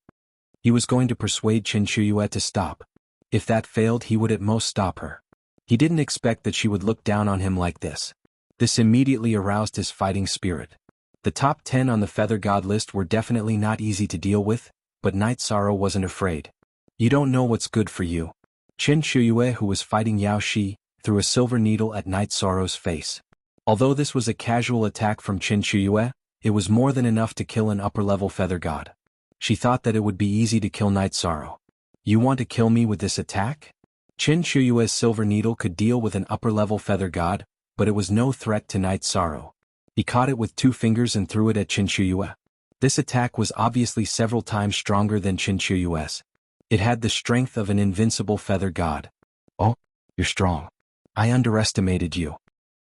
Speaker 1: He was going to persuade Qin Shuyue to stop. If that failed, he would at most stop her. He didn't expect that she would look down on him like this. This immediately aroused his fighting spirit. The top 10 on the Feather God list were definitely not easy to deal with, but Night Sorrow wasn't afraid. "You don't know what's good for you." Qin Shuyue, who was fighting Yao Shi, threw a silver needle at Night Sorrow's face. Although this was a casual attack from Qin Shuyue, it was more than enough to kill an upper-level Feather God. She thought that it would be easy to kill Night Sorrow. "You want to kill me with this attack?" Qin Shuyue's silver needle could deal with an upper-level Feather God, but it was no threat to Night Sorrow. He caught it with 2 fingers and threw it at Qin Shuyue. This attack was obviously several times stronger than Qin Shuyue's. It had the strength of an invincible Feather God. "Oh, you're strong. I underestimated you."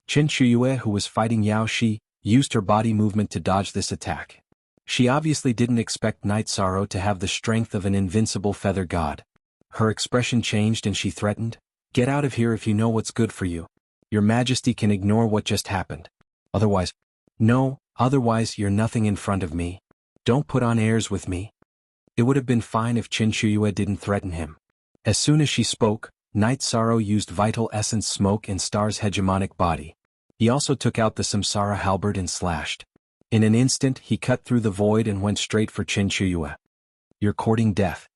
Speaker 1: Qin Shuyue, who was fighting Yao Shi, used her body movement to dodge this attack. She obviously didn't expect Night Sorrow to have the strength of an invincible Feather God. Her expression changed and she threatened, "Get out of here if you know what's good for you. Your Majesty can ignore what just happened. Otherwise you're nothing in front of me. Don't put on airs with me." It would have been fine if Qin Shuyue didn't threaten him. As soon as she spoke, Night Sorrow used Vital Essence Smoke in Star's hegemonic body. He also took out the Samsara halberd and slashed. In an instant he cut through the void and went straight for Qin Shuyue. "You're courting death."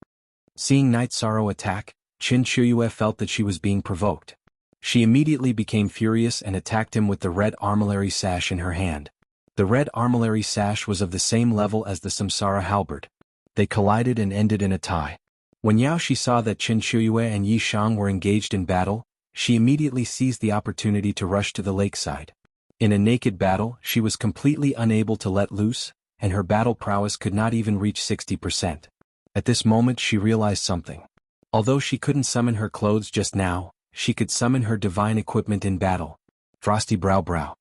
Speaker 1: Seeing Night Sorrow attack, Qin Shuyue felt that she was being provoked. She immediately became furious and attacked him with the red armillary sash in her hand. The red armillary sash was of the same level as the Samsara halberd. They collided and ended in a tie. When Yao Shi saw that Qin Shuyue and Yi Shang were engaged in battle, she immediately seized the opportunity to rush to the lakeside. In a naked battle, she was completely unable to let loose, and her battle prowess could not even reach 60%. At this moment she realized something. Although she couldn't summon her clothes just now, she could summon her divine equipment in battle. Frosty Brow.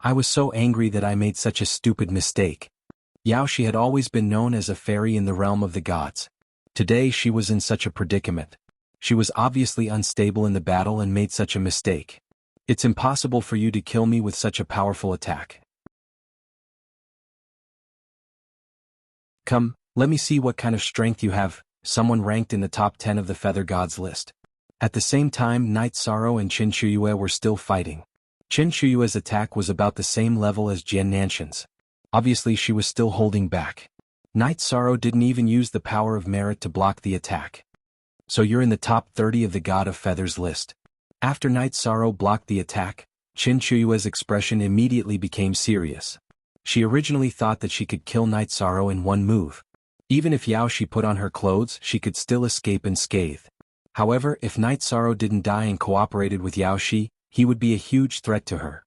Speaker 1: "I was so angry that I made such a stupid mistake." Yao Shi had always been known as a fairy in the realm of the gods. Today she was in such a predicament. She was obviously unstable in the battle and made such a mistake. "It's impossible for you to kill me with such a powerful attack. Come, let me see what kind of strength you have," someone ranked in the top 10 of the Feather Gods list. At the same time, Night Sorrow and Qin Shuyue were still fighting. Qin Shuyue's attack was about the same level as Jian Nanshan's. Obviously she was still holding back. Night Sorrow didn't even use the power of merit to block the attack. "So you're in the top 30 of the God of Feathers list." After Night Sorrow blocked the attack, Qin Shuyue's expression immediately became serious. She originally thought that she could kill Night Sorrow in one move. Even if Yao Shi put on her clothes, she could still escape unscathed. However, if Night Sorrow didn't die and cooperated with Yao Shi, he would be a huge threat to her.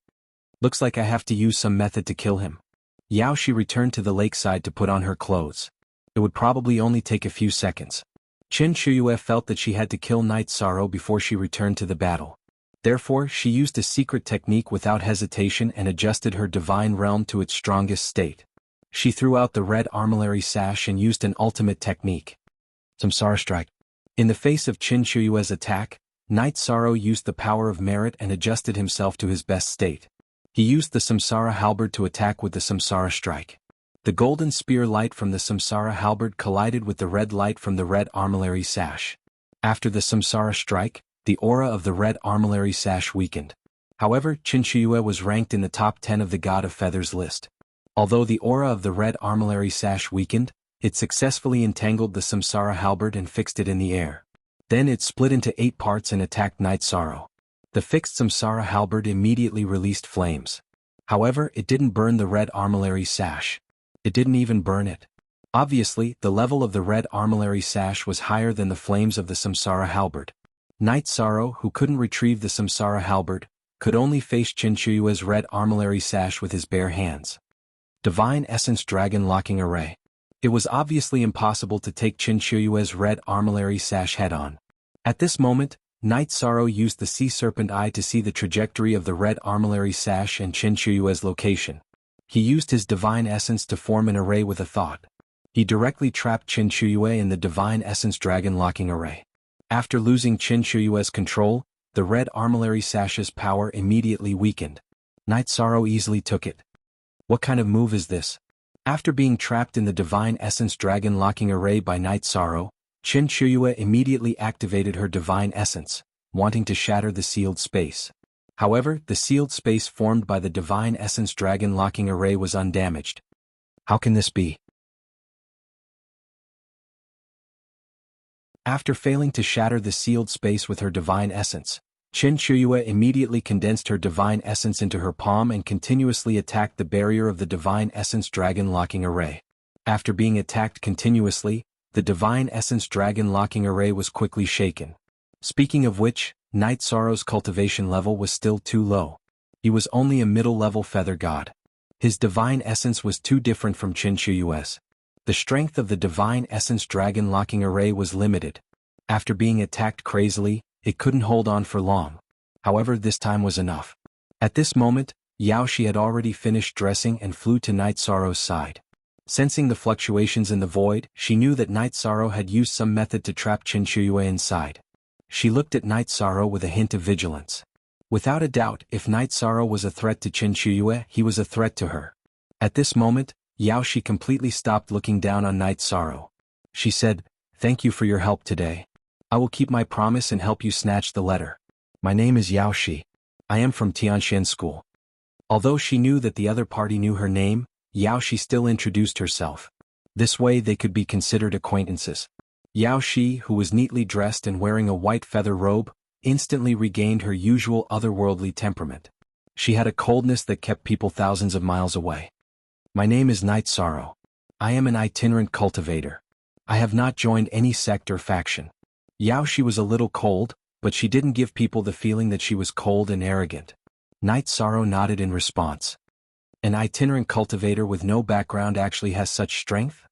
Speaker 1: "Looks like I have to use some method to kill him." Yao Shi returned to the lakeside to put on her clothes. It would probably only take a few seconds. Qin Shuyue felt that she had to kill Night Sorrow before she returned to the battle. Therefore, she used a secret technique without hesitation and adjusted her divine realm to its strongest state. She threw out the red armillary sash and used an ultimate technique. Samsara Strike. In the face of Qin Shuyue's attack, Night Sorrow used the power of merit and adjusted himself to his best state. He used the Samsara halberd to attack with the Samsara Strike. The golden spear light from the Samsara halberd collided with the red light from the red armillary sash. After the Samsara Strike, the aura of the red armillary sash weakened. However, Qin Shuyue was ranked in the top 10 of the God of Feathers list. Although the aura of the red armillary sash weakened, it successfully entangled the Samsara halberd and fixed it in the air. Then it split into 8 parts and attacked Night Sorrow. The fixed samsara halberd immediately released flames. However, it didn't burn the red armillary sash. It didn't even burn it. Obviously, the level of the red armillary sash was higher than the flames of the samsara halberd. Knight Sorrow, who couldn't retrieve the samsara halberd, could only face Qin Shuyue's red armillary sash with his bare hands. Divine Essence Dragon Locking Array. It was obviously impossible to take Qin Shuyue's red armillary sash head-on. At this moment, Knight Sorrow used the Sea Serpent Eye to see the trajectory of the red armillary sash and Qin Shuyue's location. He used his Divine Essence to form an array with a thought. He directly trapped Qin Shuyue in the Divine Essence Dragon Locking Array. After losing Qin Shuyue's control, the red armillary sash's power immediately weakened. Knight Sorrow easily took it. What kind of move is this? After being trapped in the Divine Essence Dragon Locking Array by Knight Sorrow, Qin Shuyue immediately activated her Divine Essence, wanting to shatter the sealed space. However, the sealed space formed by the Divine Essence Dragon Locking Array was undamaged. How can this be? After failing to shatter the sealed space with her Divine Essence, Qin Shuyue immediately condensed her Divine Essence into her palm and continuously attacked the barrier of the Divine Essence Dragon Locking Array. After being attacked continuously, the Divine Essence Dragon Locking Array was quickly shaken. Speaking of which, Knight Sorrow's cultivation level was still too low. He was only a middle-level feather god. His Divine Essence was too different from Qin Shuyue's. The strength of the Divine Essence Dragon Locking Array was limited. After being attacked crazily, it couldn't hold on for long. However, this time was enough. At this moment, Yaoshi had already finished dressing and flew to Knight Sorrow's side. Sensing the fluctuations in the void, she knew that Knight Sorrow had used some method to trap Qin Shuyue inside. She looked at Knight Sorrow with a hint of vigilance. Without a doubt, if Knight Sorrow was a threat to Qin Shuyue, he was a threat to her. At this moment, Yaoshi completely stopped looking down on Knight Sorrow. She said, "Thank you for your help today. I will keep my promise and help you snatch the letter. My name is Yaoshi. I am from Tianxian School." Although she knew that the other party knew her name, Yaoshi still introduced herself. This way they could be considered acquaintances. Yaoshi, who was neatly dressed and wearing a white feather robe, instantly regained her usual otherworldly temperament. She had a coldness that kept people thousands of miles away. "My name is Knight Sorrow. I am an itinerant cultivator. I have not joined any sect or faction." Yaoshi was a little cold, but she didn't give people the feeling that she was cold and arrogant. Knight Sorrow nodded in response. An itinerant cultivator with no background actually has such strength?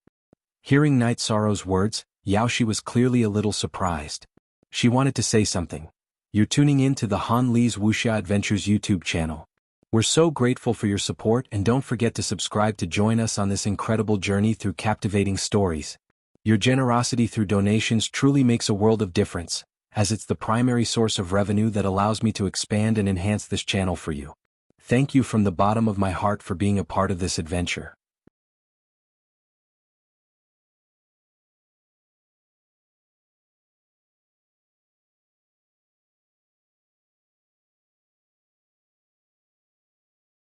Speaker 1: Hearing Knight Sorrow's words, Yaoshi was clearly a little surprised. She wanted to say something. "You're tuning in to the Han Li's Wuxia Adventures YouTube channel. We're so grateful for your support, and don't forget to subscribe to join us on this incredible journey through captivating stories. Your generosity through donations truly makes a world of difference, as it's the primary source of revenue that allows me to expand and enhance this channel for you. Thank you from the bottom of my heart for being a part of this adventure."